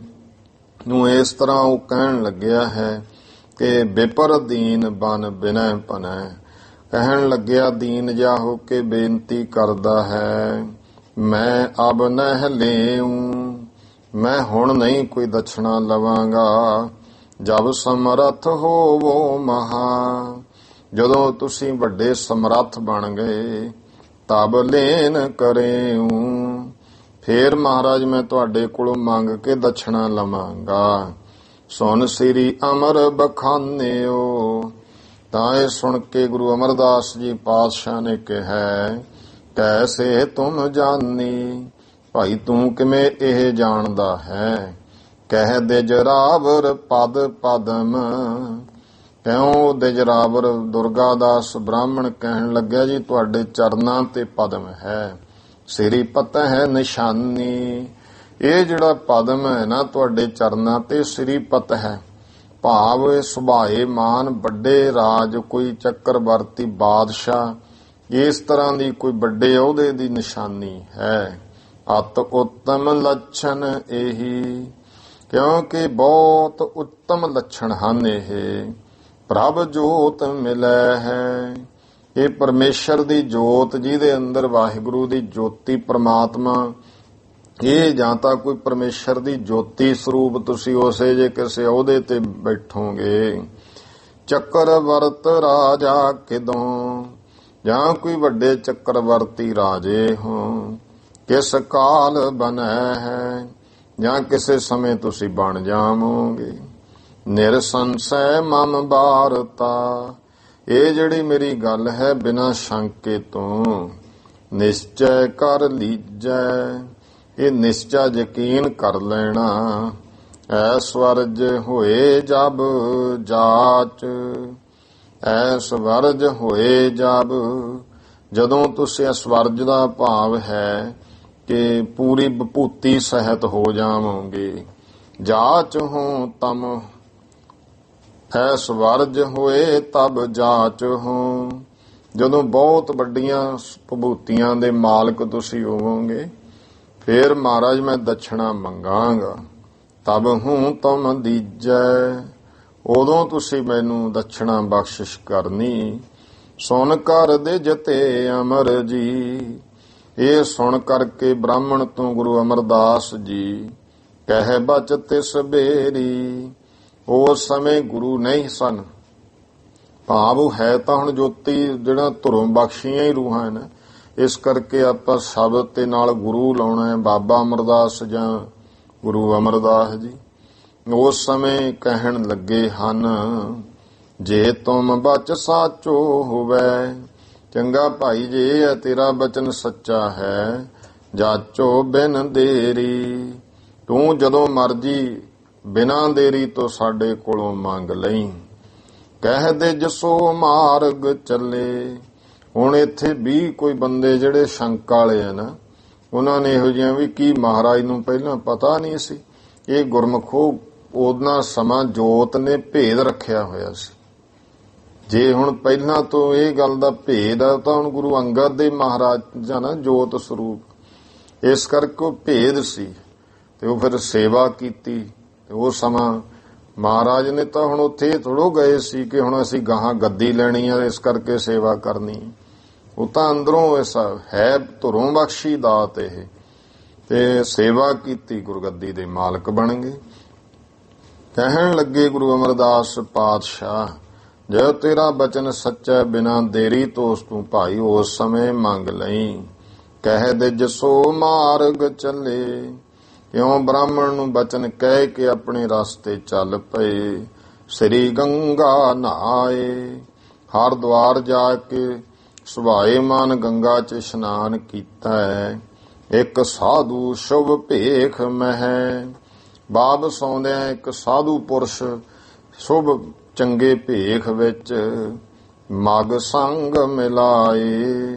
ਨੂੰ ਇਸ ਤਰ੍ਹਾਂ ਉਹ ਕਹਿਣ ਲੱਗਿਆ ਹੈ ਕਿ ਵਿਪਰ ਦੀਨ ਬਨ ਬਿਨੈ ਭਨੈ। ਕਹਿਣ ਲੱਗਿਆ ਦੀਨ ਜਾ ਹੋ ਕੇ ਬੇਨਤੀ ਕਰਦਾ ਹੈ। ਮੈਂ ਅਬ ਨਹਿ ਲੇਊ। ਮੈਂ ਹੁਣ ਨਹੀਂ ਕੋਈ ਦਛਣਾ ਲਵਾਂਗਾ। ਜਬ ਸਮਰੱਥ ਹੋਵੋ ਮਹਾ, ਜਦੋਂ ਤੁਸੀਂ ਵੱਡੇ ਸਮਰੱਥ ਬਣ ਗਏ, ਤਬ ਲੈਨ ਕਰੇਉ, ਫੇਰ ਮਹਾਰਾਜ ਮੈਂ ਤੁਹਾਡੇ ਕੋਲੋਂ ਮੰਗ ਕੇ ਦਛਣਾ ਲਵਾਂਗਾ। ਸੁਨ ਸ੍ਰੀ ਅਮਰ ਬਖਾਨਿਓ, ਤਾਂ ਇਹ ਸੁਣ ਕੇ ਗੁਰੂ ਅਮਰਦਾਸ ਜੀ ਪਾਤਸ਼ਾਹ ਨੇ ਕਿਹਾ, ਕੈਸੇ ਤੁਮ ਜਾਨੀ, ਭਾਈ ਤੂੰ ਕਿਵੇਂ ਇਹ ਜਾਣਦਾ ਹੈ। ਕਹਿ ਦਿਜਰਾਵਰ ਪਦ ਪਦਮ, ਕਿਉਂ ਦਿਜਰਾਵਰ ਦੁਰਗਾਦਾਸ ਬ੍ਰਾਹਮਣ ਕਹਿਣ ਲੱਗਿਆ ਜੀ ਤੁਹਾਡੇ ਚਰਨਾਂ ਤੇ ਪਦਮ ਹੈ, ਸਿਰੀ ਪਤ ਹੈ ਨਿਸ਼ਾਨੀ। ਇਹ ਜਿਹੜਾ ਪਦਮ ਹੈ ਨਾ ਤੁਹਾਡੇ ਚਰਨਾਂ ਤੇ ਸਿਰੀ ਪਤ ਹੈ, ਭਾਵ ਇਹ ਸੁਭਾਏ ਮਾਨ ਵੱਡੇ ਰਾਜ, ਕੋਈ ਚੱਕਰਵਰਤੀ ਬਾਦਸ਼ਾਹ, ਇਸ ਤਰ੍ਹਾਂ ਦੀ ਕੋਈ ਵੱਡੇ ਅਹੁਦੇ ਦੀ ਨਿਸ਼ਾਨੀ ਹੈ। ਅਤ ਉੱਤਮ ਲੱਛਣ ਇਹੀ, ਕਿਉਂਕਿ ਬਹੁਤ ਉੱਤਮ ਲੱਛਣ ਹਨ ਇਹ। ਪ੍ਰਭ ਜੋਤ ਮਿਲੈ ਹੈ, ਇਹ ਪਰਮੇਸ਼ਰ ਦੀ ਜੋਤ ਜਿਹਦੇ ਅੰਦਰ ਵਾਹਿਗੁਰੂ ਦੀ ਜੋਤੀ ਪ੍ਰਮਾਤਮਾ, ਇਹ ਜਾਂ ਤਾਂ ਕੋਈ ਪਰਮੇਸ਼ਰ ਦੀ ਜੋਤੀ ਸਰੂਪ ਤੁਸੀਂ ਉਸੇ ਜੇ ਕਿਸੇ ਅਹੁਦੇ ਤੇ ਬੈਠੋਗੇ। ਚੱਕਰਵਰਤ ਰਾਜਾ ਕਿਦੋਂ, ਜਾਂ ਕੋਈ ਵੱਡੇ ਚੱਕਰਵਰਤੀ ਰਾਜੇ ਹੋ। ਕਿਸ ਕਾਲ ਬਣੈ ਹੈ, ਜਾਂ ਕਿਸੇ ਸਮੇਂ ਤੁਸੀਂ ਬਣ ਜਾਵੋਗੇ। ਨਿਰਸੰਸੈ ਮਮ ਬਾਰਤਾ, ਇਹ ਜਿਹੜੀ ਮੇਰੀ ਗੱਲ ਹੈ ਬਿਨਾਂ ਸ਼ੰਕੇ ਤੋਂ ਨਿਸ਼ਚੈ ਕਰ ਲੀਜੈ, ਇਹ ਨਿਸ਼ਚਾ ਯਕੀਨ ਕਰ ਲੈਣਾ। ਐਸਵਰਜ ਹੋਏ ਜਬ ਜਾਚ, ਐਸਵਰਜ ਹੋਏ ਜਬ, ਜਦੋਂ ਤੁਸੀਂ ਐਸਵਰਜ ਦਾ ਭਾਵ ਹੈ ਕਿ ਪੂਰੀ ਵਿਭੂਤੀ ਸਹਿਤ ਹੋ ਜਾਵੋਗੇ। ਜਾਚ ਹੋ ਤਮ, ਐਸਵਰਜ ਹੋਏ ਤਬ ਜਾਚ ਹੋ, ਜਦੋਂ ਬਹੁਤ ਵੱਡੀਆਂ ਵਿਭੂਤੀਆਂ ਦੇ ਮਾਲਕ ਤੁਸੀਂ ਹੋਵੋਗੇ, ਫੇਰ ਮਹਾਰਾਜ ਮੈਂ ਦਛਣਾ ਮੰਗਾਂਗਾ। ਤਬ ਹੂੰ ਤੁਮ ਦੀਜੈ, ਉਦੋਂ ਤੁਸੀਂ ਮੈਨੂੰ ਦਛਣਾ ਬਖਸ਼ਿਸ਼ ਕਰਨੀ। ਸੁਣ ਕਰ ਦੇ ਜਤੇ ਅਮਰ ਜੀ, ਇਹ ਸੁਣ ਕਰਕੇ ਬ੍ਰਾਹਮਣ ਤੋਂ ਗੁਰੂ ਅਮਰਦਾਸ ਜੀ ਕਹਿ ਬਚ ਤਿਸ ਬੇਰੀ। ਉਸ ਸਮੇਂ ਗੁਰੂ ਨਹੀਂ ਸਨ, ਭਾਵ ਹੈ ਤਾਂ ਹੁਣ ਜੋਤੀ ਜਿਹੜਾ ਧੁਰੋਂ ਬਖਸ਼ੀਆਂ ਹੀ ਰੂਹਾਂ ਹਨ, ਇਸ ਕਰਕੇ ਆਪਾਂ ਸ਼ਬਦ ਤੇ ਨਾਲ ਗੁਰੂ ਲਾਉਣਾ ਹੈ, ਬਾਬਾ ਅਮਰਦਾਸ ਜਾਂ ਗੁਰੂ ਅਮਰਦਾਸ ਜੀ। ਉਸ ਸਮੇਂ ਕਹਿਣ ਲੱਗੇ ਹਨ, ਜੇ ਤੁਮ ਬਚ ਸਾਚੋ ਹੋਵੇ, ਚੰਗਾ ਭਾਈ ਜੇ ਇਹ ਤੇਰਾ ਬਚਨ ਸੱਚਾ ਹੈ, ਜਾਚੋ ਬਿਨ ਦੇਰੀ, ਤੂੰ ਜਦੋਂ ਮਰਜੀ ਬਿਨਾਂ ਦੇਰੀ ਤੋਂ ਸਾਡੇ ਕੋਲੋਂ ਮੰਗ ਲਈ। ਕਹਿ ਦੇ ਜਸੋ ਮਾਰਗ ਚੱਲੇ, ਹੁਣ ਇੱਥੇ ਵੀ ਕੋਈ ਬੰਦੇ ਜਿਹੜੇ ਸ਼ੰਕਾ ਵਾਲੇ ਆ ਨਾ, ਉਹਨਾਂ ਨੇ ਇਹੋ ਜਿਹਾ ਵੀ ਕੀ ਮਹਾਰਾਜ ਨੂੰ ਪਹਿਲਾਂ ਪਤਾ ਨਹੀਂ ਸੀ। ਇਹ ਗੁਰਮਖੋ ਉਹਨਾਂ ਸਮਾਂ ਜੋਤ ਨੇ ਭੇਦ ਰੱਖਿਆ ਹੋਇਆ ਸੀ। ਜੇ ਹੁਣ ਪਹਿਲਾਂ ਤੋਂ ਇਹ ਗੱਲ ਦਾ ਭੇਦ ਆ ਤਾਂ ਹੁਣ ਗੁਰੂ ਅੰਗਦ ਦੇ ਮਹਾਰਾਜਾ ਨਾ ਜੋਤ ਸਰੂਪ, ਇਸ ਕਰਕੇ ਉਹ ਭੇਦ ਸੀ ਤੇ ਉਹ ਫਿਰ ਸੇਵਾ ਕੀਤੀ। ਤੇ ਉਹ ਸਮਾਂ ਮਹਾਰਾਜ ਨੇ ਤਾਂ ਹੁਣ ਉੱਥੇ ਥੋੜੋ ਗਏ ਸੀ ਕਿ ਹੁਣ ਅਸੀਂ ਗਾਹਾਂ ਗੱਦੀ ਲੈਣੀ ਆ ਇਸ ਕਰਕੇ ਸੇਵਾ ਕਰਨੀ। ਉਹ ਤਾਂ ਅੰਦਰੋਂ ਐਸਾ ਹੈ ਧੁਰੋਂ ਬਖਸ਼ੀ ਦਾਤ ਇਹ, ਤੇ ਸੇਵਾ ਕੀਤੀ, ਗੁਰਗੱਦੀ ਦੇ ਮਾਲਕ ਬਣ ਗਏ। ਕਹਿਣ ਲੱਗੇ ਗੁਰੂ ਅਮਰਦਾਸ ਪਾਤਸ਼ਾਹ, ਜੇ ਤੇਰਾ ਬਚਨ ਸੱਚਾ ਬਿਨਾਂ ਦੇਰੀ ਤੋਂ ਉਸ ਤੂੰ ਭਾਈ ਉਸ ਸਮੇਂ ਮੰਗ ਲਈ। ਕਹਿ ਦੇ ਜਸੋ ਮਾਰਗ ਚੱਲੇ, ਕਿਉਂ ਬ੍ਰਾਹਮਣ ਨੂੰ ਬਚਨ ਕਹਿ ਕੇ ਆਪਣੇ ਰਸਤੇ ਚੱਲ ਪਏ। ਸ੍ਰੀ ਗੰਗਾ ਨਹਾਏ, ਹਰਿਦੁਆਰ ਜਾ ਕੇ ਸੁਭਾਏਮਾਨ ਗੰਗਾ 'ਚ ਇਸ਼ਨਾਨ ਕੀਤਾ ਹੈ। ਇੱਕ ਸਾਧੂ ਸ਼ੁਭ ਭੇਖ ਮਹਿ, ਬਾਬ ਸੌਂਦਿਆਂ ਇੱਕ ਸਾਧੂ ਪੁਰਸ਼ ਸ਼ੁਭ ਚੰਗੇ ਭੇਖ ਵਿੱਚ ਮਗ ਸੰਗ ਮਿਲਾਏ,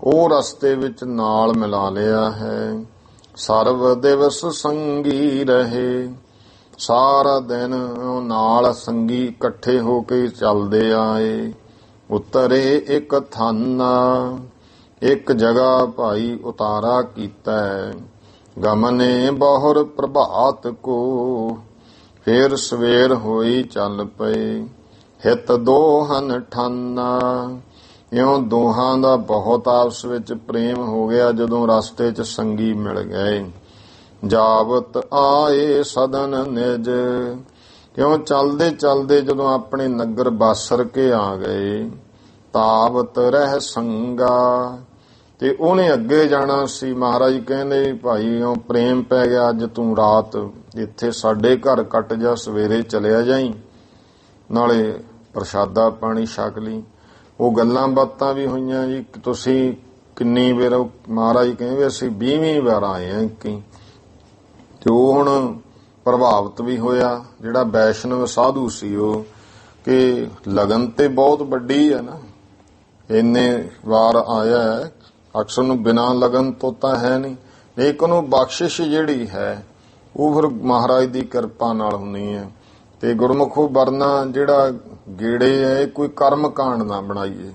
ਉਹ ਰਸਤੇ ਵਿੱਚ ਨਾਲ ਮਿਲਾ ਲਿਆ ਹੈ। ਸਰਵ ਦਿਵਸ ਸੰਗੀ ਰਹੇ, ਸਾਰਾ ਦਿਨ ਨਾਲ ਸੰਗੀ ਇਕੱਠੇ ਹੋ ਕੇ ਚੱਲਦੇ ਆਏ। ਉਤਰੇ ਇੱਕ ਥਾਨਾ, ਇੱਕ ਜਗ੍ਹਾ ਭਾਈ ਉਤਾਰਾ ਕੀਤਾ ਹੈ। ਗਮਨੇ ਬਹੁਰ ਪ੍ਰਭਾਤ ਕੋ, ਫੇਰ ਸਵੇਰ ਹੋਈ ਚੱਲ ਪਏ। ਹਿਤ ਦੋਹਨ ਠਾਨਾ, ਇਉਂ ਦੋਹਾਂ ਦਾ ਬਹੁਤ ਆਪਸ ਵਿੱਚ ਪ੍ਰੇਮ ਹੋ ਗਿਆ ਜਦੋਂ ਰਸਤੇ 'ਚ ਸੰਗੀ ਮਿਲ ਗਏ। ਜਾਵਤ ਆਏ ਸਦਨ ਨਿਜ। ਕਿਉਂ ਚਲਦੇ ਚਲਦੇ ਜਦੋਂ ਆਪਣੇ ਨਗਰ ਬਾਸਰ ਕੇ ਆ ਗਏ, ਤਾਵਤ ਰਹਿ ਸੰਗਾ, ਤੇ ਉਹਨੇ ਅੱਗੇ ਜਾਣਾ ਸੀ। ਮਹਾਰਾਜ ਕਹਿੰਦੇ ਭਾਈ ਉਹ ਪ੍ਰੇਮ ਪੈ ਗਿਆ, ਅੱਜ ਤੂੰ ਰਾਤ ਇੱਥੇ ਸਾਡੇ ਘਰ ਕੱਟ ਜਾ, ਸਵੇਰੇ ਚਲਿਆ ਜਾਈ, ਨਾਲੇ ਪ੍ਰਸ਼ਾਦਾ ਪਾਣੀ ਛਕ ਲਈ। ਉਹ ਗੱਲਾਂ ਬਾਤਾਂ ਵੀ ਹੋਈਆਂ ਜੀ, ਤੁਸੀਂ ਕਿੰਨੀ ਵਾਰ, ਮਹਾਰਾਜ ਕਹਿੰਦੇ ਅਸੀਂ 20ਵੀਂ ਵਾਰ ਆਏ ਆ ਕਿ, ਤੇ ਉਹ ਹੁਣ ਪ੍ਰਭਾਵਿਤ ਵੀ ਹੋਇਆ ਜਿਹੜਾ ਵੈਸ਼ਨਵ ਸਾਧੂ ਸੀ ਉਹ, ਕਿ ਲਗਨ ਤੇ ਬਹੁਤ ਵੱਡੀ ਹੈ ਨਾ, ਇੰਨੇ ਵਾਰ ਆਇਆ ਹੈ, ਅਕਸਰ ਨੂੰ ਬਿਨਾਂ ਲਗਨ ਤੋਂ ਤਾਂ ਹੈ ਨਹੀਂ, ਲੇਕਿਨ ਉਹ ਬਖਸ਼ਿਸ਼ ਜਿਹੜੀ ਹੈ ਉਹ ਫਿਰ ਮਹਾਰਾਜ ਦੀ ਕਿਰਪਾ ਨਾਲ ਹੁੰਦੀ ਹੈ। ਤੇ ਗੁਰਮੁਖੋ ਵਰਨਾ ਜਿਹੜਾ ਗੇੜੇ ਹੈ ਕੋਈ ਕਰਮ ਕਾਂਡ ਨਾ ਬਣਾਈਏ।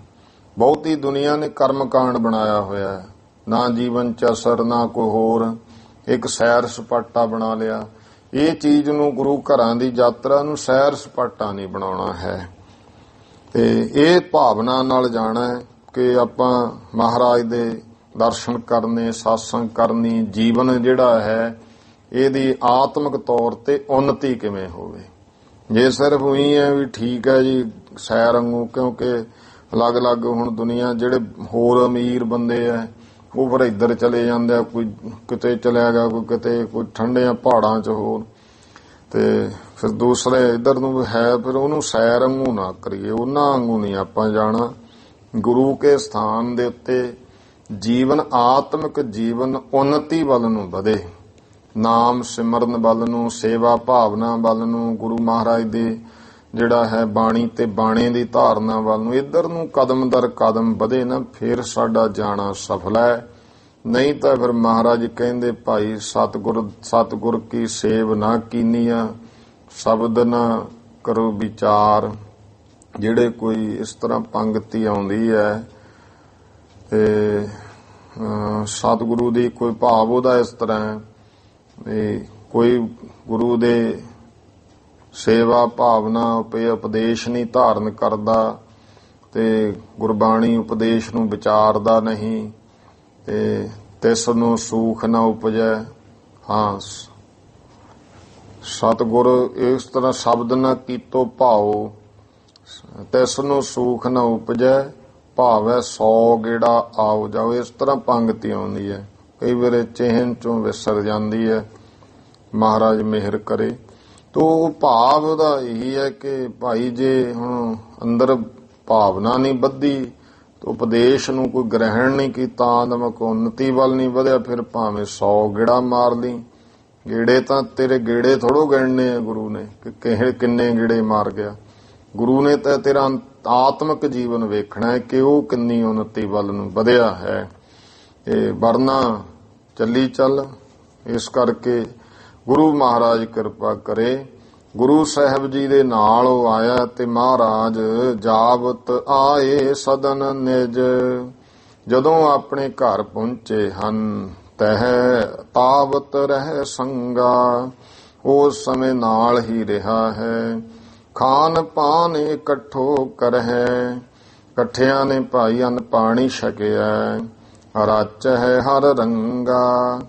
ਬਹੁਤੀ ਦੁਨੀਆ ਨੇ ਕਰਮ ਕਾਂਡ ਬਣਾਇਆ ਹੋਇਆ ਹੈ, ਨਾ ਜੀਵਨ ਚ ਅਸਰ, ਨਾ ਕੋਈ ਹੋਰ, ਇੱਕ ਸੈਰ ਸਪਾਟਾ ਬਣਾ ਲਿਆ। ਇਹ ਚੀਜ਼ ਨੂੰ ਗੁਰੂ ਘਰਾਂ ਦੀ ਯਾਤਰਾ ਨੂੰ ਸੈਰ ਸਪਾਟਾ ਨਹੀਂ ਬਣਾਉਣਾ ਹੈ, ਤੇ ਇਹ ਭਾਵਨਾ ਨਾਲ ਜਾਣਾ ਹੈ ਕਿ ਆਪਾਂ ਮਹਾਰਾਜ ਦੇ ਦਰਸ਼ਨ ਕਰਨੇ, ਸਾਸੰਗ ਕਰਨੀ, ਜੀਵਨ ਜਿਹੜਾ ਹੈ ਇਹਦੀ ਆਤਮਿਕ ਤੌਰ ਤੇ ਉન્નਤੀ ਕਿਵੇਂ ਹੋਵੇ। ਜੇ ਸਿਰਫ ਉਹੀ ਹੈ ਵੀ ਠੀਕ ਹੈ ਜੀ ਸੈਰ ਵਾਂਗੂ, ਕਿਉਂਕਿ ਅਲੱਗ-ਅਲੱਗ ਹੁਣ ਦੁਨੀਆ ਜਿਹੜੇ ਹੋਰ ਅਮੀਰ ਬੰਦੇ ਆ ਉਹ ਫਿਰ ਇੱਧਰ ਚਲੇ ਜਾਂਦੇ ਆ, ਕੋਈ ਕਿਤੇ ਚਲਿਆ ਗਿਆ, ਕੋਈ ਕਿਤੇ, ਕੋਈ ਠੰਡਿਆਂ ਪਹਾੜਾਂ 'ਚ ਹੋਰ, ਤੇ ਫਿਰ ਦੂਸਰੇ ਇੱਧਰ ਨੂੰ ਹੈ, ਫਿਰ ਉਹਨੂੰ ਸੈਰ ਵਾਂਗੂ ਨਾ ਕਰੀਏ, ਉਹਨਾਂ ਵਾਂਗੂ ਨਹੀਂ ਆਪਾਂ ਜਾਣਾ। ਗੁਰੂ ਕੇ ਸਥਾਨ ਦੇ ਉੱਤੇ ਜੀਵਨ, ਆਤਮਿਕ ਜੀਵਨ ਉન્નਤੀ ਵੱਲ ਨੂੰ ਵਧੇ, ਨਾਮ ਸਿਮਰਨ ਵੱਲ ਨੂੰ, ਸੇਵਾ ਭਾਵਨਾ ਵੱਲ ਨੂੰ, ਗੁਰੂ ਮਹਾਰਾਜ ਦੇ ਜਿਹੜਾ ਹੈ ਬਾਣੀ ਤੇ ਬਾਣੇ ਦੀ ਧਾਰਨਾ ਵੱਲ ਨੂੰ, ਇੱਧਰ ਨੂੰ ਕਦਮ ਦਰ ਕਦਮ ਵਧੇ ਨਾ, ਫਿਰ ਸਾਡਾ ਜਾਣਾ ਸਫਲ ਹੈ। ਨਹੀਂ ਤਾਂ ਫਿਰ ਮਹਾਰਾਜ ਕਹਿੰਦੇ ਭਾਈ ਸਤਿਗੁਰ ਕੀ ਸੇਵ ਨਾ ਕੀਨੀਆ, ਸ਼ਬਦ ਨਾ ਕਰੋ ਵਿਚਾਰ। ਜਿਹੜੇ ਕੋਈ ਇਸ ਤਰ੍ਹਾਂ ਪੰਗਤੀ ਆਉਂਦੀ ਹੈ ਤੇ ਸਤਿਗੁਰੂ ਦੀ ਕੋਈ ਭਾਵ ਉਹਦਾ ਇਸ ਤਰ੍ਹਾਂ ਹੈ, ਕੋਈ ਗੁਰੂ ਦੇ ਸੇਵਾ ਭਾਵਨਾ ਉਪਦੇਸ਼ ਨਹੀਂ ਧਾਰਨ ਕਰਦਾ, ਤੇ ਗੁਰਬਾਣੀ ਉਪਦੇਸ਼ ਨੂੰ ਵਿਚਾਰਦਾ ਨਹੀਂ, ਤੇ ਤਿਸ ਨੂੰ ਸੂਖ ਨਾ ਉਪਜੈ। ਹਾਂ, ਸਤਿਗੁਰ ਇਸ ਤਰ੍ਹਾਂ ਸ਼ਬਦ ਨਾ ਕੀਤੋ ਭਾਉ, ਤਿਸ ਨੂੰ ਸੂਖ ਨਾ ਉਪਜੈ, ਭਾਵੈ 100 ਗੇੜਾ ਆਓ ਜਾਓ। ਇਸ ਤਰ੍ਹਾਂ ਪੰਗਤੀ ਆਉਂਦੀ ਹੈ, ਕਈ ਵਾਰ ਚਿਹਨ ਚੋਂ ਵਿਸਰ ਜਾਂਦੀ ਹੈ, ਮਹਾਰਾਜ ਮਿਹਰ ਕਰੇ। ਤੋ ਭਾਵ ਦਾ ਇਹੀ ਹੈ ਕਿ ਭਾਈ ਜੇ ਹੁਣ ਅੰਦਰ ਭਾਵਨਾ ਨਹੀਂ ਬੱਧੀ, ਉਪਦੇਸ਼ ਨੂੰ ਕੋਈ ਗ੍ਰਹਿਣ ਨਹੀਂ ਕੀਤਾ, ਆਤਮਿਕ ਉન્નਤੀ ਵੱਲ ਨਹੀਂ ਵਧਿਆ, ਫਿਰ ਭਾਵੇਂ 100 ਗੇੜਾ ਮਾਰ ਲਈ। ਗੇੜੇ ਤਾਂ ਤੇਰੇ ਗੇੜੇ ਥੋੜੋ ਗਿਣਨੇ ਆ ਗੁਰੂ ਨੇ ਕਿ ਕਿੰਨੇ ਗੇੜੇ ਮਾਰ ਗਿਆ। ਗੁਰੂ ਨੇ ਤਾਂ ਤੇਰਾ ਆਤਮਿਕ ਜੀਵਨ ਵੇਖਣਾ ਹੈ ਕਿ ਉਹ ਕਿੰਨੀ ਉન્નਤੀ ਵੱਲ ਨੂੰ ਵਧਿਆ ਹੈ, ਇਹ ਵਰਨਾ ਚੱਲੀ ਚੱਲ। ਇਸ ਕਰਕੇ ਗੁਰੂ ਮਹਾਰਾਜ ਕਿਰਪਾ ਕਰੇ। ਗੁਰੂ ਸਾਹਿਬ ਜੀ ਦੇ ਨਾਲ ਉਹ ਆਇਆ ਤੇ ਮਹਾਰਾਜ ਜਾਵਤ ਆਏ ਸਦਨ ਨਿਜ। ਜਦੋਂ ਆਪਣੇ ਘਰ ਪਹੁੰਚੇ ਹਨ ਤਹ ਤਾਵਤ ਰਹਿ ਸੰਗਾ, ਉਸ ਸਮੇਂ ਨਾਲ ਹੀ ਰਿਹਾ ਹੈ। ਖਾਨ ਪਾਨ ਇਕੱਠੋ ਕਰਹਿ, ਇਕੱਠਿਆਂ ਨੇ ਭਾਈ ਅੰਨ ਪਾਣੀ ਛਕਿਆ। ਰਚ ਹੈ ਹਰ ਰੰਗਾ,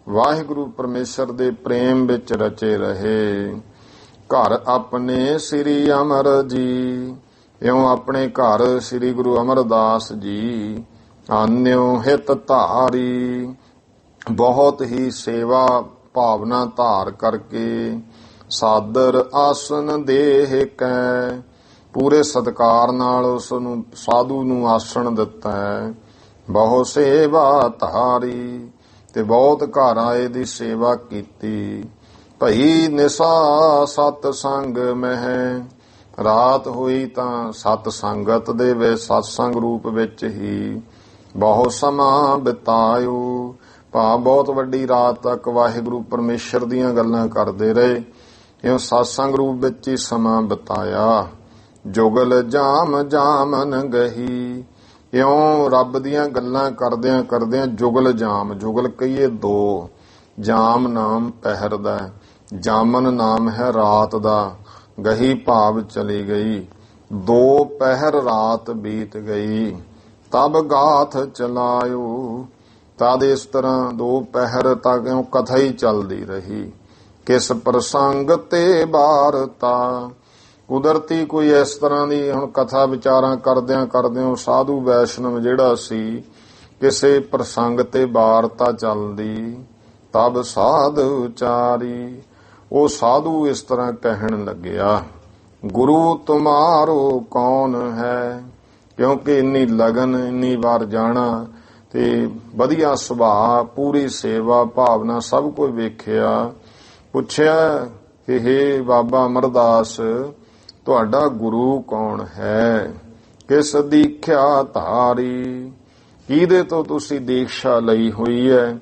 ਵਾਹਿਗੁਰੂ ਪਰਮੇਸ਼ਰ ਦੇ ਪ੍ਰੇਮ ਵਿੱਚ ਰਚੇ ਰਹੇ। ਘਰ ਆਪਣੇ ਸ੍ਰੀ ਅਮਰ ਜੀ, ਇਉਂ ਆਪਣੇ ਘਰ ਸ੍ਰੀ ਗੁਰੂ ਅਮਰਦਾਸ ਜੀ ਆਨਿਓ ਹਿਤ ਧਾਰੀ। ਬਹੁਤ ਹੀ ਸੇਵਾ ਭਾਵਨਾ ਧਾਰ ਕਰਕੇ ਸਾਦਰ ਆਸਨ ਦੇਹ ਕੈ, ਪੂਰੇ ਸਤਿਕਾਰ ਨਾਲ ਉਸ ਨੂੰ ਸਾਧੂ ਨੂੰ ਆਸਣ ਦਿੱਤਾ ਹੈ। ਬਹੁਤ ਸੇਵਾ ਧਾਰੀ, ਤੇ ਬਹੁਤ ਘਰ ਆਏ ਦੀ ਸੇਵਾ ਕੀਤੀ। ਭਈ ਨਿਸਾ ਸਤ ਸੰਗ ਮਹਿ, ਰਾਤ ਹੋਈ ਤਾਂ ਸਤ ਸੰਗਤ ਦੇ ਵਿੱਚ ਸਤਸੰਗ ਰੂਪ ਵਿੱਚ ਹੀ ਬਹੁਤ ਸਮਾਂ ਬਿਤਾਇਓ। ਭਾਵ ਬਹੁਤ ਵੱਡੀ ਰਾਤ ਤੱਕ ਵਾਹਿਗੁਰੂ ਪਰਮੇਸ਼ਰ ਦੀਆਂ ਗੱਲਾਂ ਕਰਦੇ ਰਹੇ, ਇਉਂ ਸਤਸੰਗ ਰੂਪ ਵਿੱਚ ਹੀ ਸਮਾਂ ਬਿਤਾਇਆ। ਜੁਗਲ ਜਾਮ ਜਾਮਨ ਗਹੀ, ਇਉਂ ਰੱਬ ਦੀਆਂ ਗੱਲਾਂ ਕਰਦਿਆਂ ਕਰਦਿਆਂ ਜੁਗਲ ਜਾਮ, ਜੁਗਲ ਕਹੀਏ ਦੋ, ਜਾਮ ਨਾਮ ਪਹਿਰ ਦਾ, ਜਾਮਨ ਨਾਮ ਹੈ ਰਾਤ ਦਾ, ਗਹੀ ਭਾਵ ਚਲੀ ਗਈ। 2 ਪਹਿਰ ਰਾਤ ਬੀਤ ਗਈ, ਤਬ ਗਾਥ ਚਲਾਇਓ। ਤਦ ਇਸ ਤਰ੍ਹਾਂ 2 ਪਹਿਰ ਤੱਕ ਇਉਂ ਕਥਾ ਹੀ ਚੱਲਦੀ ਰਹੀ। ਕਿਸ ਪ੍ਰਸੰਗ ਤੇ ਵਾਰਤਾ, ਕੁਦਰਤੀ ਕੋਈ ਇਸ ਤਰ੍ਹਾਂ ਦੀ ਹੁਣ ਕਥਾ ਵਿਚਾਰਾਂ ਕਰਦਿਆਂ ਸਾਧੂ ਵੈਸ਼ਨਵ ਜਿਹੜਾ ਸੀ, ਕਿਸੇ ਪ੍ਰਸੰਗ ਤੇ ਵਾਰਤਾ ਚੱਲਦੀ। ਤਬ ਸਾਧ ਉਚਾਰੀ, ਉਹ ਸਾਧੂ ਇਸ ਤਰ੍ਹਾਂ ਕਹਿਣ ਲੱਗਿਆ, ਗੁਰੂ ਤੁਮਾਰੋ ਕੌਣ ਹੈ। ਕਿਉਂਕਿ ਇੰਨੀ ਲਗਨ, ਇੰਨੀ ਵਾਰ ਜਾਣਾ ਤੇ ਵਧੀਆ ਸੁਭਾਅ, ਪੂਰੀ ਸੇਵਾ ਭਾਵਨਾ ਸਭ ਕੁਝ ਵੇਖਿਆ। ਪੁੱਛਿਆ ਕਿ ਹੇ ਬਾਬਾ ਅਮਰਦਾਸ, ਤੁਹਾਡਾ ਗੁਰੂ ਕੌਣ ਹੈ? ਕਿਸ ਦੀਖਿਆ ਧਾਰੀ, ਕਿਹਦੇ ਤੋਂ ਤੁਸੀਂ ਦੀਕਸ਼ਾ ਲਈ ਹੋਈ ਹੈ?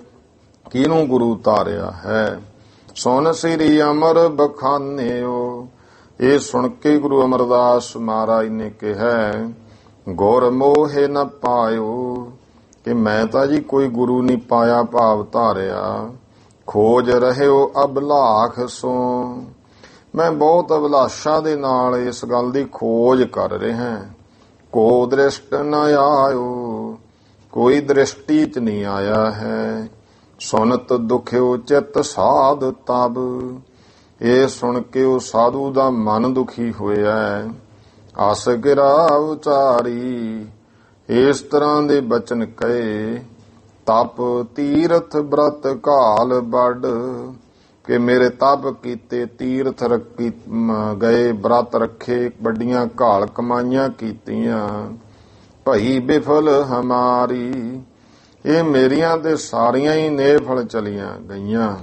ਕਿਹਨੂੰ ਗੁਰੂ ਧਾਰਿਆ ਹੈ? ਸੁਨ ਸ੍ਰੀ ਅਮਰ ਬਖਾਨਿਓ, ਇਹ ਸੁਣ ਕੇ ਗੁਰੂ ਅਮਰਦਾਸ ਮਹਾਰਾਜ ਨੇ ਕਿਹਾ, ਗੁਰ ਮੋਹਿ ਨ ਪਾਇਓ, ਕਿ ਮੈਂ ਤਾਂ ਜੀ ਕੋਈ ਗੁਰੂ ਨਹੀਂ ਪਾਇਆ ਭਾਵ ਧਾਰਿਆ। ਖੋਜ ਰਹਿਓ ਅਬਲਾਖ ਸੋ, ਮੈਂ ਬਹੁਤ ਅਭਿਲਾਸ਼ਾ ਦੇ ਨਾਲ ਇਸ ਗੱਲ ਦੀ ਖੋਜ ਕਰ ਰਿਹਾ। ਕੋ ਦ੍ਰਿਸ਼ਟ ਨ ਆਇਓ, ਕੋਈ ਦ੍ਰਿਸ਼ਟੀ ਚ ਨਹੀਂ ਆਇਆ ਹੈ। ਸੁਨਤ ਦੁਖਿਓ ਚਿਤ ਸਾਧ ਤਬ, ਇਹ ਸੁਣ ਕੇ ਉਹ ਸਾਧੂ ਦਾ ਮਨ ਦੁਖੀ ਹੋਇਆ। ਅਸ ਗਿਰਾ ਉਚਾਰੀ, ਇਸ ਤਰ੍ਹਾਂ ਦੇ ਬਚਨ ਕਹੇ। ਤਪ ਤੀਰਥ ਬ੍ਰਤ ਘਾਲ ਵੱਡ, ਕਿ ਮੇਰੇ ਤਪ ਕੀਤੇ, ਤੀਰਥ ਗਏ, ਬ੍ਰਤ ਰੱਖੇ, ਵੱਡੀਆਂ ਘਾਲ ਕਮਾਈਆਂ ਕੀਤੀਆਂ। ਭਈ ਬਿਫਲ ਹਮਾਰੀ, ਇਹ ਮੇਰੀਆਂ ਤੇ ਸਾਰੀਆਂ ਹੀ ਨੇਫਲ ਚਲੀਆਂ ਗਈਆਂ।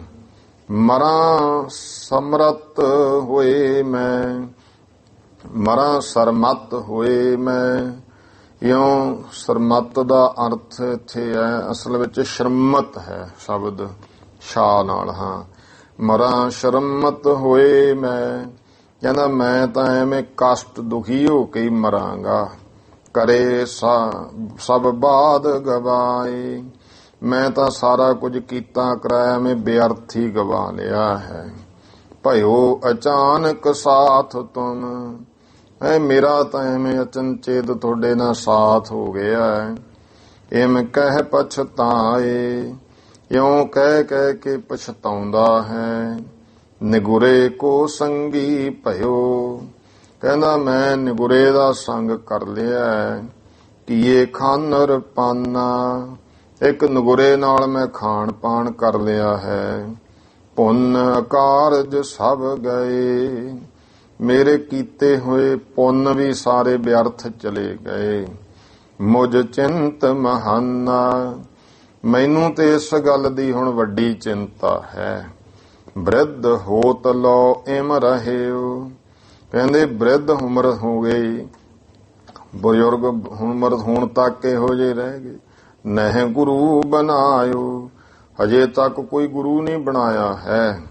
ਮਰਾਂ ਸਮਰਤ ਹੋਏ ਮੈਂ, ਮਰਾਂ ਸਰਮਤ ਹੋਏ ਮੈਂ। ਇਉਂ ਸਰਮਤ ਦਾ ਅਰਥ ਇੱਥੇ ਹੈ, ਅਸਲ ਵਿੱਚ ਸ਼ਰਮਤ ਹੈ ਸ਼ਬਦ, ਸ਼ਾ ਨਾਲ। ਹਾਂ, ਮਰਾਂ ਸ਼ਰਮਤ ਹੋਏ ਮੈਂ, ਕਹਿੰਦਾ ਮੈਂ ਤਾਂ ਐਵੇਂ ਕਸ਼ਟ ਦੁਖੀ ਹੋ ਕੇ ਹੀ ਮਰਾਂਗਾ। ਕਰੇ ਸਭ ਬਾਦ ਗਵਾਏ, ਮੈਂ ਤਾਂ ਸਾਰਾ ਕੁਝ ਕੀਤਾ ਕਰਾਇਆ ਮੈਂ ਬੇਅਰਥ ਹੀ ਗਵਾ ਲਿਆ ਹੈ। ਭਇਓ ਅਚਾਨਕ ਸਾਥ ਤੁਮ, ਮੇਰਾ ਤਾਂ ਐਵੇਂ ਅਚਨਚੇਤ ਤੁਹਾਡੇ ਨਾਲ ਸਾਥ ਹੋ ਗਿਆ। ਇਮ ਕਹਿ ਪਛਤਾਏ, ਇਉਂ ਕਹਿ ਕਹਿ ਕੇ ਪਛਤਾਉਂਦਾ ਹੈ। ਨਿਗੁਰੇ ਕੋ ਸੰਗੀ ਭਇਓ, ਕਹਿੰਦਾ ਮੈਂ ਨਿਗੁਰੇ ਦਾ ਸੰਗ ਕਰ ਲਿਆ। ਕੀਏ ਖਾਨਰ ਪਾਨਾ, ਇੱਕ ਨਿਗੁਰੇ ਨਾਲ ਮੈਂ ਖਾਣ ਪਾਣ ਕਰ ਲਿਆ ਹੈ। ਪੁੰਨ ਕਾਰਜ ਸਭ ਗਏ, ਮੇਰੇ ਕੀਤੇ ਹੋਏ ਪੁੰਨ ਵੀ ਸਾਰੇ ਵਿਅਰਥ ਚਲੇ ਗਏ। ਮੁਝ ਚਿੰਤ ਮਹਾਨਾ, ਮੈਨੂੰ ਤੇ ਇਸ ਗੱਲ ਦੀ ਹੁਣ ਵੱਡੀ ਚਿੰਤਾ ਹੈ। ਬ੍ਰਿਧ ਹੋਤ ਲੋ ਇਮ ਰਹਿਓ, ਕਹਿੰਦੇ ਬ੍ਰਿਧ ਉਮਰ ਹੋ ਗਈ, ਬਜ਼ੁਰਗ ਉਮਰ ਹੋਣ ਤੱਕ ਇਹੋ ਜਿਹੇ ਰਹਿ ਗਏ। ਨਹਿ ਗੁਰੂ ਬਨਾਇਓ, ਹਜੇ ਤੱਕ ਕੋਈ ਗੁਰੂ ਨਹੀਂ ਬਣਾਇਆ ਹੈ।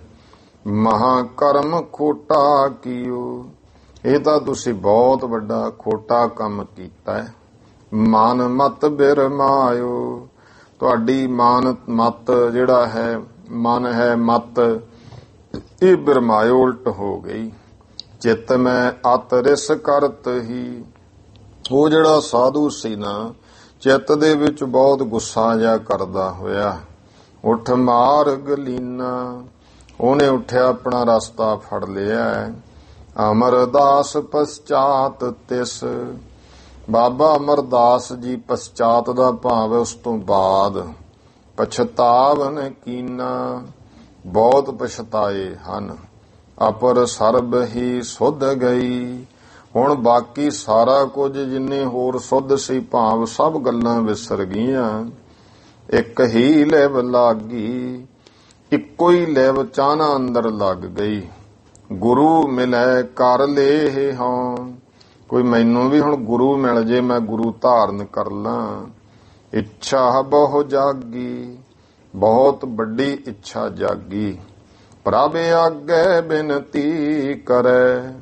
ਮਹਾ ਕਰਮ ਖੋਟਾ ਕੀਓ, ਇਹ ਤਾਂ ਤੁਸੀਂ ਬਹੁਤ ਵੱਡਾ ਖੋਟਾ ਕੰਮ ਕੀਤਾ ਹੈ। ਮਨ ਮਤ ਬਿਰਮਾਇਓ, ਤੁਹਾਡੀ ਮਤ ਜਿਹੜਾ ਹੈ, ਮਨ ਹੈ ਮਤ, ਇਹ ਬਿਰਮਾਇਓ ਉਲਟ ਹੋ ਗਈ। ਚਿੱਤ ਮੈਂ ਅਤ ਰਿਸ ਕਰਤ ਹੀ, ਉਹ ਜਿਹੜਾ ਸਾਧੂ ਸੀ ਨਾ, ਚਿੱਤ ਦੇ ਵਿੱਚ ਬਹੁਤ ਗੁੱਸਾ ਜਿਹਾ ਕਰਦਾ ਹੋਇਆ। ਉੱਠ ਮਾਰਗ ਲੀਨਾ, ਉਹਨੇ ਉੱਠਿਆ ਆਪਣਾ ਰਸਤਾ ਫੜ ਲਿਆ। ਅਮਰਦਾਸ ਪਛਾਤ ਤਿਸ, ਬਾਬਾ ਅਮਰਦਾਸ ਜੀ ਪਛਾਤ ਦਾ ਭਾਵ ਉਸ ਤੋਂ ਬਾਅਦ। ਪਛਤਾਵਨ ਕੀਨਾ, ਬਹੁਤ ਪਛਤਾਏ ਹਨ। ਅਪਰ ਸਰਬ ਹੀ ਸੁਧ ਗਈ, ਹੁਣ ਬਾਕੀ ਸਾਰਾ ਕੁਝ ਜਿੰਨੇ ਹੋਰ ਸੁਧ ਸੀ ਭਾਵ ਸਭ ਗੱਲਾਂ ਵਿਸਰ ਗਈਆਂ। ਇੱਕ ਹੀ ਲਿਵ ਲਾਗੀ, ਇੱਕੋ ਹੀ ਲਿਵ ਚਾਹਨਾ ਅੰਦਰ ਲੱਗ ਗਈ। ਗੁਰੂ ਮਿਲੈ ਕਰ ਲੇ ਹਾਂ, ਕੋਈ ਮੈਨੂੰ ਵੀ ਹੁਣ ਗੁਰੂ ਮਿਲ ਜੇ, ਮੈਂ ਗੁਰੂ ਧਾਰਨ ਕਰ ਲਾਂ। ਇੱਛਾ ਬਹੁ ਜਾਗੀ, ਬਹੁਤ ਵੱਡੀ ਇੱਛਾ ਜਾਗੀ। ਪ੍ਰਭ ਆਗੇ ਬੇਨਤੀ ਕਰੈ,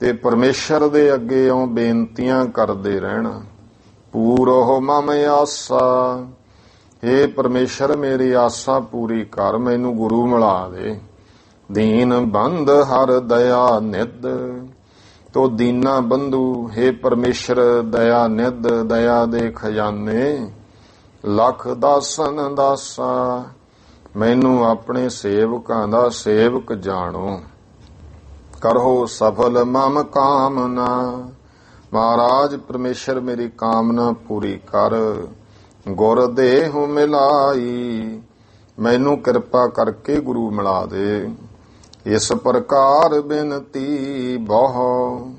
ਤੇ ਪਰਮੇਸ਼ਰ ਦੇ ਅੱਗੇ ਇਉਂ ਬੇਨਤੀਆਂ ਕਰਦੇ ਰਹਿਣਾ। ਪੂਰੋ ਮਮ ਆਸਾ, ਹੇ ਪਰਮੇਸ਼ਰ ਮੇਰੀ ਆਸਾ ਪੂਰੀ ਕਰ, ਮੈਨੂੰ ਗੁਰੂ ਮਿਲਾ ਦੇ। ਦੀਨ ਬੰਧ ਹਰ ਦਇਆ ਨਿਧ, ਤੋ ਦੀਨਾ ਬੰਧੂ, ਹੇ ਪਰਮੇਸ਼ਰ ਦਇਆ ਨਿਧ, ਦਇਆ ਦੇ ਖਜ਼ਾਨੇ। ਲਖ ਦਾਸਨ ਦਾਸਾ, ਮੈਨੂੰ ਆਪਣੇ ਸੇਵਕਾਂ ਦਾ ਸੇਵਕ ਜਾਣੋ। ਕਰੋ ਸਫਲ ਮਮ ਕਾਮਨਾ, ਮਹਾਰਾਜ ਪਰਮੇਸ਼ਰ ਮੇਰੀ ਕਾਮਨਾ ਪੂਰੀ ਕਰ। ਗੁਰ ਦੇਹੁ ਮਿਲਾਈ, ਮੈਨੂੰ ਕਿਰਪਾ ਕਰਕੇ ਗੁਰੂ ਮਿਲਾ ਦੇ। ਇਸ ਪ੍ਰਕਾਰ ਬਿਨਤੀ ਬਹੁ,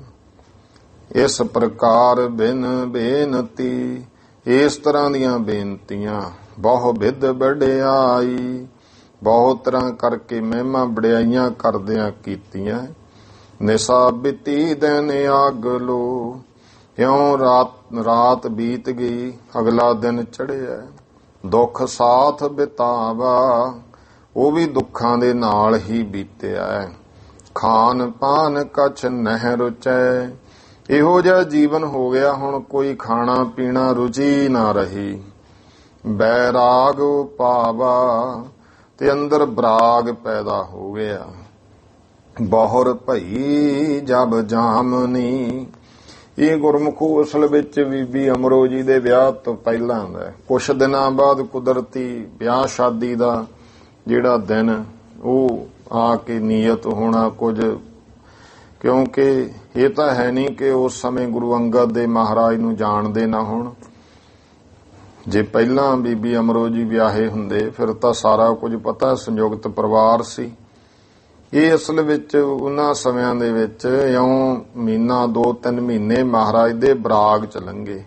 ਇਸ ਪ੍ਰਕਾਰ ਬਿਨ ਬੇਨਤੀ, ਇਸ ਤਰ੍ਹਾਂ ਦੀਆਂ ਬੇਨਤੀਆਂ। ਬਹੁ ਵਿਧ ਵਡਿਆਈ, ਬਹੁਤ ਤਰ੍ਹਾਂ ਕਰਕੇ ਮਹਿਮਾ ਵਡਿਆਈਆਂ ਕਰਦਿਆਂ ਕੀਤੀਆਂ। ਨਿਸਾ ਬਿਤੀ ਦਿਨ ਆਗਲੋ, ਇਉਂ ਰਾਤ ਬੀਤ ਗਈ, ਅਗਲਾ ਦਿਨ ਚੜ੍ਹਿਆ। ਦੁੱਖ ਸਾਥ ਬਿਤਾਵਾ, ਉਹ ਵੀ ਦੁੱਖਾਂ ਦੇ ਨਾਲ ਹੀ ਬੀਤਿਆ। ਖਾਨ ਪਾਨ ਕਛ ਨਹਿ ਰੁਚੈ, ਇਹੋ ਜਿਹਾ ਜੀਵਨ ਹੋ ਗਿਆ ਹੁਣ ਕੋਈ ਖਾਣਾ ਪੀਣਾ ਰੁਚੀ ਨਾ ਰਹੀ। ਬੈਰਾਗ ਪਾਵਾ, ਤੇ ਅੰਦਰ ਬਰਾਗ ਪੈਦਾ ਹੋ ਗਿਆ। ਬਹੁਰ ਭਈ ਜਬ ਜਾਮਨੀ, ਇਹ ਗੁਰਮੁਖੋ ਅਸਲ ਵਿੱਚ ਬੀਬੀ ਅਮਰੋ ਜੀ ਦੇ ਵਿਆਹ ਤੋਂ ਪਹਿਲਾਂ ਦਾ। ਕੁਛ ਦਿਨਾਂ ਬਾਅਦ ਕੁਦਰਤੀ ਵਿਆਹ ਸ਼ਾਦੀ ਦਾ ਜਿਹੜਾ ਦਿਨ ਉਹ ਆ ਕੇ ਨੀਅਤ ਹੋਣਾ ਕੁਝ, ਕਿਉਂਕਿ ਇਹ ਤਾਂ ਹੈ ਨਹੀਂ ਕਿ ਉਸ ਸਮੇਂ ਗੁਰੂ ਅੰਗਦ ਦੇ ਮਹਾਰਾਜ ਨੂੰ ਜਾਣਦੇ ਨਾ ਹੋਣ। ਜੇ ਪਹਿਲਾਂ ਬੀਬੀ ਅਮਰੋ ਜੀ ਵਿਆਹੇ ਹੁੰਦੇ ਫਿਰ ਤਾਂ ਸਾਰਾ ਕੁਝ ਪਤਾ, ਸੰਯੁਕਤ ਪਰਿਵਾਰ ਸੀ। ਇਹ ਅਸਲ ਵਿੱਚ ਉਹਨਾਂ ਸਮਿਆਂ ਦੇ ਵਿੱਚ ਇਉਂ ਮਹੀਨਾ 2-3 ਮਹੀਨੇ ਮਹਾਰਾਜ ਦੇ ਬਰਾਗ ਚ ਲੰਘੇ,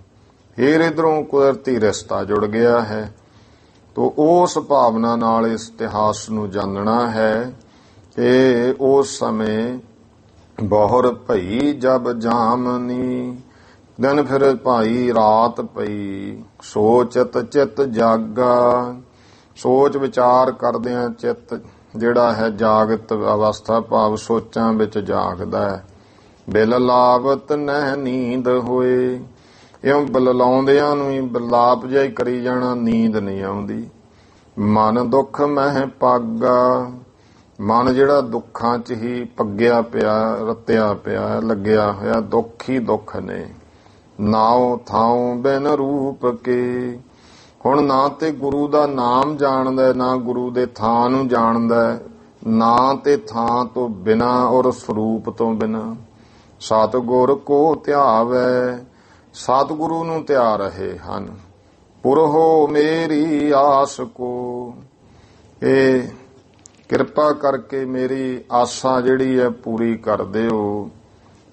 ਫਿਰ ਇਧਰੋਂ ਕੁਦਰਤੀ ਰਿਸ਼ਤਾ ਜੁੜ ਗਿਆ ਹੈ। ਤੋ ਉਸ ਭਾਵਨਾ ਨਾਲ ਇਸ ਇਤਿਹਾਸ ਨੂੰ ਜਾਣਨਾ ਹੈ ਕਿ ਉਸ ਸਮੇਂ ਬਹੁਰ ਭਈ ਜਬ ਜਾਮਨੀ, ਦਿਨ ਫਿਰ ਭਾਈ ਰਾਤ ਪਈ। ਸੋਚਤ ਚਿੱਤ ਜਾਗਾ, ਸੋਚ ਵਿਚਾਰ ਕਰਦਿਆਂ ਚਿੱਤ ਜਿਹੜਾ ਹੈ ਜਾਗਤ ਅਵਸਥਾ ਭਾਵ ਸੋਚਾਂ ਵਿੱਚ ਜਾਗਦਾ ਹੈ। ਬਿਲ ਲਾਵਤ ਨਹਿ ਨੀਂਦ ਹੋਏ, ਇਉਂ ਬਲਲਾਉਂਦਿਆਂ ਨੂੰ ਹੀ ਬਲਾਪ ਜਿਹਾ ਹੀ ਕਰੀ ਜਾਣਾ, ਨੀਂਦ ਨਹੀਂ ਆਉਂਦੀ। ਮਨ ਦੁੱਖ ਮਹਿ ਪਾਗਾ, ਮਨ ਜਿਹੜਾ ਦੁੱਖਾਂ 'ਚ ਹੀ ਪੱਗਿਆ ਪਿਆ, ਰੱਤਿਆ ਪਿਆ, ਲੱਗਿਆ ਹੋਇਆ, ਦੁੱਖ ਹੀ ਦੁੱਖ ਨੇ। ਨਾਉ ਥਾਉ ਬਿਨ ਰੂਪ ਕੇ, ਹੁਣ ਨਾ ਤੇ ਗੁਰੂ ਦਾ ਨਾਮ ਜਾਣਦਾ, ਨਾ ਗੁਰੂ ਦੇ ਥਾਂ ਨੂੰ ਜਾਣਦਾ, ਨਾ ਤੇ ਥਾਂ ਤੋਂ ਬਿਨਾ ਔਰ ਸਰੂਪ ਤੋਂ ਬਿਨਾ। ਸਤਿਗੁਰ ਕੋ ਧਿਆਵੈ, ਸਤਿਗੁਰੂ ਨੂੰ ਧਿਆ ਰਹੇ ਹਨ। ਪੁਰਹੋ ਮੇਰੀ ਆਸ ਕੋ, ਇਹ ਕਿਰਪਾ ਕਰਕੇ ਮੇਰੀ ਆਸਾ ਜਿਹੜੀ ਹੈ ਪੂਰੀ ਕਰ ਦਿਓ।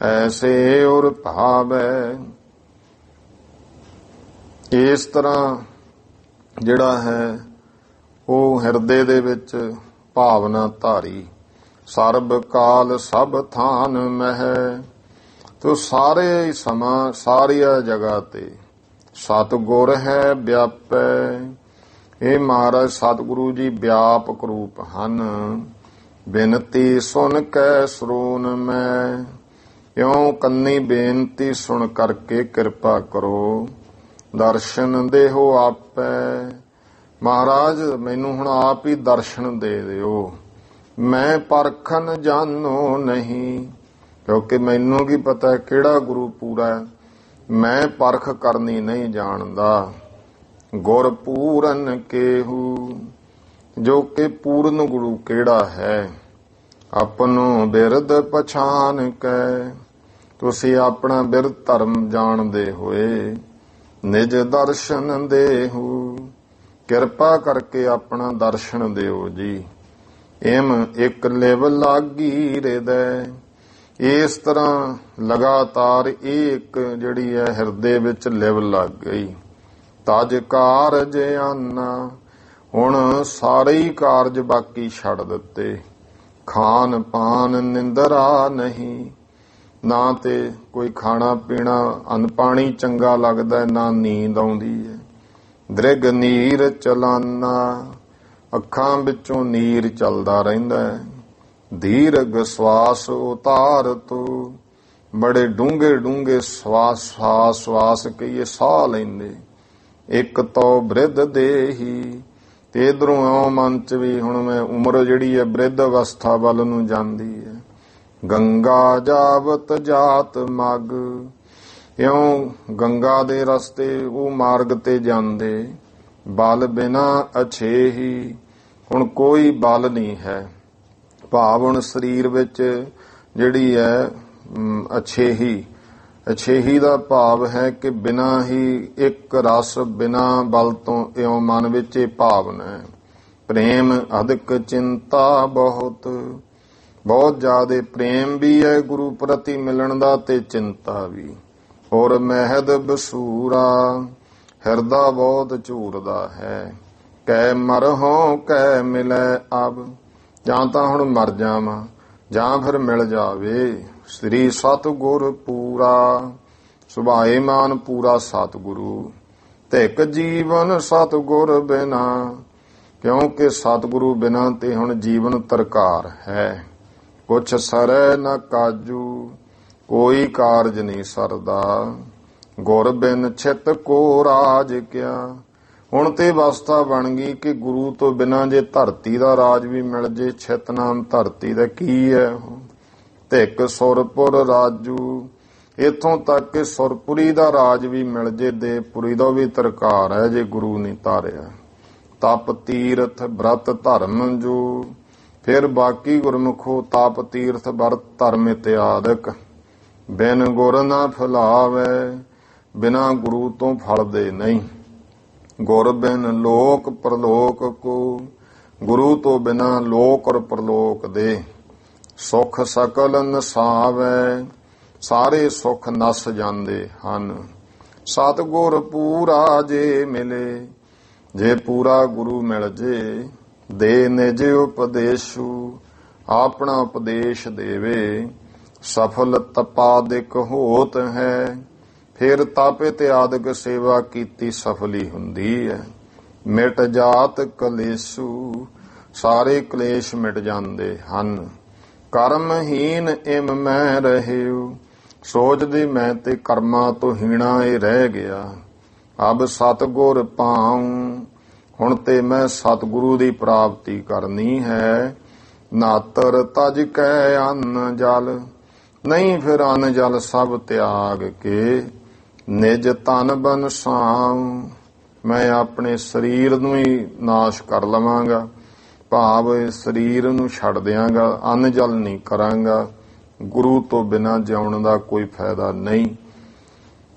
ਐਸੇ ਔਰ ਭਾਵੈ, ਇਸ ਤਰ੍ਹਾਂ ਜਿਹੜਾ ਹੈ ਉਹ ਹਿਰਦੇ ਦੇ ਵਿੱਚ ਭਾਵਨਾ ਧਾਰੀ। ਸਰਬ ਕਾਲ ਸਭ ਥਾਨ ਮਹਿ, ਤੋ ਸਾਰੇ ਸਮਾਂ ਸਾਰੀਆਂ ਜਗ੍ਹਾ ਤੇ ਸਤਿਗੁਰ ਹੈ ਵਿਆਪੈ। ਇਹ ਮਹਾਰਾਜ ਸਤਿਗੁਰੂ ਜੀ ਵਿਆਪਕ ਰੂਪ ਹਨ। ਬਿਨਤੀ ਸੁਣ ਕੈ ਸਰੂਨ ਮੈਂ, ਇਉਂ ਕੰਨੀ ਬੇਨਤੀ ਸੁਣ ਕਰਕੇ ਕਿਰਪਾ ਕਰੋ। ਦਰਸ਼ਨ ਦੇਹੋ ਆਪੈ, ਮਹਾਰਾਜ ਮੈਨੂੰ ਹੁਣ ਆਪ ਹੀ ਦਰਸ਼ਨ ਦੇ ਦਿਓ। ਮੈਂ ਪਰਖਨ ਜਾਣੋ ਨਹੀਂ, ਕਿਉਂਕਿ ਮੈਨੂੰ ਕੀ ਪਤਾ ਕਿਹੜਾ ਗੁਰੂ ਪੂਰਾ, ਮੈਂ ਪਰਖ ਕਰਨੀ ਨਹੀਂ ਜਾਣਦਾ। ਗੁਰ ਪੂਰਨ ਕੇਹੂ, ਜੋ ਕਿ ਪੂਰਨ ਗੁਰੂ ਕਿਹੜਾ ਹੈ। ਆਪਣੋ ਬਿਰਦ ਪਛਾਨ ਕੈ, ਤੁਸੀਂ ਆਪਣਾ ਬਿਰਦ ਧਰਮ ਜਾਣਦੇ ਹੋਏ। ਨਿਜ ਦਰਸ਼ਨ ਦੇਹੂ, ਕਿਰਪਾ ਕਰਕੇ ਆਪਣਾ ਦਰਸ਼ਨ ਦਿਓ ਜੀ। ਇਮ ਇੱਕ ਲਿਵ ਲਾਗੀ ਹਿਰਦੈ, ਇਸ ਤਰ੍ਹਾਂ ਲਗਾਤਾਰ ਇਹ ਇੱਕ ਜਿਹੜੀ ਹੈ ਹਿਰਦੇ ਵਿੱਚ ਲਿਵ ਲੱਗ ਗਈ। ਤਜ ਕਾਰਜ ਆਨਾ, ਹੁਣ ਸਾਰੇ ਹੀ ਕਾਰਜ ਬਾਕੀ ਛੱਡ ਦਿੱਤੇ। ਖਾਨ ਪਾਨ ਨਿੰਦਰਾ ਨਹੀਂ, ਨਾ ਤੇ ਕੋਈ ਖਾਣਾ ਪੀਣਾ ਅੰਨ ਪਾਣੀ ਚੰਗਾ ਲੱਗਦਾ, ਨਾ ਨੀਂਦ ਆਉਂਦੀ ਹੈ। ਦ੍ਰਿਗ ਨੀਰ ਚਲਾਨਾ, ਅੱਖਾਂ ਵਿੱਚੋਂ ਨੀਰ ਚੱਲਦਾ ਰਹਿੰਦਾ ਹੈ। ਦੀਰਘ ਸਵਾਸ ਉਤਾਰ ਤੋ, ਬੜੇ ਡੂੰਘੇ ਡੂੰਘੇ ਸਵਾਸ ਕਹੀਏ ਸਾਹ ਲੈਂਦੇ। ਇੱਕ ਤੋ ਬ੍ਰਿਧ ਦੇਹੀ, ਤੇ ਇਧਰੋਂ ਇਉਂ ਮਨ ਚ ਵੀ ਹੁਣ ਮੈਂ ਉਮਰ ਜਿਹੜੀ ਹੈ ਬ੍ਰਿਧ ਅਵਸਥਾ ਵੱਲ ਨੂੰ ਜਾਂਦੀ ਹੈ। ਗੰਗਾ ਜਾਵਤ ਜਾਤ ਮਗ, ਇਉਂ ਗੰਗਾ ਦੇ ਰਸਤੇ ਉਹ ਮਾਰਗ ਤੇ ਜਾਂਦੇ। ਬਲ ਬਿਨਾ ਅਛੇਹੀ। ਹੁਣ ਕੋਈ ਬਲ ਨਹੀਂ ਹੈ। ਭਾਵ ਹੁਣ ਸਰੀਰ ਵਿੱਚ ਜਿਹੜੀ ਹੈ ਅਛੇਹੀ ਦਾ ਭਾਵ ਹੈ ਕਿ ਬਿਨਾ ਹੀ ਇੱਕ ਰਸ ਬਿਨਾ ਬਲ ਤੋਂ ਇਉਂ ਮਨ ਵਿੱਚ ਇਹ ਭਾਵਨਾ ਹੈ। ਪ੍ਰੇਮ ਅਧਿਕ ਚਿੰਤਾ ਬਹੁਤ ਜ਼ਿਆਦੇ ਪ੍ਰੇਮ ਵੀ ਹੈ ਗੁਰੂ ਪ੍ਰਤੀ ਮਿਲਣ ਦਾ ਤੇ ਚਿੰਤਾ ਵੀ। ਔਰ ਮਹਿਦ ਬਸੂਰਾ ਹਿਰਦਾ ਬਹੁਤ ਝੂਰਦਾ ਹੈ। ਕਹਿ ਮਰਹੁ ਕਹਿ ਮਿਲੈ ਅਬ। ਜਾਂ ਤਾਂ ਹੁਣ ਮਰ ਜਾਵਾਂ ਜਾਂ ਫਿਰ ਮਿਲ ਜਾਵੇ। ਸ੍ਰੀ ਸਤਿਗੁਰ ਪੂਰਾ ਸੁਭਾਏ ਮਾਨ ਪੂਰਾ ਸਤਿਗੁਰੂ। ਧਿਕ ਜੀਵਨ ਸਤਿਗੁਰ ਬਿਨਾ। ਕਿਉਂਕਿ ਸਤਿਗੁਰੂ ਬਿਨਾ ਤੇ ਹੁਣ ਜੀਵਨ ਤਰਕਾਰ ਹੈ। ਕੁਛ ਸਰੈ ਨ ਕਾਜੂ ਕੋਈ ਕਾਰਜ ਨਹੀਂ ਸਰਦਾ। ਗੁਰ ਬਿਨ ਛਿਤ ਕੋ ਰਾਜ ਕਿਆ। ਹੁਣ ਤੇ ਅਵਸਥਾ ਬਣ ਗਈ ਕਿ ਗੁਰੂ ਤੋਂ ਬਿਨਾਂ ਜੇ ਧਰਤੀ ਦਾ ਰਾਜ ਵੀ ਮਿਲ ਜੇ, ਛਿਤ ਨਾਮ ਧਰਤੀ ਦਾ ਕੀ ਹੈ। ਧਿਕ ਸੁਰਪੁਰ ਰਾਜੂ। ਇੱਥੋਂ ਤੱਕ ਕਿ ਸੁਰਪੁਰੀ ਦਾ ਰਾਜ ਵੀ ਮਿਲ ਜੇ, ਦੇਵਪੁਰੀ ਦਾ ਵੀ ਤਰਕਾਰ ਹੈ ਜੇ ਗੁਰੂ ਨਹੀਂ ਧਾਰਿਆ। ਤਪ ਤੀਰਥ ਬ੍ਰਤ ਧਰਮ ਜੋ। ਫਿਰ ਬਾਕੀ ਗੁਰਮੁਖੋ ਤਪ ਤੀਰਥ ਬ੍ਰਤ ਧਰਮ ਇਤਿਆਦਿਕ। ਬਿਨ ਗੁਰ ਨਾ ਫੁਲਾਵੇ। ਬਿਨਾਂ ਗੁਰੂ ਤੋਂ ਫਲਦੇ ਨਹੀਂ। ਗੁਰ ਬਿਨ ਲੋਕ ਪ੍ਰਲੋਕ ਕੋ। ਗੁਰੂ ਤੋਂ ਬਿਨਾਂ ਲੋਕ ਔਰ ਪ੍ਰਲੋਕ ਦੇ ਸੁਖ ਸਕਲ ਨਸਾਵੈ। ਸਾਰੇ ਸੁਖ ਨਸ ਜਾਂਦੇ ਹਨ। ਸਤਿਗੁਰ ਪੂਰਾ ਜੇ ਮਿਲੇ। ਜੇ ਪੂਰਾ ਗੁਰੂ ਮਿਲ ਜੇ। ਦੇ ਨਿਜ ਉਪਦੇਸ਼ੂ। ਆਪਣਾ ਉਪਦੇਸ਼ ਦੇਵੇ। ਸਫਲ ਤਪਾਦਿਕ ਹੋਤ ਹੈ। ਫਿਰ ਤਪ ਇਤਿਆਦਿਕ ਸੇਵਾ ਕੀਤੀ ਸਫਲੀ ਹੁੰਦੀ ਹੈ। ਮਿਟ ਜਾਤ ਕਲੇਸ਼ੂ। ਸਾਰੇ ਕਲੇਸ਼ ਮਿਟ ਜਾਂਦੇ ਹਨ। ਕਰਮਹੀਨ ਇਮ ਮੈਂ ਰਹਿਉ। ਸੋਚਦੀ ਮੈਂ ਤੇ ਕਰਮਾਂ ਤੋਂ ਹੀਣਾ ਇਹ ਰਹਿ ਗਿਆ। ਅਬ ਸਤਿਗੁਰ ਪਾਉ। ਹੁਣ ਤੇ ਮੈਂ ਸਤਿਗੁਰੂ ਦੀ ਪ੍ਰਾਪਤੀ ਕਰਨੀ ਹੈ। ਨਾਤਰ ਤਜ ਕੈ ਅੰਨ ਜਲ। ਨਹੀਂ ਫਿਰ ਅੰਨ ਜਲ ਸਭ ਤਿਆਗ ਕੇ। ਨਿਜ ਤਨ ਬਨਸਾਉ। ਮੈਂ ਆਪਣੇ ਸਰੀਰ ਨੂੰ ਹੀ ਨਾਸ਼ ਕਰ ਲਵਾਂਗਾ। ਭਾਵ ਸਰੀਰ ਨੂੰ ਛੱਡ ਦਿਆਂਗਾ, ਅੰਨ ਜਲ ਨਹੀਂ ਕਰਾਂਗਾ। ਗੁਰੂ ਤੋਂ ਬਿਨਾਂ ਜਿਉਣ ਦਾ ਕੋਈ ਫਾਇਦਾ ਨਹੀਂ।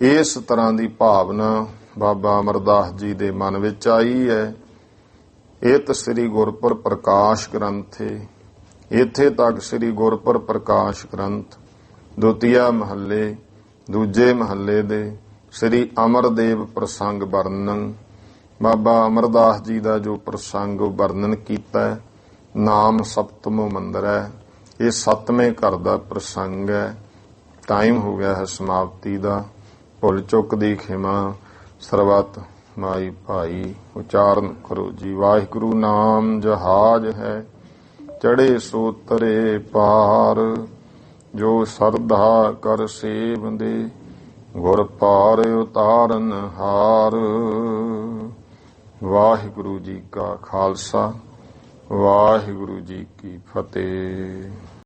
ਇਸ ਤਰ੍ਹਾਂ ਦੀ ਭਾਵਨਾ ਬਾਬਾ ਅਮਰਦਾਸ ਜੀ ਦੇ ਮਨ ਵਿੱਚ ਆਈ ਹੈ। ਇਹ ਸ੍ਰੀ ਗੁਰਪੁਰ ਪ੍ਰਕਾਸ਼ ਗ੍ਰੰਥ ਹੈ। ਇੱਥੇ ਤੱਕ ਸ੍ਰੀ ਗੁਰਪੁਰ ਪ੍ਰਕਾਸ਼ ਗ੍ਰੰਥ ਦੁਤੀਆ ਮਹੱਲੇ ਦੂਜੇ ਮਹੱਲੇ ਦੇ ਸ੍ਰੀ ਅਮਰਦੇਵ ਪ੍ਰਸੰਗ ਵਰਣਨ। ਬਾਬਾ ਅਮਰਦਾਸ ਜੀ ਦਾ ਜੋ ਪ੍ਰਸੰਗ ਵਰਣਨ ਕੀਤਾ ਹੈ। ਨਾਮ ਸਪਤਮੋ ਮੰਦਰ ਹੈ। ਇਹ 7ਵੇਂ ਘਰ ਦਾ ਪ੍ਰਸੰਗ ਹੈ। ਟਾਈਮ ਹੋ ਗਿਆ ਹੈ ਸਮਾਪਤੀ ਦਾ। ਭੁੱਲ ਚੁੱਕ ਦੀ ਖਿਮਾ। ਸਰਬੱਤ ਮਾਈ ਭਾਈ ਉਚਾਰਨ ਕਰੋ ਜੀ। ਵਾਹਿਗੁਰੂ ਨਾਮ ਜਹਾਜ ਹੈ। ਚੜੇ ਸੋ ਤਰੇ ਪਾਰ। ਜੋ ਸਰਧਾ ਕਰ ਸੇਵੰਦੇ। ਗੁਰ ਪਾਰ ਉਤਾਰਨ ਹਾਰ। ਵਾਹਿਗੁਰੂ ਜੀ ਕਾ ਖਾਲਸਾ। ਵਾਹਿਗੁਰੂ ਜੀ ਕੀ ਫਤਿਹ।